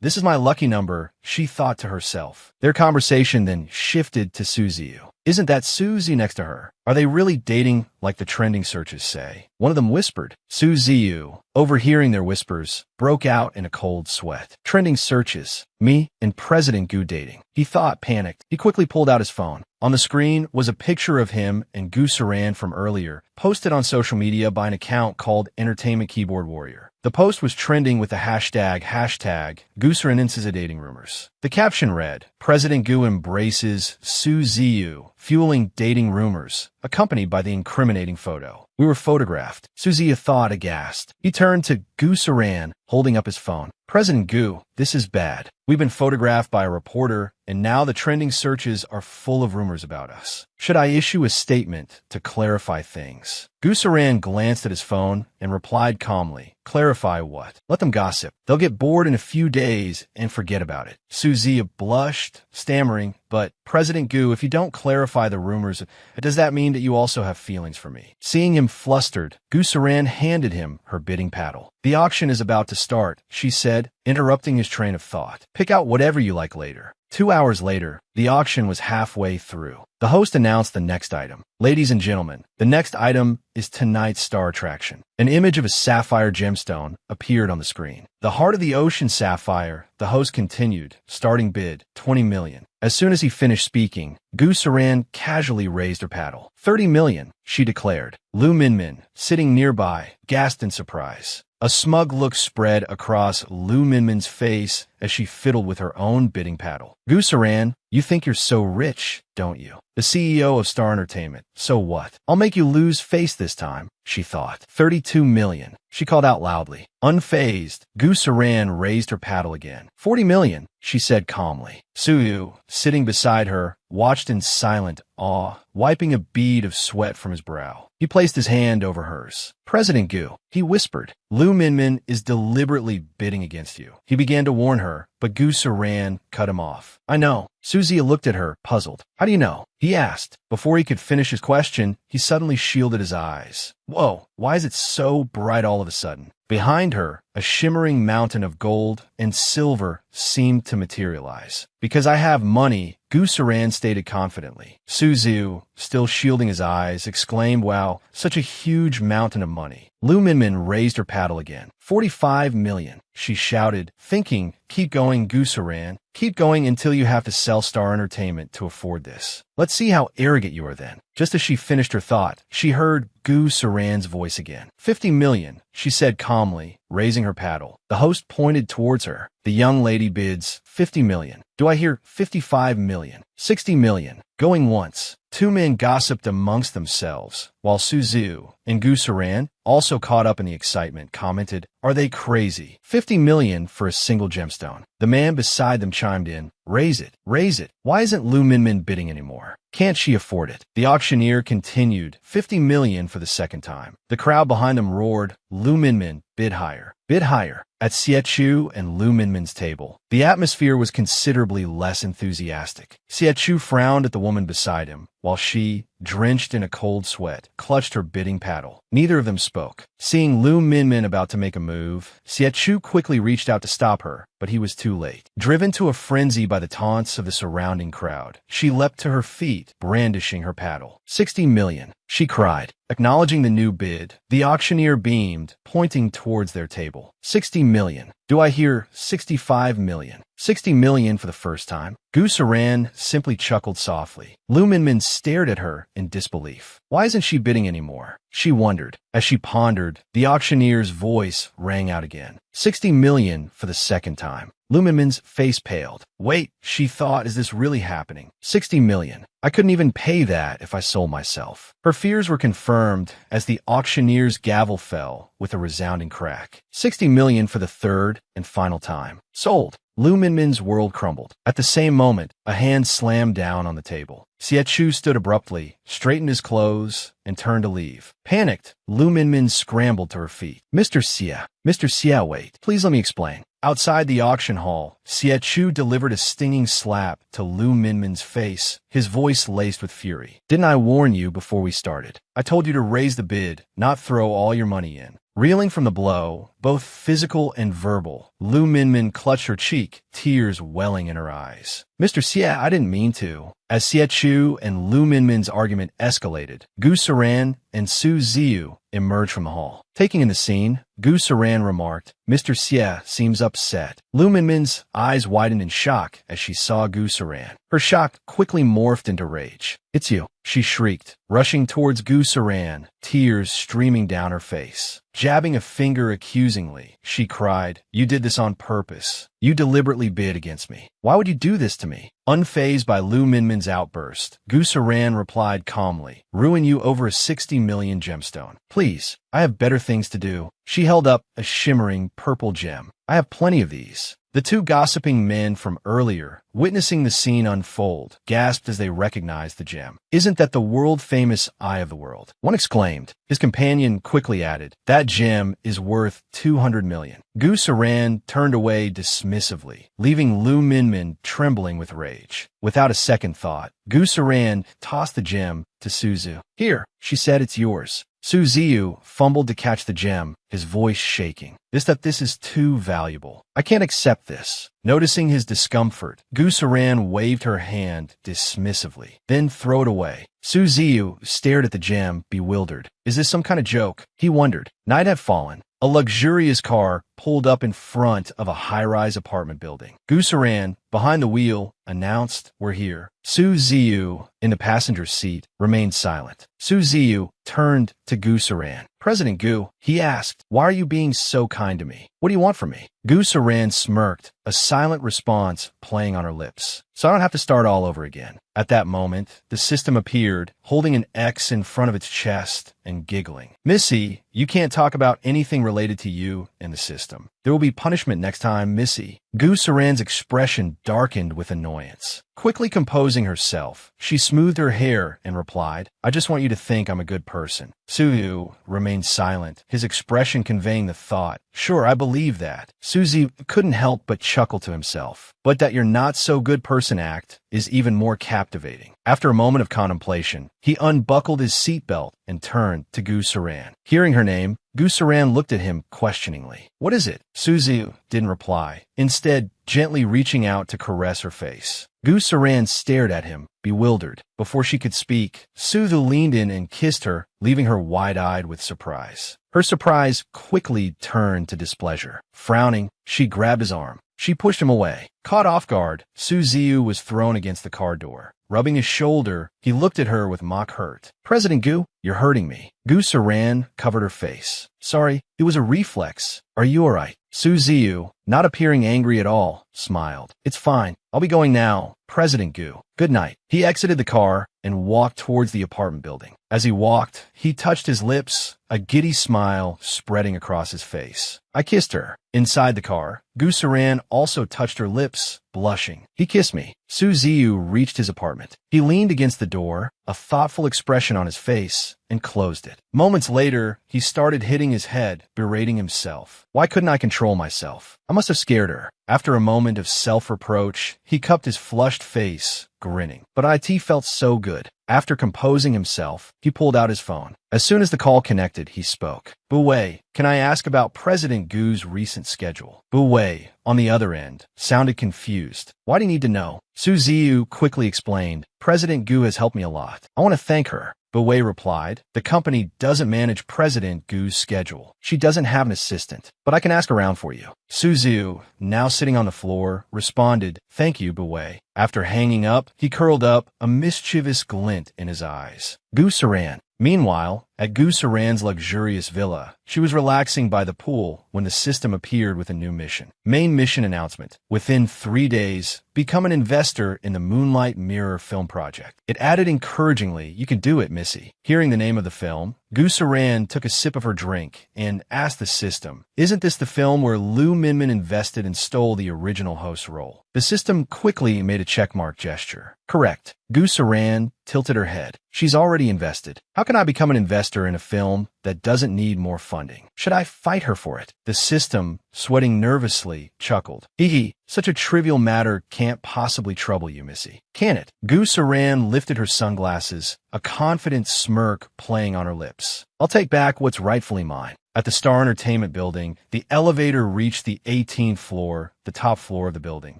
Speaker 1: This is my lucky number," she thought to herself. Their conversation then shifted to Su Ziyu. "Isn't that Suzy next to her? Are they really dating like the trending searches say?" One of them whispered. Su Ziyu, overhearing their whispers, broke out in a cold sweat. "Trending searches? Me and President Gu dating?" He thought, panicked. He quickly pulled out his phone. On the screen was a picture of him and Gu Saran from earlier, posted on social media by an account called Entertainment Keyboard Warrior. The post was trending with the hashtag Gu Saran Insiza dating rumors. The caption read, "President Gu embraces Su Ziyu, fueling dating rumors," accompanied by the incriminating photo. "We were photographed." Su Ziyu thought, aghast. He turned to Gu Saran, holding up his phone. "President Gu, this is bad. We've been photographed by a reporter, and now the trending searches are full of rumors about us." Should I issue a statement to clarify things? Gu Saran glanced at his phone and replied calmly, clarify what? Let them gossip. They'll get bored in a few days and forget about it. Su Zia blushed, stammering, but President Gu, if you don't clarify the rumors, does that mean that you also have feelings for me? Seeing him flustered, Gu Saran handed him her bidding paddle. The auction is about to start, she said, interrupting his train of thought. Pick out whatever you like later. 2 hours later, the auction was halfway through. The host announced the next item. Ladies and gentlemen, the next item is tonight's star attraction. An image of a sapphire gemstone appeared on the screen. The heart of the ocean sapphire, the host continued, starting bid, 20 million. As soon as he finished speaking, Gu Saran casually raised her paddle. 30 million, she declared. Lu Minmin, sitting nearby, gasped in surprise. A smug look spread across Lu Minmin's face as she fiddled with her own bidding paddle. Gu Saran, you think you're so rich, don't you? The CEO of Star Entertainment. So what? I'll make you lose face this time, she thought. 32 million, she called out loudly. Unfazed, Gu Saran raised her paddle again. 40 million, she said calmly. Suyu, sitting beside her, watched in silent awe, wiping a bead of sweat from his brow. He placed his hand over hers. President Gu, he whispered, Lu Minmin is deliberately bidding against you. He began to warn her, but Gu Saran cut him off. I know. Su Zia looked at her, puzzled. How do you know? He asked. Before he could finish his question, he suddenly shielded his eyes. Whoa, why is it so bright all of a sudden? Behind her, a shimmering mountain of gold and silver seemed to materialize. Because I have money, Gu Saran stated confidently. Su Zia, still shielding his eyes, exclaimed, wow, such a huge mountain of money. Lu Minmin raised her paddle again. 45 million, she shouted, thinking, keep going, Gu Saran. Keep going until you have to sell Star Entertainment to afford this. Let's see how arrogant you are then. Just as she finished her thought, she heard Gu Saran's voice again. 50 million, she said calmly, raising her paddle. The host pointed towards her. The young lady bids 50 million. Do I hear 55 million? 60 million. Going once. Two men gossiped amongst themselves, while Su Zia and Gu Saran, also caught up in the excitement, commented, are they crazy? 50 million for a single gemstone. The man beside them chimed in, raise it, raise it. Why isn't Lu Minmin bidding anymore? Can't she afford it? The auctioneer continued, 50 million for the second time. The crowd behind them roared, Lu Minmin, bid higher. Bid higher. At Xie Chu and Lu Minmin's table, the atmosphere was considerably less enthusiastic. Xie Chu frowned at the woman beside him, while she, drenched in a cold sweat, clutched her bidding paddle. Neither of them spoke. Seeing Lu Minmin about to make a move, Xie Chu quickly reached out to stop her, but he was too late. Driven to a frenzy by the taunts of the surrounding crowd, she leapt to her feet, brandishing her paddle. 60 million, she cried. Acknowledging the new bid, the auctioneer beamed, pointing towards their table. 60 million. Do I hear 65 million? 60 million for the first time. Gu Saran simply chuckled softly. Lu Minmin stared at her in disbelief. Why isn't she bidding anymore? She wondered. As she pondered, the auctioneer's voice rang out again. 60 million for the second time. Lu Minmin's face paled. Wait, she thought, is this really happening? 60 million. I couldn't even pay that if I sold myself. Her fears were confirmed as the auctioneer's gavel fell with a resounding crack. 60 million for the third and final time. Sold. Lu Minmin's world crumbled. At the same moment, a hand slammed down on the table. Xie Chu stood abruptly, straightened his clothes, and turned to leave. Panicked, Lu Minmin scrambled to her feet. Mr. Xie, wait. Please let me explain. Outside the auction hall, Xie Chu delivered a stinging slap to Lu Minmin's face, his voice laced with fury. Didn't I warn you before we started? I told you to raise the bid, not throw all your money in. Reeling from the blow, both physical and verbal, Lu Minmin clutched her cheek, tears welling in her eyes. Mr. Xie, I didn't mean to. As Xie Chu and Lu Minmin's argument escalated, Gu Saran and Su Zia emerged from the hall. Taking in the scene, Gu Saran remarked, Mr. Xie seems upset. Lu Minmin's eyes widened in shock as she saw Gu Saran. Her shock quickly morphed into rage. It's you, she shrieked, rushing towards Gu Saran, tears streaming down her face. Jabbing a finger accusingly, she cried, you did this on purpose. You deliberately bid against me. Why would you do this to me? Unfazed by Lu Minmin's outburst, Gu Saran replied calmly, ruin you over a 60 million gemstone. Please, I have better things to do. She held up a shimmering purple gem. I have plenty of these. The two gossiping men from earlier, witnessing the scene unfold, gasped as they recognized the gem. "Isn't that the world-famous Eye of the World?" one exclaimed. His companion quickly added, "That gem is worth 200 million. Gu Saran turned away dismissively, leaving Lu Minmin trembling with rage. Without a second thought, Gu Saran tossed the gem to Suzu. "Here," she said, "it's yours." Su Ziyu fumbled to catch the gem, his voice shaking. This is too valuable. I can't accept this." Noticing his discomfort, Gu Saran waved her hand dismissively. "Then throw it away." Su Ziyu stared at the gem, bewildered. Is this some kind of joke? He wondered. Night had fallen. A luxurious car pulled up in front of a high-rise apartment building. Gu Saran, behind the wheel, announced, "We're here." Su Ziyu, in the passenger seat, remained silent. Su Ziyu turned to Gu Saran. "President Gu," he asked, "why are you being so kind to me? What do you want from me?" Gu Saran smirked, a silent response playing on her lips. "So I don't have to start all over again." At that moment, the system appeared, holding an X in front of its chest and giggling. "Missy, you can't talk about anything related to you in the system. There will be punishment next time, Missy." Gu Saran's expression darkened with annoyance. Quickly composing herself, she smoothed her hair and replied, "I just want you to think I'm a good person." Suzu remained silent, his expression conveying the thought, "Sure, I believe that." Suzy couldn't help but chuckle to himself. But that your not-so-good person act is even more captivating. After a moment of contemplation, he unbuckled his seatbelt and turned to Gu Saran. Hearing her name, Gu Saran looked at him questioningly. "What is it?" Suzu didn't reply, instead gently reaching out to caress her face. Gu Saran stared at him, bewildered. Before she could speak, Suzu leaned in and kissed her, leaving her wide-eyed with surprise. Her surprise quickly turned to displeasure. Frowning, she grabbed his arm. She pushed him away. Caught off guard, Su Ziyu was thrown against the car door. Rubbing his shoulder, he looked at her with mock hurt. "President Gu, you're hurting me." Gu Saran covered her face. "Sorry, it was a reflex. Are you alright?" Su Ziyu, not appearing angry at all, smiled. "It's fine. I'll be going now. President Gu, good night." He exited the car and walked towards the apartment building. As he walked, he touched his lips, a giddy smile spreading across his face. "I kissed her." Inside the car, Gu Saran also touched her lips, blushing. "He kissed me." Su Ziyu reached his apartment. He leaned against the door, a thoughtful expression on his face, and closed it. Moments later, he started hitting his head, berating himself. Why couldn't I control myself? I must have scared her. After a moment of self-reproach, he cupped his flushed face, grinning. But IT felt so good. After composing himself, he pulled out his phone. As soon as the call connected, he spoke. "Bu Wei, can I ask about President Gu's recent schedule?" Bu Wei, on the other end, sounded confused. "Why do you need to know?" Su Ziyu quickly explained, "President Gu has helped me a lot. I want to thank her." Bu Wei replied, "The company doesn't manage President Gu's schedule. She doesn't have an assistant, but I can ask around for you." Su Ziyu, now sitting on the floor, responded, "Thank you, Bu Wei." After hanging up, he curled up, a mischievous glint in his eyes. Gu Saran. Meanwhile, at Gu Saran's luxurious villa, she was relaxing by the pool when the system appeared with a new mission. Main mission announcement. Within 3 days, become an investor in the Moonlight Mirror film project. It added encouragingly, "You can do it, Missy." Hearing the name of the film, Gu Saran took a sip of her drink and asked the system, "Isn't this the film where Lu Minmin invested and stole the original host role?" The system quickly made a checkmark gesture. "Correct." Gu Saran tilted her head. "She's already invested. How can I become an investor in a film that doesn't need more funding? Should I fight her for it?" The system, sweating nervously, chuckled. "Hee, such a trivial matter can't possibly trouble you, Missy. Can it?" Gu Saran lifted her sunglasses, a confident smirk playing on her lips. "I'll take back what's rightfully mine." At the Star Entertainment building, the elevator reached the 18th floor, the top floor of the building.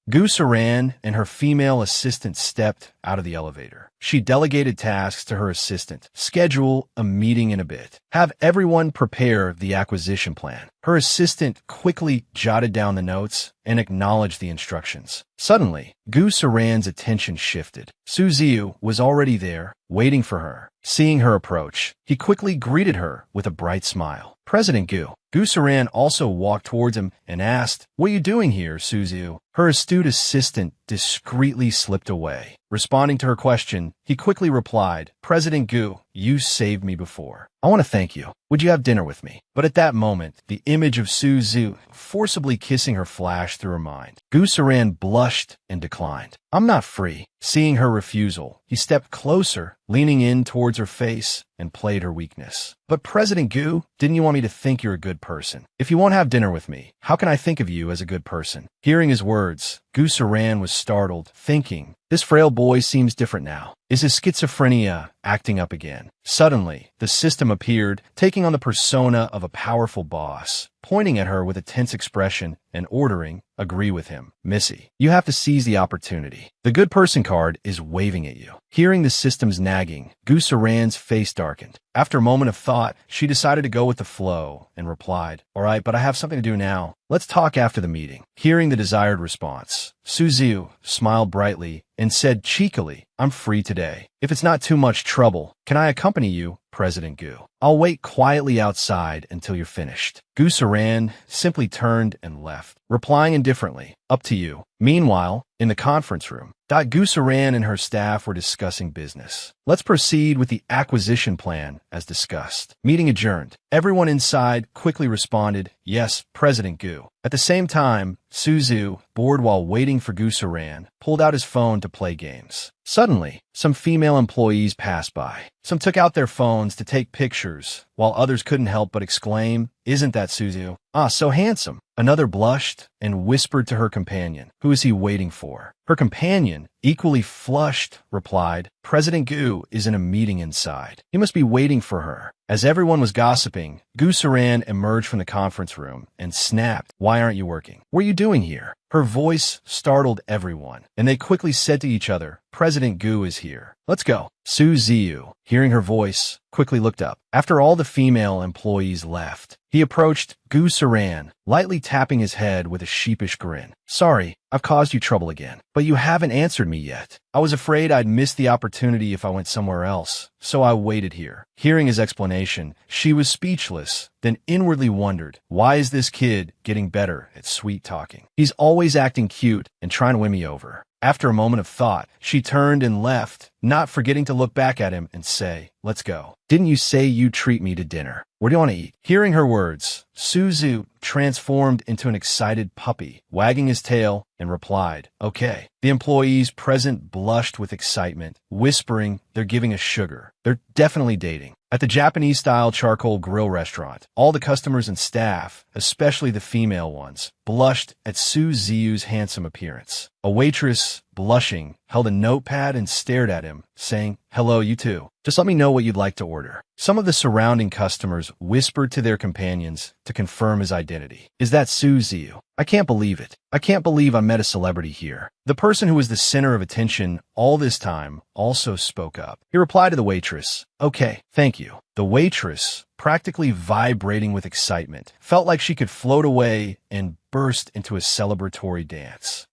Speaker 1: Gu Saran and her female assistant stepped out of the elevator. She delegated tasks to her assistant. "Schedule a meeting in a bit. Have everyone prepare the acquisition plan." Her assistant quickly jotted down the notes and acknowledged the instructions. Suddenly, Gu Saran's attention shifted. Su Ziyu was already there, waiting for her. Seeing her approach, he quickly greeted her with a bright smile. "President Gu." Gu Saran also walked towards him and asked, "What are you doing here, Su Ziyu?" Her astute assistant discreetly slipped away. Responding to her question, he quickly replied, President Gu, you saved me before. I want to thank you. Would you have dinner with me? But at that moment, the image of Su Zhu forcibly kissing her flashed through her mind. Gu Saran blushed and declined. I'm not free. Seeing her refusal, he stepped closer, leaning in towards her face, and played her weakness. But President Gu, didn't you want me to think you're a good person? If you won't have dinner with me, how can I think of you as a good person? Hearing his words, Gu Saran was startled, thinking, this frail boy seems different now. Is his schizophrenia acting up again? Suddenly, the system appeared, taking on the persona of a powerful boss, pointing at her with a tense expression and ordering, agree with him. Missy, you have to seize the opportunity. The good person card is waving at you. Hearing the system's nagging, Gu Saran's face darkened. After a moment of thought, she decided to go with the flow and replied, all right, but I have something to do now. Let's talk after the meeting. Hearing the desired response, Su Zhu smiled brightly and said cheekily, I'm free today. If it's not too much trouble, can I accompany you, President Gu? I'll wait quietly outside until you're finished. Gu Saran simply turned and left, replying indifferently, up to you. Meanwhile, in the conference room, Gu Saran and her staff were discussing business. Let's proceed with the acquisition plan as discussed. Meeting adjourned. Everyone inside quickly responded, yes, President Gu. At the same time, Su Zhu, bored while waiting for Gu Saran, pulled out his phone to play games. Suddenly, some female employees passed by. Some took out their phones to take pictures, while others couldn't help but exclaim, isn't that Su Zhu? Ah, so handsome. Another blushed and whispered to her companion, who is he waiting for? Her companion, equally flushed, replied, President Gu is in a meeting inside. He must be waiting for her. As everyone was gossiping, Gu Saran emerged from the conference room and snapped, why aren't you working? What are you doing here? Her voice startled everyone, and they quickly said to each other, President Gu is here. Let's go. Su Zhu, hearing her voice, quickly looked up. After all the female employees left, he approached Gu Saran, lightly tapping his head with a sheepish grin. Sorry, I've caused you trouble again, but you haven't answered me yet. I was afraid I'd miss the opportunity if I went somewhere else, so I waited here. Hearing his explanation, she was speechless, then inwardly wondered, why is this kid getting better at sweet talking? He's always acting cute and trying to win me over. After a moment of thought, she turned and left, not forgetting to look back at him and say, let's go. Didn't you say you'd treat me to dinner? Where do you want to eat? Hearing her words, Su Zhu transformed into an excited puppy, wagging his tail, and replied, okay. The employees present blushed with excitement, whispering, they're giving us sugar. They're definitely dating. At the Japanese-style charcoal grill restaurant, all the customers and staff, especially the female ones, blushed at Su Zhu's handsome appearance. A waitress, blushing, held a notepad and stared at him, saying, hello, you too. Just let me know what you'd like to order. Some of the surrounding customers whispered to their companions to confirm his identity. Is that Su Zhu? I can't believe it. I can't believe I met a celebrity here. The person who was the center of attention all this time also spoke up. He replied to the waitress, okay, thank you. The waitress, practically vibrating with excitement, felt like she could float away and burst into a celebratory dance.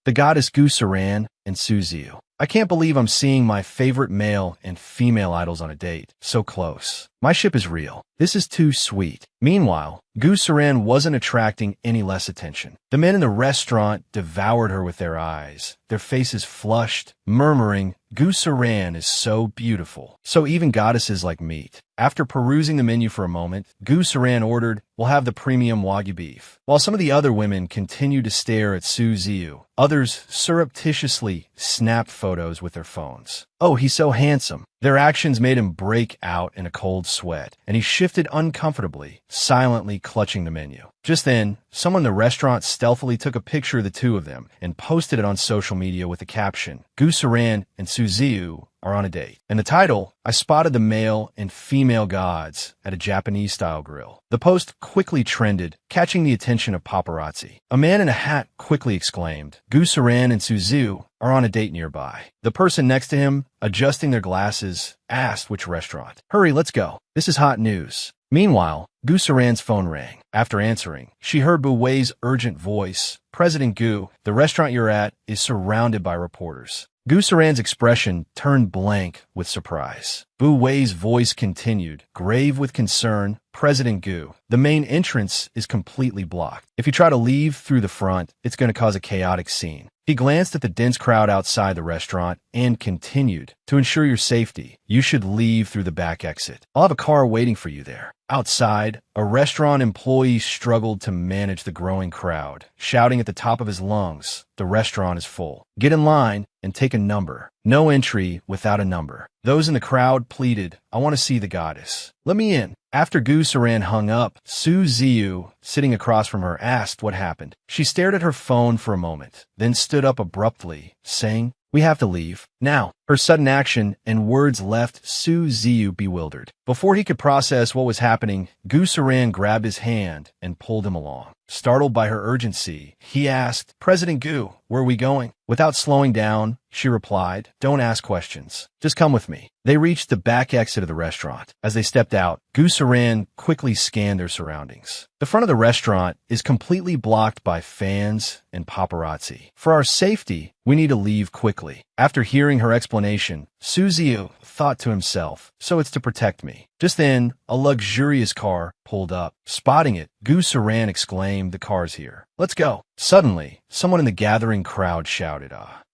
Speaker 1: The goddess Gu Saran and Su Zhu. I can't believe I'm seeing my favorite male and female idols on a date. So close. My ship is real. This is too sweet. Meanwhile, Gu Saran wasn't attracting any less attention. The men in the restaurant devoured her with their eyes, their faces flushed, murmuring, Gu Saran is so beautiful. So even goddesses like meat. After perusing the menu for a moment, Gu Saran ordered, we'll have the premium Wagyu beef. While some of the other women continued to stare at Su Zhu, others surreptitiously snapped photos with their phones. Oh, he's so handsome. Their actions made him break out in a cold sweat, and he shifted uncomfortably, silently clutching the menu. Just then, someone in the restaurant stealthily took a picture of the two of them and posted it on social media with the caption, Gu Saran and Su Zhu are on a date. And the title, I spotted the male and female gods at a Japanese-style grill. The post quickly trended, catching the attention of paparazzi. A man in a hat quickly exclaimed, Gu Saran and Su Zhu are on a date nearby. The person next to him, adjusting their glasses, asked which restaurant. Hurry, let's go. This is hot news. Meanwhile, Gu Saran's phone rang. After answering, she heard Bu Wei's urgent voice. President Gu, the restaurant you're at is surrounded by reporters. Gu Saran's expression turned blank with surprise. Bu Wei's voice continued, grave with concern. President Gu, the main entrance is completely blocked. If you try to leave through the front, it's going to cause a chaotic scene. He glanced at the dense crowd outside the restaurant and continued, to ensure your safety, you should leave through the back exit. I'll have a car waiting for you there. Outside, a restaurant employee struggled to manage the growing crowd, shouting at the top of his lungs, the restaurant is full. Get in line and take a number. No entry without a number. Those in the crowd pleaded, I want to see the goddess. Let me in. After Gu Saran hung up, Su Ziyu, sitting across from her, asked what happened. She stared at her phone for a moment, then stood up abruptly, saying, we have to leave. Now. Her sudden action and words left Su Ziyu bewildered. Before he could process what was happening, Gu Saran grabbed his hand and pulled him along. Startled by her urgency, he asked, President Gu, where are we going? Without slowing down, she replied, don't ask questions. Just come with me. They reached the back exit of the restaurant. As they stepped out, Gu Saran quickly scanned their surroundings. The front of the restaurant is completely blocked by fans and paparazzi. For our safety, we need to leave quickly. After hearing her explanation, Su Ziyu thought to himself, so it's to protect me. Just then, a luxurious car pulled up. Spotting it, Gu Saran exclaimed, the car's here. Let's go. Suddenly, someone in the gathering crowd shouted,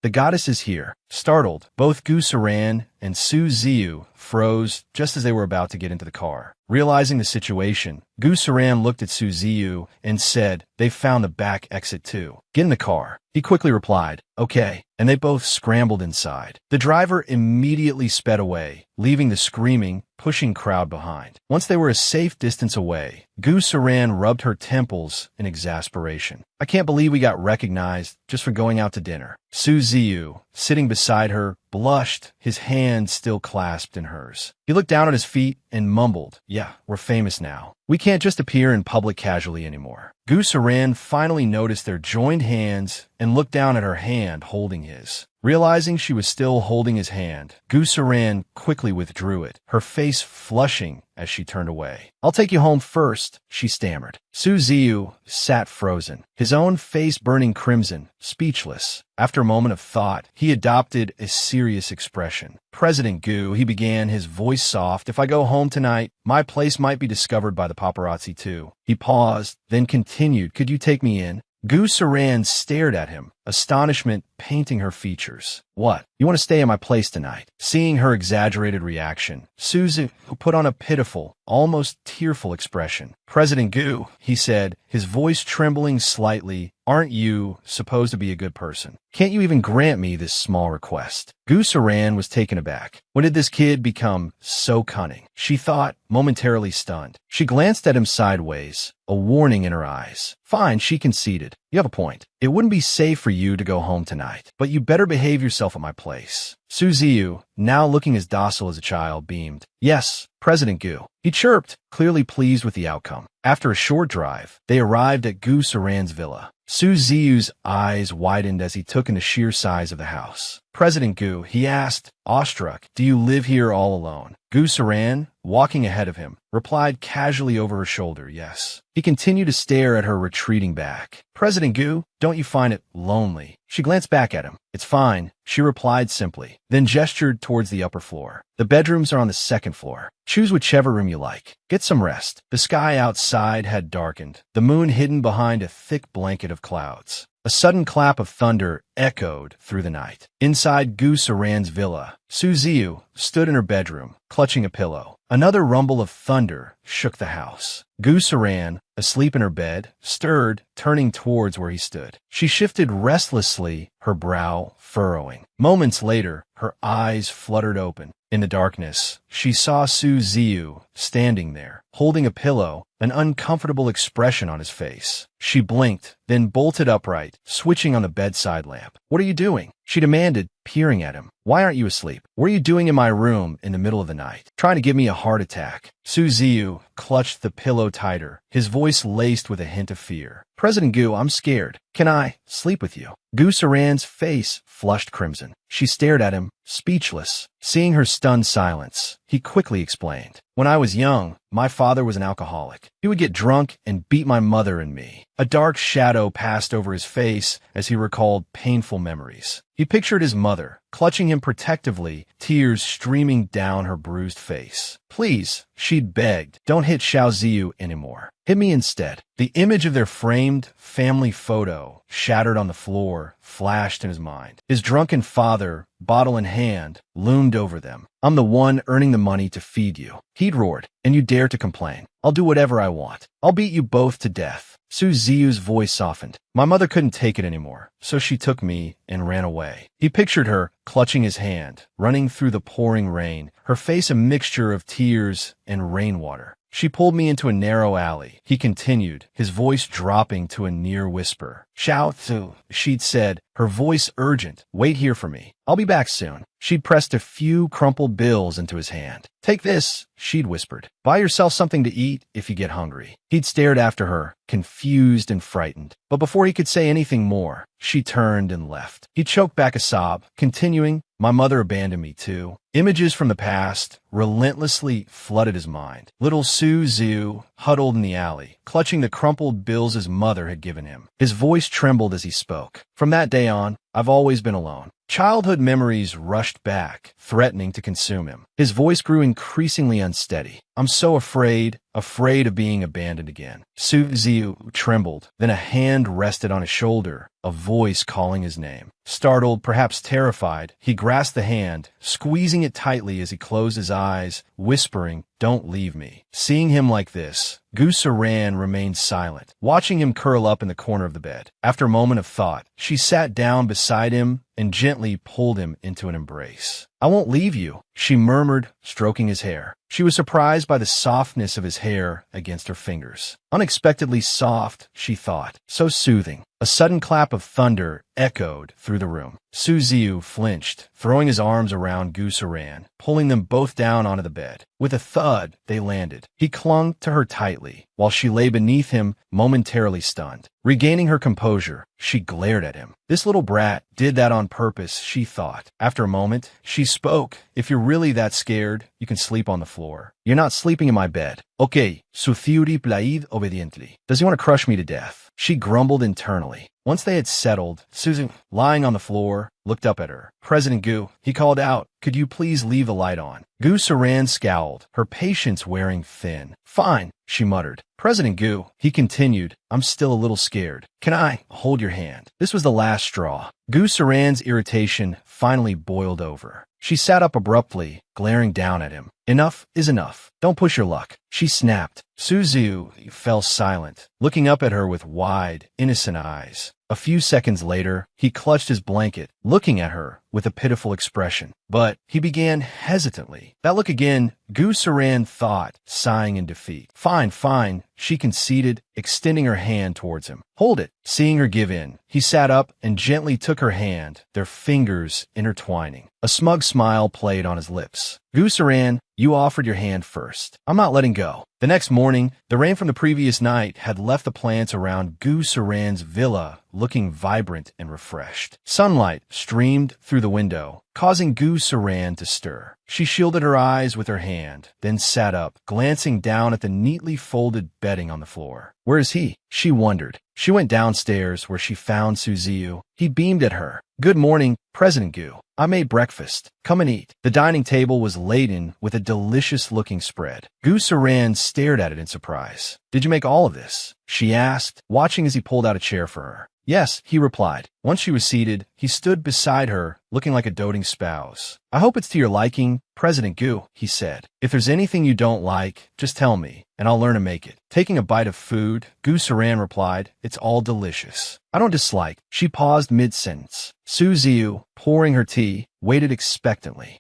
Speaker 1: the goddess is here. Startled, both Gu Saran and Su Ziyu froze just as they were about to get into the car. Realizing the situation, Gu Saran looked at Su Ziyu and said, they've found the back exit too. Get in the car. He quickly replied, okay, and they both scrambled inside. The driver immediately sped away, leaving the screaming, pushing crowd behind. Once they were a safe distance away, Gu Saran rubbed her temples in exasperation. I can't believe we got recognized just for going out to dinner. Su Ziyu, sitting beside her, blushed, his hand still clasped in hers. He looked down at his feet and mumbled, yeah, we're famous now. We can't just appear in public casually anymore. Gu Saran finally noticed their joined hands and looked down at her hand holding his. Realizing she was still holding his hand, Gu Saran quickly withdrew it, her face flushing as she turned away. I'll take you home first, she stammered. Su Ziyu sat frozen, his own face burning crimson, speechless. After a moment of thought, he adopted a serious expression. President Gu, he began, his voice soft, if I go home tonight, my place might be discovered by the paparazzi too. He paused, then continued, could you take me in? Gu Saran stared at him, astonishment painting her features. What? You want to stay at my place tonight? Seeing her exaggerated reaction, Su Ziyu put on a pitiful, almost tearful expression. President Gu, he said, his voice trembling slightly, aren't you supposed to be a good person? Can't you even grant me this small request? Gu Saran was taken aback. When did this kid become so cunning? She thought, momentarily stunned. She glanced at him sideways, a warning in her eyes. Fine, she conceded. You have a point. It wouldn't be safe for you to go home tonight, but you better behave yourself at my place. Su Ziyu, now looking as docile as a child, beamed. Yes, President Gu. He chirped, clearly pleased with the outcome. After a short drive, they arrived at Gu Saran's villa. Su Ziyu's eyes widened as he took in the sheer size of the house. President Gu, he asked, awestruck, do you live here all alone? Gu Saran, walking ahead of him, replied casually over her shoulder, yes. He continued to stare at her retreating back. President Gu, don't you find it lonely? She glanced back at him. It's fine, she replied simply, then gestured towards the upper floor. The bedrooms are on the second floor. Choose whichever room you like. Get some rest. The sky outside had darkened, the moon hidden behind a thick blanket of clouds. A sudden clap of thunder echoed through the night. Inside Gu Saran's villa, Su Ziyu stood in her bedroom, clutching a pillow. Another rumble of thunder shook the house. Gu Saran, asleep in her bed, stirred, turning towards where he stood. She shifted restlessly, her brow furrowing. Moments later, her eyes fluttered open. In the darkness, she saw Su Ziyu standing there, holding a pillow, an uncomfortable expression on his face. She blinked, then bolted upright, switching on the bedside lamp. What are you doing? She demanded, peering at him. Why aren't you asleep? What are you doing in my room in the middle of the night? Trying to give me a heart attack. Su Ziyu clutched the pillow tighter, his voice laced with a hint of fear. President Gu, I'm scared. Can I sleep with you? Gu Saran's face flushed crimson. She stared at him, speechless. Seeing her stunned silence, he quickly explained. When I was young, my father was an alcoholic. He would get drunk and beat my mother and me. A dark shadow passed over his face as he recalled painful memories. He pictured his mother, clutching him protectively, tears streaming down her bruised face. Please, she'd begged, don't hit Xiao Ziyu anymore. Hit me instead. The image of their framed family photo, shattered on the floor, flashed in his mind. His drunken father, bottle in hand, loomed over them. I'm the one earning the money to feed you. He'd roared, and you dare to complain. I'll do whatever I want. I'll beat you both to death. Su Ziyu's voice softened. My mother couldn't take it anymore, so she took me and ran away. He pictured her, clutching his hand, running through the pouring rain, her face a mixture of tears and rainwater. She pulled me into a narrow alley. He continued, his voice dropping to a near whisper. Xiao Tzu, she'd said, her voice urgent. Wait here for me. I'll be back soon. She'd pressed a few crumpled bills into his hand. Take this, she'd whispered. Buy yourself something to eat if you get hungry. He'd stared after her, confused and frightened. But before he could say anything more, she turned and left. He choked back a sob, continuing, my mother abandoned me too. Images from the past relentlessly flooded his mind. Little Su Ziyu huddled in the alley, clutching the crumpled bills his mother had given him. His voice trembled as he spoke. From that day on, I've always been alone. Childhood memories rushed back, threatening to consume him. His voice grew increasingly unsteady. I'm so afraid of being abandoned again. Su Ziyu trembled. Then a hand rested on his shoulder, a voice calling his name. Startled, perhaps terrified, he grasped the hand, squeezing it tightly as he closed his eyes, whispering, don't leave me. Seeing him like this, Gu Saran remained silent, watching him curl up in the corner of the bed. After a moment of thought, she sat down beside him and gently pulled him into an embrace. I won't leave you, she murmured, stroking his hair. She was surprised by the softness of his hair against her fingers. Unexpectedly soft, she thought, so soothing. A sudden clap of thunder echoed through the room. Su Ziyu flinched, throwing his arms around Gu Saran, pulling them both down onto the bed. With a thud, they landed. He clung to her tightly, while she lay beneath him, momentarily stunned. Regaining her composure, she glared at him. This little brat did that on purpose, she thought. After a moment, she spoke. If you're really that scared, you can sleep on the floor. You're not sleeping in my bed. Okay, su theory plaid obediently. Does he want to crush me to death? She grumbled internally. Once they had settled, Susan, lying on the floor, looked up at her. President Gu, he called out, could you please leave the light on? Gu Saran scowled, her patience wearing thin. Fine, she muttered. President Gu, he continued, I'm still a little scared. Can I hold your hand? This was the last straw. Gu Saran's irritation finally boiled over. She sat up abruptly, glaring down at him. Enough is enough. Don't push your luck. She snapped. Su Ziyu fell silent, looking up at her with wide, innocent eyes. A few seconds later, he clutched his blanket, looking at her with a pitiful expression. But he began hesitantly. That look again, Gu Saran thought, sighing in defeat. Fine, fine, she conceded, extending her hand towards him. Hold it. Seeing her give in, he sat up and gently took her hand, their fingers intertwining. A smug smile played on his lips. Gu Saran, you offered your hand first. I'm not letting go. The next morning, the rain from the previous night had left the plants around Gu Saran's villa looking vibrant and refreshed. Sunlight streamed through the window, causing Gu Saran to stir. She shielded her eyes with her hand, then sat up, glancing down at the neatly folded bedding on the floor. Where is he? She wondered. She went downstairs where she found Su Ziyu. He beamed at her. Good morning, President Gu. I made breakfast. Come and eat. The dining table was laden with a delicious-looking spread. Gu Saran stared at it in surprise. Did you make all of this? She asked, watching as he pulled out a chair for her. Yes, he replied. Once she was seated, he stood beside her, looking like a doting spouse. I hope it's to your liking, President Gu, he said. If there's anything you don't like, just tell me, and I'll learn to make it. Taking a bite of food, Gu Saran replied, it's all delicious. I don't dislike. She paused mid-sentence. Su Ziyu, pouring her tea, waited expectantly.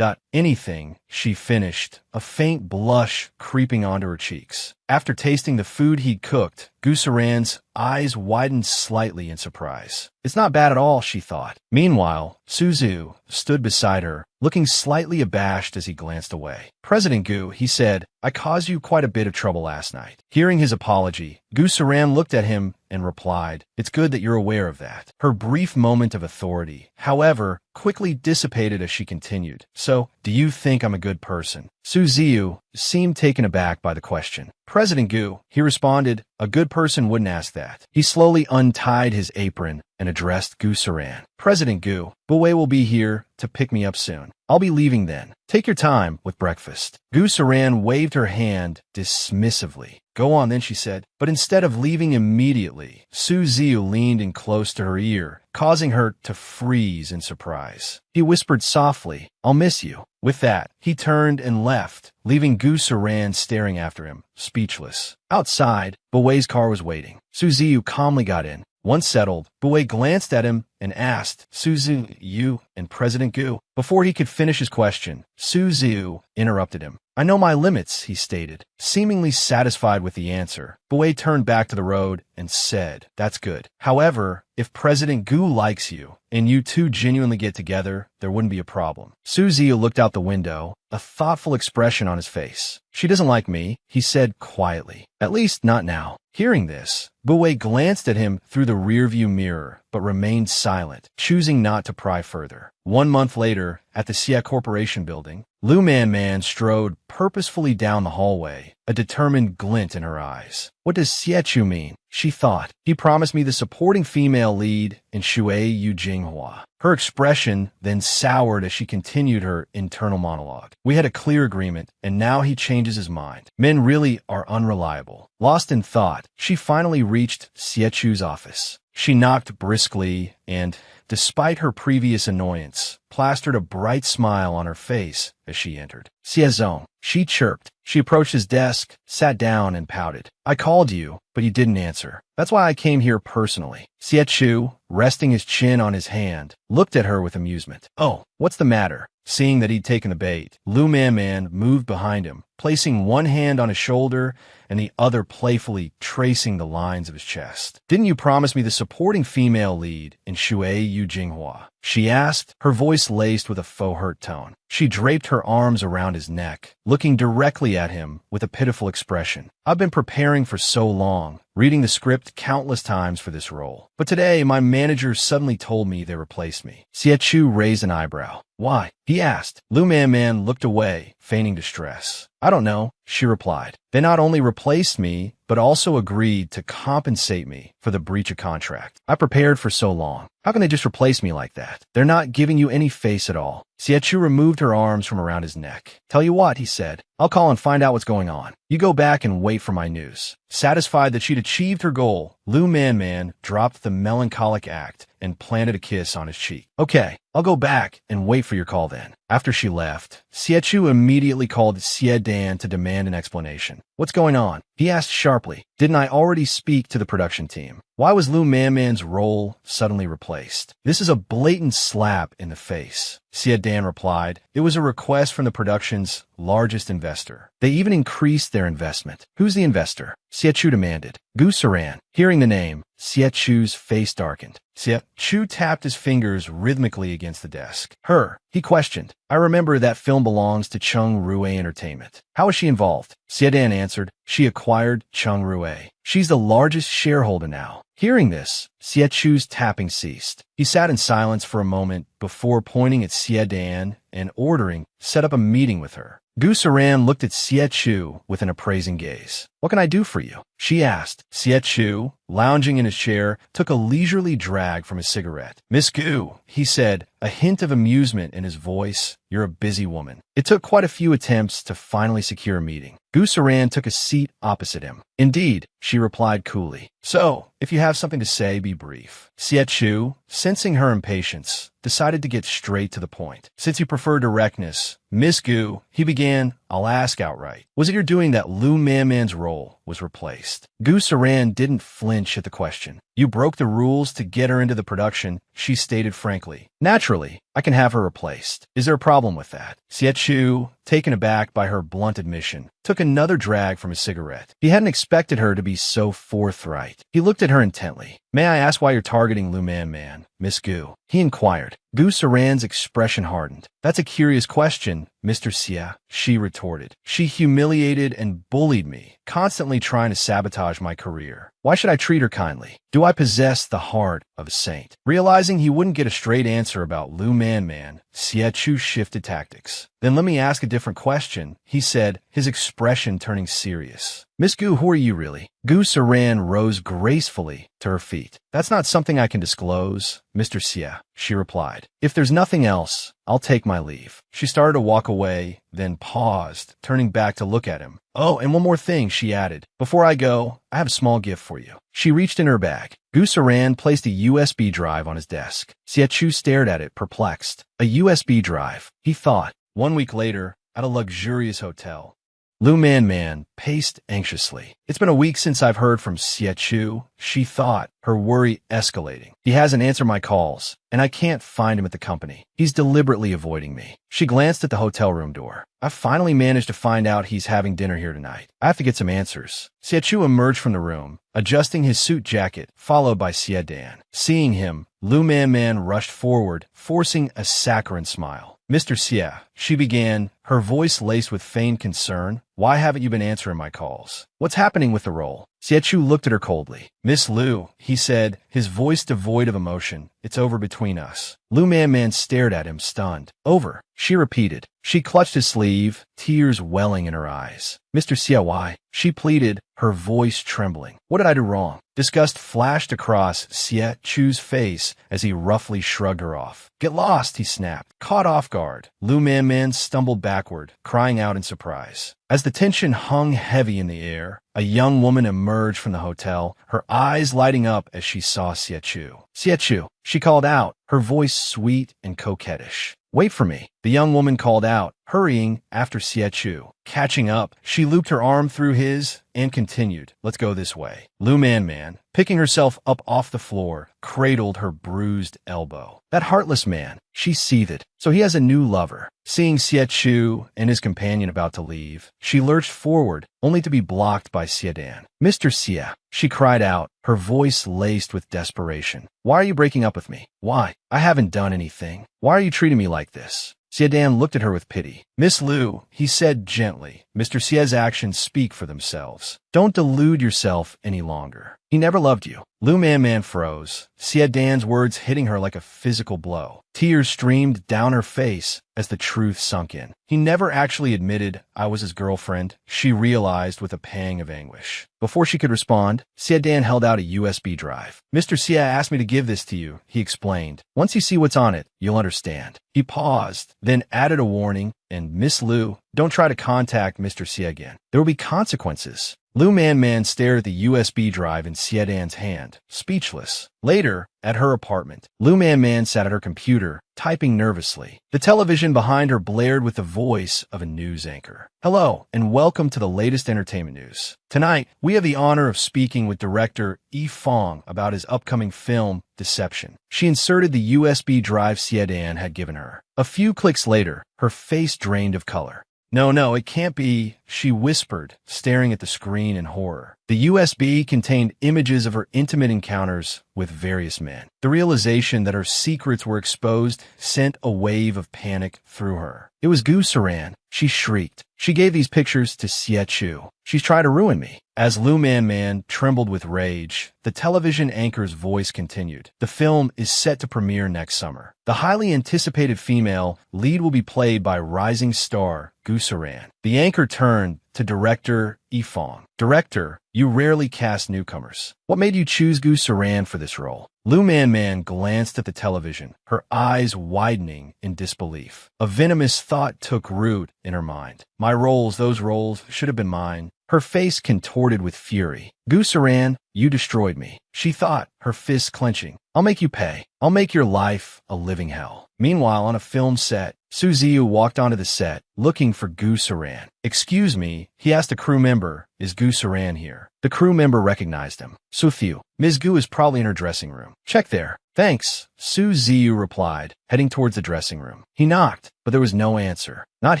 Speaker 1: Anything, she finished, a faint blush creeping onto her cheeks. After tasting the food he'd cooked, Gu Saran's eyes widened slightly in surprise. It's not bad at all, she thought. Meanwhile, Su Ziyu stood beside her, looking slightly abashed as he glanced away. President Gu, he said, I caused you quite a bit of trouble last night. Hearing his apology, Gu Saran looked at him and replied, it's good that you're aware of that. Her brief moment of authority, however, quickly dissipated as she continued. So, do you think I'm a good person? Su Ziyu seemed taken aback by the question. President Gu, he responded, a good person wouldn't ask that. He slowly untied his apron and addressed Gu Saran. President Gu, Buwei will be here to pick me up soon. I'll be leaving then. Take your time with breakfast. Gu Saran waved her hand dismissively. Go on then, she said. But instead of leaving immediately, Su Ziyu leaned in close to her ear, causing her to freeze in surprise. He whispered softly, I'll miss you. With that, he turned and left, leaving Gu Saran staring after him, speechless. Outside, Buwei's car was waiting. Su Ziyu calmly got in. Once settled, Buwei glanced at him and asked, Su Ziyu and President Gu. Before he could finish his question, Su Ziyu interrupted him. I know my limits, he stated. Seemingly satisfied with the answer, Buwei turned back to the road and said, that's good. However, if President Gu likes you, and you two genuinely get together, there wouldn't be a problem. Su Ziyu looked out the window, a thoughtful expression on his face. She doesn't like me, he said quietly. At least not now. Hearing this, Buwei glanced at him through the rearview mirror, but remained silent, choosing not to pry further. 1 month later, at the Xie Corporation building, Lu Man strode purposefully down the hallway, a determined glint in her eyes. What does Xie mean? She thought. He promised me the supporting female lead in Shui Yu Jinghua. Her expression then soured as she continued her internal monologue. We had a clear agreement, and now he changes his mind. Men really are unreliable. Lost in thought, she finally reached Xie office. She knocked briskly and, despite her previous annoyance, plastered a bright smile on her face as she entered. Xiezong, she chirped. She approached his desk, sat down, and pouted. I called you, but you didn't answer. That's why I came here personally. Xie, resting his chin on his hand, looked at her with amusement. Oh, what's the matter? Seeing that he'd taken the bait, Lu Man moved behind him, placing one hand on his shoulder and the other playfully tracing the lines of his chest. Didn't you promise me the supporting female lead in Shui Yu Jinghua? She asked, her voice laced with a faux hurt tone. She draped her arms around his neck, looking directly at him with a pitiful expression. I've been preparing for so long, reading the script countless times for this role. But today, my manager suddenly told me they replaced me. Xie raised an eyebrow. Why? He asked. Lu Man looked away, feigning distress. I don't know, she replied. They not only replaced me, but also agreed to compensate me for the breach of contract. I prepared for so long. How can they just replace me like that? They're not giving you any face at all. Xie removed her arms from around his neck. Tell you what, he said. I'll call and find out what's going on. You go back and wait for my news. Satisfied that she'd achieved her goal, Lu Man dropped the melancholic act and planted a kiss on his cheek. Okay, I'll go back and wait for your call then. After she left, Xie immediately called Xie Dan to demand an explanation. What's going on? He asked sharply. Didn't I already speak to the production team? Why was Lu Man's role suddenly replaced? This is a blatant slap in the face. Xie Dan replied. It was a request from the production's largest investor. They even increased their investment. Who's the investor? Xie demanded. Gu Saran. Hearing the name, Xie face darkened. Xie tapped his fingers rhythmically against the desk. Her, he questioned. I remember that film belongs to Chung Rue Entertainment. How is she involved? Xie Dan answered. She acquired Chung Rue. She's the largest shareholder now. Hearing this, Xie tapping ceased. He sat in silence for a moment before pointing at Xie Dan and ordering, set up a meeting with her. Gu Saran looked at Xie with an appraising gaze. What can I do for you? She asked. Xie, lounging in his chair, took a leisurely drag from his cigarette. Miss Gu, he said, a hint of amusement in his voice. You're a busy woman. It took quite a few attempts to finally secure a meeting. Gu Saran took a seat opposite him. Indeed, she replied coolly. So, if you have something to say, be brief. Xie, sensing her impatience, decided to get straight to the point. Since you prefer directness, Miss Gu, he began, I'll ask outright. Was it your doing that Lu Man's role was replaced? Gu Saran didn't flinch at the question. You broke the rules to get her into the production, she stated frankly. Naturally, I can have her replaced. Is there a problem with that? Xie, taken aback by her blunt admission, took another drag from his cigarette. He hadn't expected her to be so forthright. He looked at her intently. May I ask why you're targeting Lu Man, Miss Gu? He inquired. Gu Saran's expression hardened. That's a curious question, Mr. Xie, she retorted. She humiliated and bullied me, constantly trying to sabotage my career. Why should I treat her kindly? Do I possess the heart of a saint? Realizing he wouldn't get a straight answer about Lu Man, Xie Chu shifted tactics. Then let me ask a different question, he said, his expression turning serious. Miss Gu, who are you really? Gu Saran rose gracefully to her feet. That's not something I can disclose, Mr. Xie, she replied. If there's nothing else, I'll take my leave. She started to walk away, then paused, turning back to look at him. Oh, and one more thing, she added. Before I go, I have a small gift for you. She reached in her bag. Gu Saran placed a USB drive on his desk. Xie Chu stared at it, perplexed. A USB drive, he thought. 1 week later, at a luxurious hotel, Lu Man paced anxiously. It's been a week since I've heard from Xie Chu, she thought, her worry escalating. He hasn't answered my calls, and I can't find him at the company. He's deliberately avoiding me. She glanced at the hotel room door. I finally managed to find out he's having dinner here tonight. I have to get some answers. Xie Chu emerged from the room, adjusting his suit jacket, followed by Xie Dan. Seeing him, Lu Man rushed forward, forcing a saccharine smile. Mr. Xie, she began, her voice laced with feigned concern. Why haven't you been answering my calls? What's happening with the role? Xie Chu looked at her coldly. Miss Lu, he said, his voice devoid of emotion. It's over between us. Lu Man stared at him, stunned. Over, she repeated. She clutched his sleeve, tears welling in her eyes. Mr. Xie, why? She pleaded, her voice trembling. What did I do wrong? Disgust flashed across Xie Chu's face as he roughly shrugged her off. Get lost, he snapped. Caught off guard, Lu Man stumbled backward, crying out in surprise. As the tension hung heavy in the air, a young woman emerged from the hotel, her eyes lighting up as she saw Xie Chu. Xie Chu, she called out, her voice sweet and coquettish. Wait for me, the young woman called out, hurrying after Xie Chu. Catching up, she looped her arm through his and continued, let's go this way. Lu Man, picking herself up off the floor, cradled her bruised elbow. That heartless man, she seethed. So he has a new lover. Seeing Xie Chu and his companion about to leave, she lurched forward, only to be blocked by Xie Dan. Mr. Xie, she cried out, her voice laced with desperation. Why are you breaking up with me? Why? I haven't done anything. Why are you treating me like this? Xie Dan looked at her with pity. Miss Lu, he said gently, Mr. Xie's actions speak for themselves. Don't delude yourself any longer. He never loved you. Lu Man froze, Xie Dan's words hitting her like a physical blow. Tears streamed down her face as the truth sunk in. He never actually admitted I was his girlfriend, she realized with a pang of anguish. Before she could respond, Xie Dan held out a USB drive. Mr. Xie asked me to give this to you, he explained. Once you see what's on it, you'll understand. He paused, then added a warning, and Miss Lu, don't try to contact Mr. Xie again. There will be consequences. Lu Man stared at the USB drive in Xie Dan's hand, speechless. Later, at her apartment, Lu Man sat at her computer, typing nervously. The television behind her blared with the voice of a news anchor. Hello, and welcome to the latest entertainment news. Tonight, we have the honor of speaking with director Yi Fong about his upcoming film, Deception. She inserted the USB drive Xie Dan had given her. A few clicks later, her face drained of color. No, it can't be, she whispered, staring at the screen in horror. The USB contained images of her intimate encounters with various men. The realization that her secrets were exposed sent a wave of panic through her. It was Gu Saran, she shrieked. She gave these pictures to Xie Chu. She's trying to ruin me. As Lu Man trembled with rage, the television anchor's voice continued. The film is set to premiere next summer. The highly anticipated female lead will be played by rising star Gu Saran. The anchor turned to director Yi Fong. Director, you rarely cast newcomers. What made you choose Gu Saran for this role? Lu Man glanced at the television, her eyes widening in disbelief. A venomous thought took root in her mind. My roles, those roles, should have been mine. Her face contorted with fury. Gu Saran, you destroyed me, she thought, her fists clenching. I'll make you pay. I'll make your life a living hell. Meanwhile, on a film set, Su Ziyu walked onto the set, looking for Gu Saran. Excuse me, he asked a crew member, is Gu Saran here? The crew member recognized him. Su Fiu, Ms. Gu is probably in her dressing room. Check there. Thanks, Su Ziyu replied, heading towards the dressing room. He knocked, but there was no answer. Not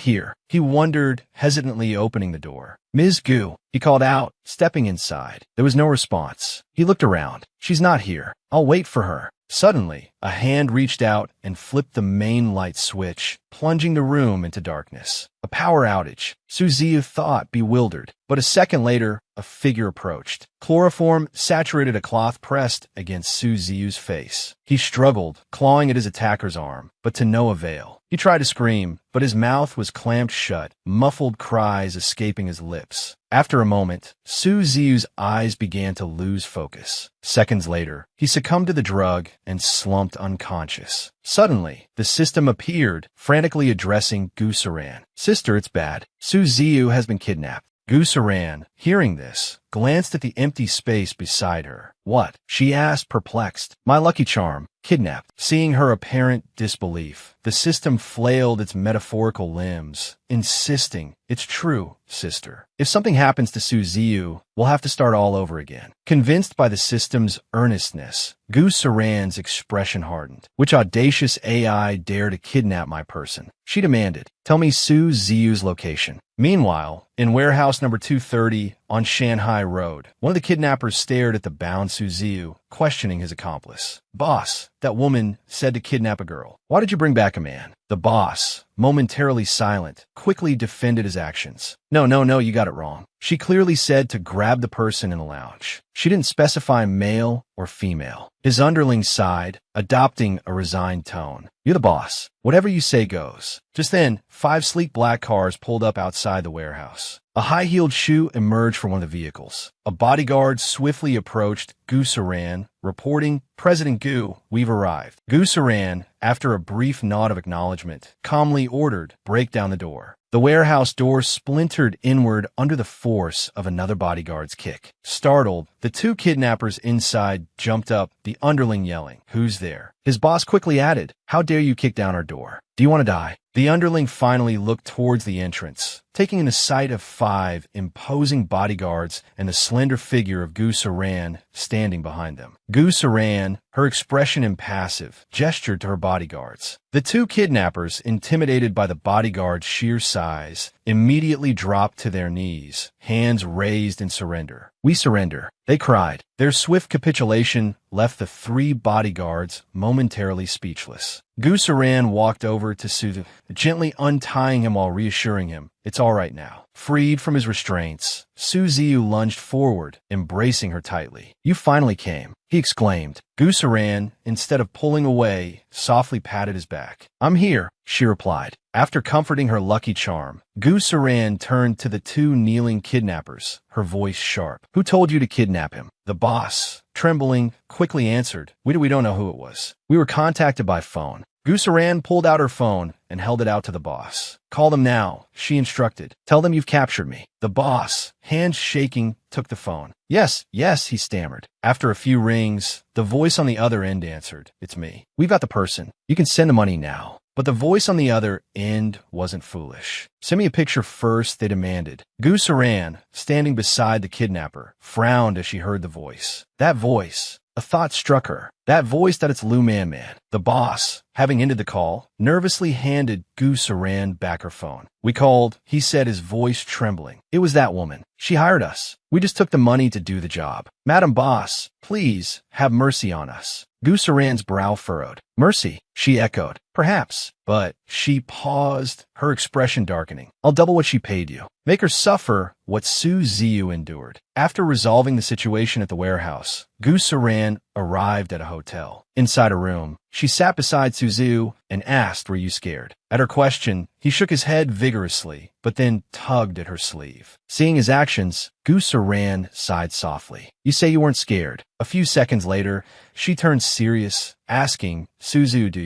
Speaker 1: here. He wondered, hesitantly opening the door. Ms. Gu, he called out, stepping inside. There was no response. He looked around. She's not here. I'll wait for her. Suddenly, a hand reached out and flipped the main light switch, plunging the room into darkness. A power outage. Su Ziyu thought, bewildered. But a second later, a figure approached. Chloroform saturated a cloth pressed against Su Ziyu's face. He struggled, clawing at his attacker's arm, but to no avail. He tried to scream, but his mouth was clamped shut, muffled cries escaping his lips. After a moment, Su Ziyu's eyes began to lose focus. Seconds later, he succumbed to the drug and slumped unconscious. Suddenly, the system appeared, frantically addressing Gu Saran. "Sister, it's bad. Su Ziyu has been kidnapped." Gu Saran, hearing this, glanced at the empty space beside her. "What?" she asked, perplexed. "My lucky charm. Kidnapped." Seeing her apparent disbelief, the system flailed its metaphorical limbs, insisting, "It's true, sister. If something happens to Su Ziyu, we'll have to start all over again." Convinced by the system's earnestness, Gu Saran's expression hardened. "Which audacious AI dare to kidnap my person?" she demanded. "Tell me Su Ziyu's location." Meanwhile, in warehouse number 230 on Shanghai Road, one of the kidnappers stared at the bound Su Ziyu, questioning his accomplice. "Boss, that woman said to kidnap a girl. Why did you bring back a man?" The boss, momentarily silent, quickly defended his actions. No, you got it wrong. She clearly said to grab the person in the lounge. She didn't specify male or female." His underling sighed, adopting a resigned tone. "You're the boss. Whatever you say goes." Just then, 5 sleek black cars pulled up outside the warehouse. A high-heeled shoe emerged from one of the vehicles. A bodyguard swiftly approached Gu Saran, reporting, "President Gu, we've arrived." Gu Saran, after a brief nod of acknowledgement, calmly ordered, "Break down the door." The warehouse door splintered inward under the force of another bodyguard's kick. Startled, the 2 kidnappers inside jumped up, the underling yelling, "Who's there?" His boss quickly added, "How dare you kick down our door? Do you want to die?" The underling finally looked towards the entrance, taking in the sight of 5 imposing bodyguards and the slender figure of Gu Saran standing behind them. Gu Saran, her expression impassive, gestured to her bodyguards. The 2 kidnappers, intimidated by the bodyguard's sheer size, immediately dropped to their knees, hands raised in surrender. "We surrender," they cried. Their swift capitulation left the 3 bodyguards momentarily speechless. Gu Saran walked over to Su, gently untying him while reassuring him, "It's all right now." Freed from his restraints, Su Ziyu lunged forward, embracing her tightly. "You finally came," he exclaimed. Gu Saran, instead of pulling away, softly patted his back. "I'm here," she replied. After comforting her lucky charm, Gu Saran turned to the 2 kneeling kidnappers, her voice sharp. "Who told you to kidnap him?" The boss, trembling, quickly answered, We don't know who it was. We were contacted by phone." Gu Saran pulled out her phone and held it out to the boss. "Call them now," she instructed. "Tell them you've captured me." The boss, hands shaking, took the phone. Yes, he stammered. After a few rings, the voice on the other end answered, "It's me. We've got the person. You can send the money now." But the voice on the other end wasn't foolish. "Send me a picture first," they demanded. Gu Saran, standing beside the kidnapper, frowned as she heard the voice. That voice. A thought struck her. That voice that it's Lu Man. The boss, having ended the call, nervously handed Gu Saran back her phone. "We called," he said, his voice trembling. "It was that woman. She hired us. We just took the money to do the job. Madam Boss, please have mercy on us." Gu Saran's brow furrowed. "Mercy," she echoed. "Perhaps." But she paused, her expression darkening. "I'll double what she paid you. Make her suffer what Su Ziyu endured." After resolving the situation at the warehouse, Gu Saran arrived at a hotel. Inside a room, she sat beside Su Ziyu and asked, "Were you scared?" At her question, he shook his head vigorously, but then tugged at her sleeve. Seeing his actions, Gu Saran sighed softly. "You say you weren't scared." A few seconds later, she turned serious, asking, "Su Ziyu, do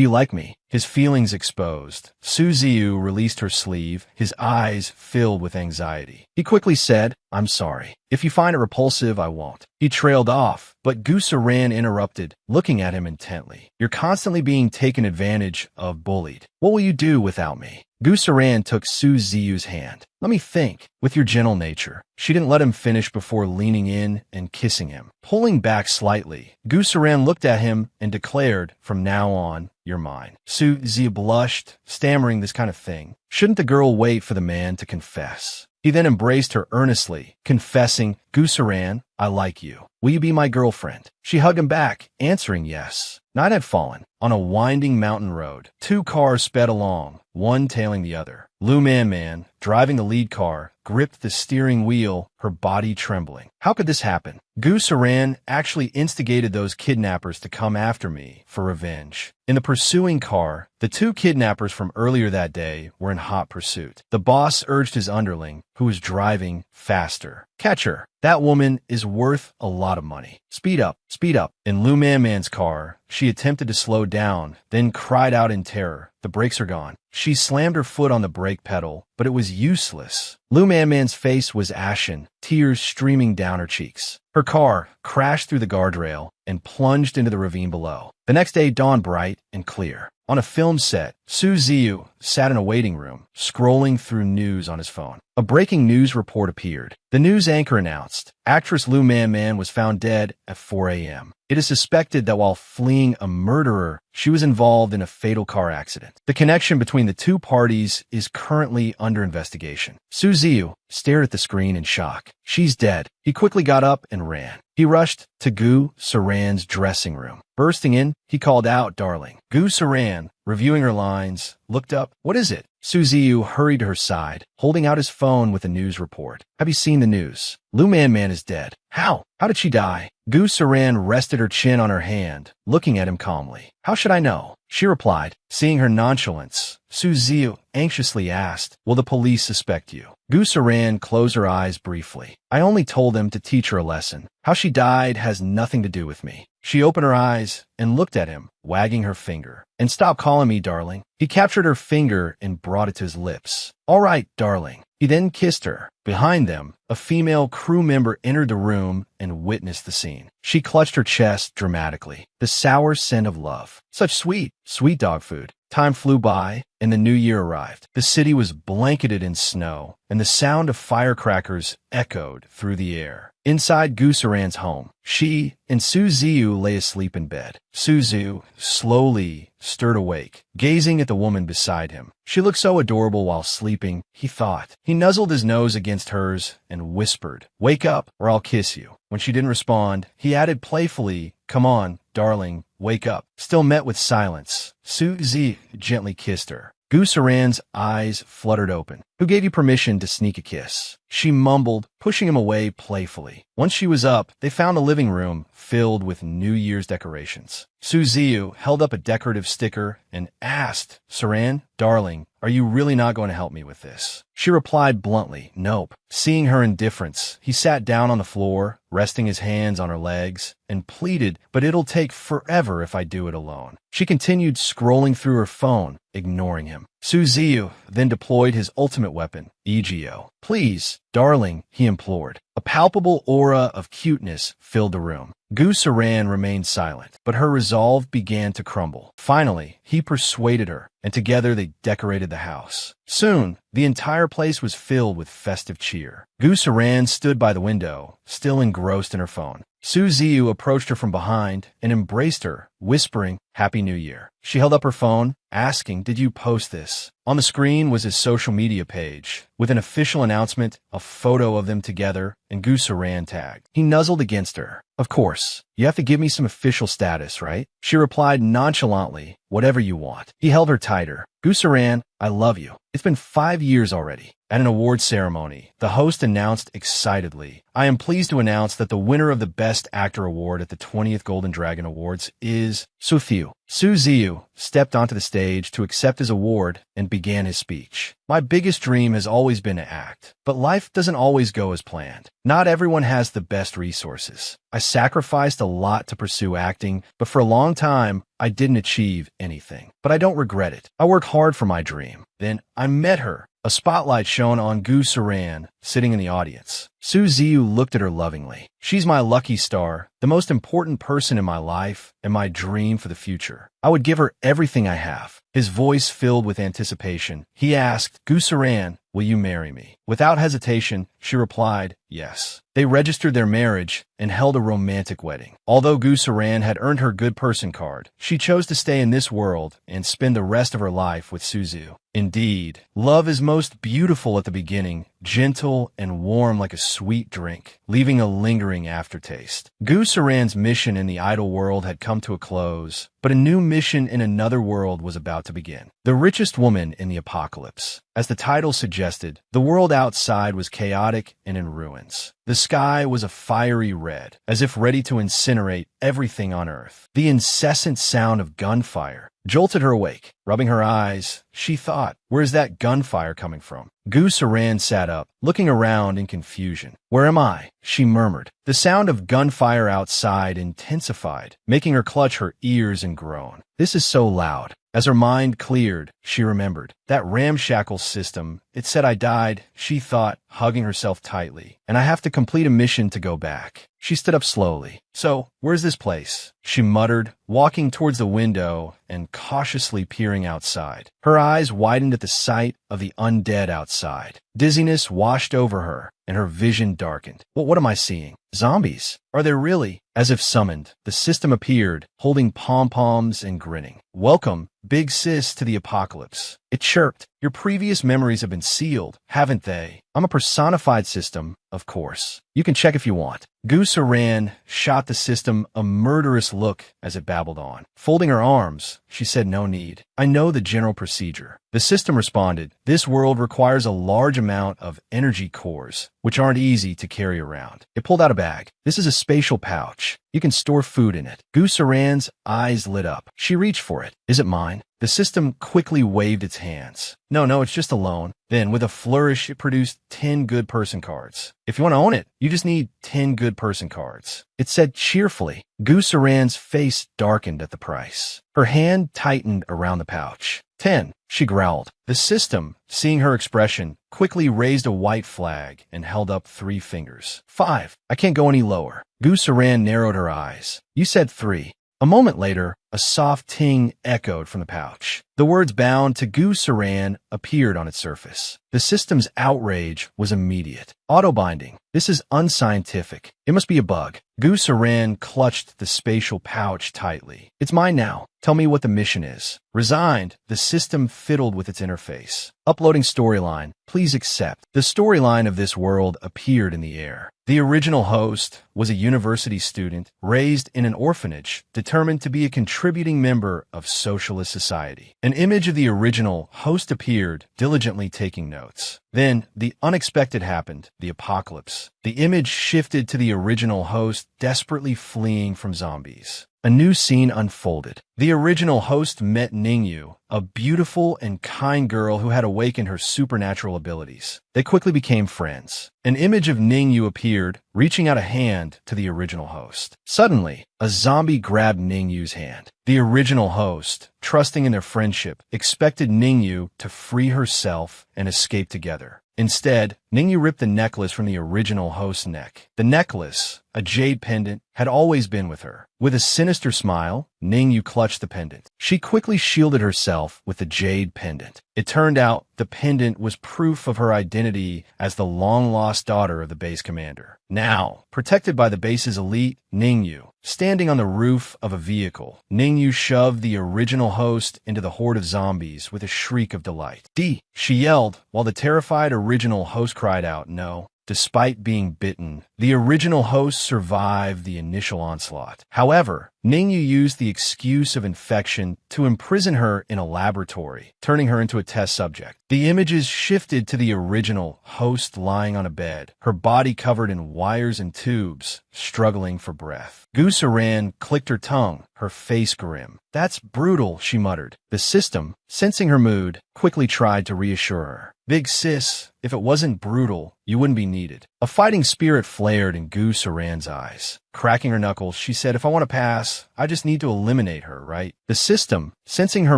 Speaker 1: you like me?" His feelings exposed, Su Ziyu released her sleeve, his eyes filled with anxiety. He quickly said, "I'm sorry. If you find it repulsive, I won't." He trailed off, but Gu Saran interrupted, looking at him intently. "You're constantly being taken advantage of, bullied. What will you do without me?" Gu Saran took Su Ziyu's hand. "Let me think." With your gentle nature. She didn't let him finish before leaning in and kissing him. Pulling back slightly, Gu Saran looked at him and declared, "From now on, you're mine." Su Ziyu blushed, stammering this kind of thing. Shouldn't the girl wait for the man to confess? He then embraced her earnestly, confessing, "Gu Saran, I like you. Will you be my girlfriend? She hugged him back, answering yes. Night had fallen. On a winding mountain road, two cars sped along, one tailing the other. Man, driving the lead car, gripped the steering wheel, her body trembling. How could this happen? Saran actually instigated those kidnappers to come after me for revenge. In the pursuing car, the two kidnappers from earlier that day were in hot pursuit. The boss urged his underling, who was driving, faster. Catch her. That woman is worth a lot of money. Speed up, speed up. In Man's car, she attempted to slow down, then cried out in terror. The brakes are gone. She slammed her foot on the brake pedal, but it was useless. Man's face was ashen, tears streaming down her cheeks. Her car crashed through the guardrail and plunged into the ravine below. The next day dawned bright and clear. On a film set, Su Ziyu sat in a waiting room, scrolling through news on his phone. A breaking news report appeared. The news anchor announced, actress Man was found dead at 4 a.m. It is suspected that while fleeing a murderer, she was involved in a fatal car accident. The connection between the two parties is currently under investigation. Su Ziyu stared at the screen in shock. She's dead. He quickly got up and ran. He rushed to Saran's dressing room. Bursting in, he called out, "Darling." Saran, reviewing her lines, looked up. "What is it?" Su Ziyu hurried to her side, holding out his phone with a news report. "Have you seen the news? Man is dead." "How? How did she die?" Saran rested her chin on her hand, looking at him calmly. "How should I know?" She replied. Seeing her nonchalance, Su Ziyu anxiously asked, "Will the police suspect you?" Saran closed her eyes briefly. "I only told them to teach her a lesson. How she died has nothing to do with me." She opened her eyes and looked at him, wagging her finger. "And stop calling me darling." He captured her finger and brought it to his lips. "All right, darling." He then kissed her. Behind them, a female crew member entered the room and witnessed the scene. She clutched her chest dramatically. The sour scent of love. Such sweet, sweet dog food. Time flew by, and the new year arrived. The city was blanketed in snow, and the sound of firecrackers echoed through the air. Inside Saran's home, she and Su Ziyu lay asleep in bed. Su Ziyu slowly stirred awake, gazing at the woman beside him. She looked so adorable while sleeping, he thought. He nuzzled his nose against hers and whispered, "Wake up, or I'll kiss you." When she didn't respond, he added playfully, "Come on, darling, wake up." Still met with silence, Su Ziyu gently kissed her. Saran's eyes fluttered open. "Who gave you permission to sneak a kiss?" She mumbled, pushing him away playfully. Once she was up, they found a living room filled with New Year's decorations. Su Ziyu held up a decorative sticker and asked, "Saran, darling, are you really not going to help me with this?" She replied bluntly, "Nope." Seeing her indifference, he sat down on the floor, resting his hands on her legs, and pleaded, "But it'll take forever if I do it alone." She continued scrolling through her phone, ignoring him. Su Ziyu then deployed his ultimate weapon, EGO. "Please, darling," he implored. A palpable aura of cuteness filled the room. Saran remained silent, but her resolve began to crumble. Finally, he persuaded her, and together they decorated the house. Soon, the entire place was filled with festive cheer. Saran stood by the window, still engrossed in her phone. Su Ziyu approached her from behind and embraced her, whispering, "Happy New Year." She held up her phone, asking, "Did you post this?" On the screen was his social media page, with an official announcement, a photo of them together, and Saran tagged. He nuzzled against her. "Of course, you have to give me some official status, right?" She replied nonchalantly, "Whatever you want." He held her tighter. Saran, "I love you. It's been 5 years already." At an award ceremony, the host announced excitedly, "I am pleased to announce that the winner of the Best Actor Award at the 20th Golden Dragon Awards is Su Ziyu." Su Ziyu stepped onto the stage to accept his award and began his speech. "My biggest dream has always been to act, but life doesn't always go as planned. Not everyone has the best resources. I sacrificed a lot to pursue acting, but for a long time, I didn't achieve anything. But I don't regret it. I worked hard for my dream. Then I met her." A spotlight shone on Saran, sitting in the audience. Su Ziyu looked at her lovingly. "She's my lucky star, the most important person in my life, and my dream for the future. I would give her everything I have." His voice filled with anticipation. He asked, "Saran, will you marry me?" Without hesitation, she replied, "Yes." They registered their marriage and held a romantic wedding. Although Saran had earned her good person card, she chose to stay in this world and spend the rest of her life with Su Ziyu. Indeed, love is most beautiful at the beginning, gentle and warm like a sweet drink, leaving a lingering aftertaste. Gu Saran's mission in the idle world had come to a close, but a new mission in another world was about to begin. The richest woman in the apocalypse. As the title suggested, the world outside was chaotic and in ruins. The sky was a fiery red, as if ready to incinerate everything on Earth. The incessant sound of gunfire jolted her awake. Rubbing her eyes, she thought, where's that gunfire coming from? Gu Saran sat up, looking around in confusion. Where am I? She murmured. The sound of gunfire outside intensified, making her clutch her ears and groan. This is so loud. As her mind cleared, she remembered. That ramshackle system, it said I died, she thought, hugging herself tightly. And I have to complete a mission to go back. She stood up slowly. So, where's this place? She muttered, walking towards the window and cautiously peering outside. Her eyes widened at the sight of the undead outside. Dizziness washed over her, and her vision darkened. Well, what am I seeing? Zombies? Are there really? As if summoned, the system appeared, holding pom-poms and grinning. Welcome, Big Sis, to the apocalypse. It chirped. Your previous memories have been sealed, haven't they? I'm a personified system, of course. You can check if you want. Gu Saran shot the system a murderous look as it babbled on. Folding her arms, she said no need. I know the general procedure. The system responded, this world requires a large amount of energy cores, which aren't easy to carry around. It pulled out a bag. This is a spatial pouch. You can store food in it. Gu Saran's eyes lit up. She reached for it. Is it mine? The system quickly waved its hands. No, it's just a loan. Then, with a flourish, it produced 10 good person cards. If you want to own it, you just need 10 good person cards. It said cheerfully. Gu Saran's face darkened at the price. Her hand tightened around the pouch. 10, she growled. The system, seeing her expression, quickly raised a white flag and held up 3 fingers. 5, I can't go any lower. Gu Saran narrowed her eyes. You said 3. A moment later, a soft ting echoed from the pouch. The words bound to Gu Saran appeared on its surface. The system's outrage was immediate. Auto-binding. This is unscientific. It must be a bug. Gu Saran clutched the spatial pouch tightly. It's mine now. Tell me what the mission is. Resigned, the system fiddled with its interface. Uploading storyline. Please accept. The storyline of this world appeared in the air. The original host was a university student raised in an orphanage, determined to be a contributing member of socialist society. An image of the original host appeared, diligently taking notes. Then, the unexpected happened, the apocalypse. The image shifted to the original host desperately fleeing from zombies. A new scene unfolded. The original host met Ningyu, a beautiful and kind girl who had awakened her supernatural abilities. They quickly became friends. An image of Ningyu appeared, reaching out a hand to the original host. Suddenly, a zombie grabbed Ningyu's hand. The original host, trusting in their friendship, expected Ningyu to free herself and escape together. Instead, Ningyu ripped the necklace from the original host's neck. The necklace, a jade pendant, had always been with her. With a sinister smile, Ningyu clutched the pendant. She quickly shielded herself with the jade pendant. It turned out the pendant was proof of her identity as the long-lost daughter of the base commander. Now, protected by the base's elite, Ningyu, standing on the roof of a vehicle, Ningyu shoved the original host into the horde of zombies with a shriek of delight. She yelled, while the terrified original host cried out, no. Despite being bitten, the original host survived the initial onslaught. However, Ningyu used the excuse of infection to imprison her in a laboratory, turning her into a test subject. The images shifted to the original host lying on a bed, her body covered in wires and tubes, struggling for breath. Gu Saran clicked her tongue, her face grim. That's brutal, she muttered. The system, sensing her mood, quickly tried to reassure her. Big Sis, if it wasn't brutal, you wouldn't be needed. A fighting spirit flared in Gu Saran's eyes. Cracking her knuckles, she said, if I want to pass, I just need to eliminate her, right? The system, sensing her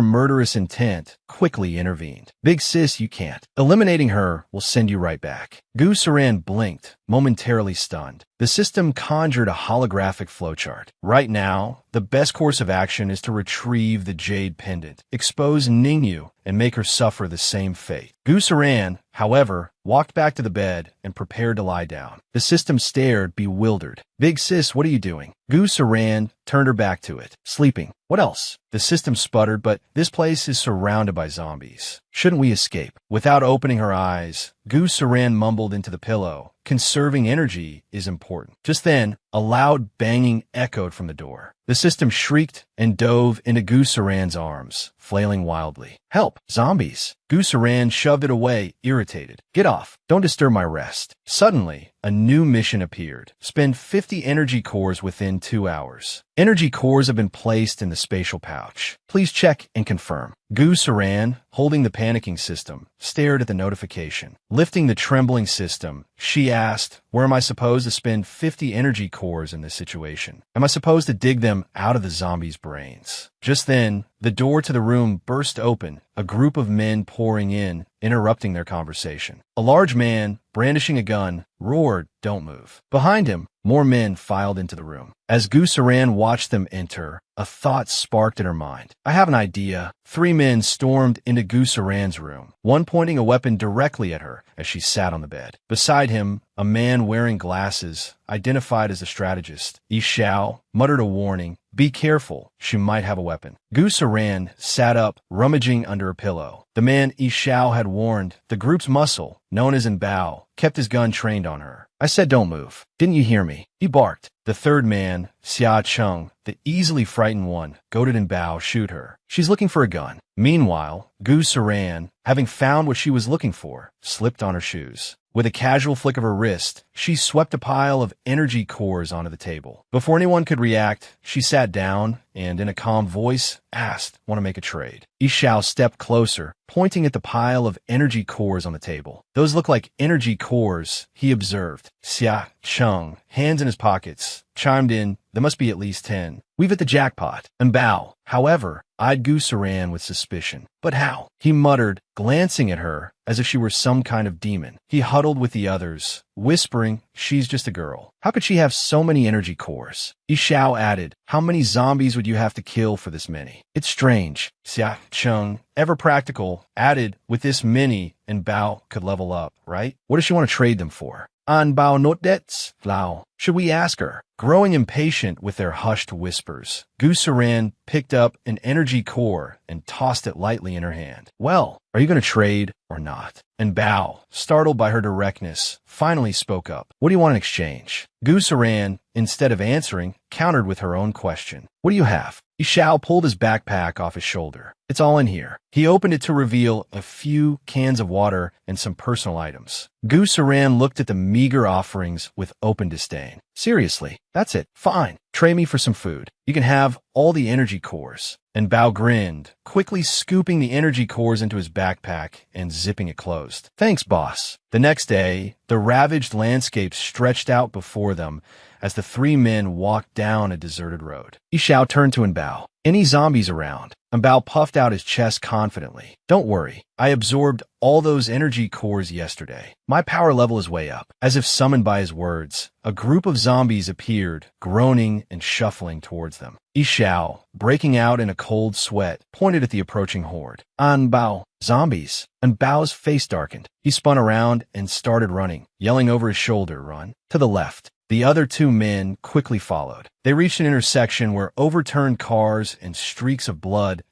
Speaker 1: murderous intent, quickly intervened. Big Sis, you can't. Eliminating her will send you right back. Gu Saran blinked, momentarily stunned. The system conjured a holographic flowchart. Right now, the best course of action is to retrieve the jade pendant, expose Ningyu, and make her suffer the same fate. Gu Saran, however, walked back to the bed and prepared to lie down. The system stared, bewildered. Big Sis, what are you doing? Gu Saran turned her back to it. Sleeping. What else? The system sputtered, but this place is surrounded by zombies. Shouldn't we escape? Without opening her eyes, Gu Saran mumbled into the pillow, "Conserving energy is important." Just then, a loud banging echoed from the door. The system shrieked and dove into Gu Saran's arms, flailing wildly. "Help! Zombies!" Gu Saran shoved it away, irritated. "Get off! Don't disturb my rest." Suddenly, a new mission appeared. Spend 50 energy cores within 2 hours. Energy cores have been placed in the spatial pouch. Please check and confirm. Gu Saran, holding the panicking system, stared at the notification. Lifting the trembling system, she asked, "Where am I supposed to spend 50 energy cores in this situation? Am I supposed to dig them out of the zombies' brains?" Just then, the door to the room burst open, a group of men pouring in, interrupting their conversation. A large man, brandishing a gun, roared, "Don't move." Behind him, more men filed into the room. As Gu Saran watched them enter, a thought sparked in her mind. "I have an idea." 3 men stormed into Gu Saran's room, one pointing a weapon directly at her as she sat on the bed. Beside him, a man wearing glasses, identified as a strategist, Yi Xiao, muttered a warning, "Be careful, she might have a weapon." Gu Saran sat up, rummaging under a pillow. The man Yi Xiao had warned, the group's muscle, known as Bao, kept his gun trained on her. "I said don't move. Didn't you hear me?" He barked. The third man, Xia Cheng, the easily frightened one, goaded Bao, "Shoot her. She's looking for a gun." Meanwhile, Gu Saran, having found what she was looking for, slipped on her shoes. With a casual flick of her wrist, she swept a pile of energy cores onto the table. Before anyone could react, she sat down and, in a calm voice, asked, "Want to make a trade?" Yi Xiao stepped closer, pointing at the pile of energy cores on the table. "Those look like energy cores," he observed. Xia Cheng, hands in his pockets, chimed in, "There must be at least 10. We've hit the jackpot." And Bao, however, eyed Gu Saran with suspicion. "But how?" he muttered, glancing at her as if she were some kind of demon. He huddled with the others, whispering, "She's just a girl. How could she have so many energy cores?" Yi Xiao added, "How many zombies would you have to kill for this many?" "It's strange." Xia Cheng, ever practical, added, "With this many, and Bao could level up, right? What does she want to trade them for?" "An Bao not debts, Lao. Should we ask her?" Growing impatient with their hushed whispers, Gu Saran picked up an energy core and tossed it lightly in her hand. "Well, are you going to trade or not?" And Bao, startled by her directness, finally spoke up. "What do you want in exchange?" Gu Saran, instead of answering, countered with her own question. "What do you have?" Yi Xiao pulled his backpack off his shoulder. "It's all in here." He opened it to reveal a few cans of water and some personal items. Gu Saran looked at the meager offerings with open disdain. "Seriously, that's it. Fine. Trade me for some food. You can have all the energy cores." And Bao grinned, quickly scooping the energy cores into his backpack and zipping it closed. "Thanks, boss." The next day, the ravaged landscape stretched out before them as the 3 men walked down a deserted road. Yi Xiao turned to Bao. "Any zombies around?" And Bao puffed out his chest confidently. "Don't worry. I absorbed all those energy cores yesterday. My power level is way up." As if summoned by his words, a group of zombies appeared, groaning and shuffling towards them. Yi Xiao, breaking out in a cold sweat, pointed at the approaching horde. "An Bao, zombies." And Bao's face darkened. He spun around and started running, yelling over his shoulder, "Run." To the left. The other 2 men quickly followed. They reached an intersection where overturned cars and streaks of blood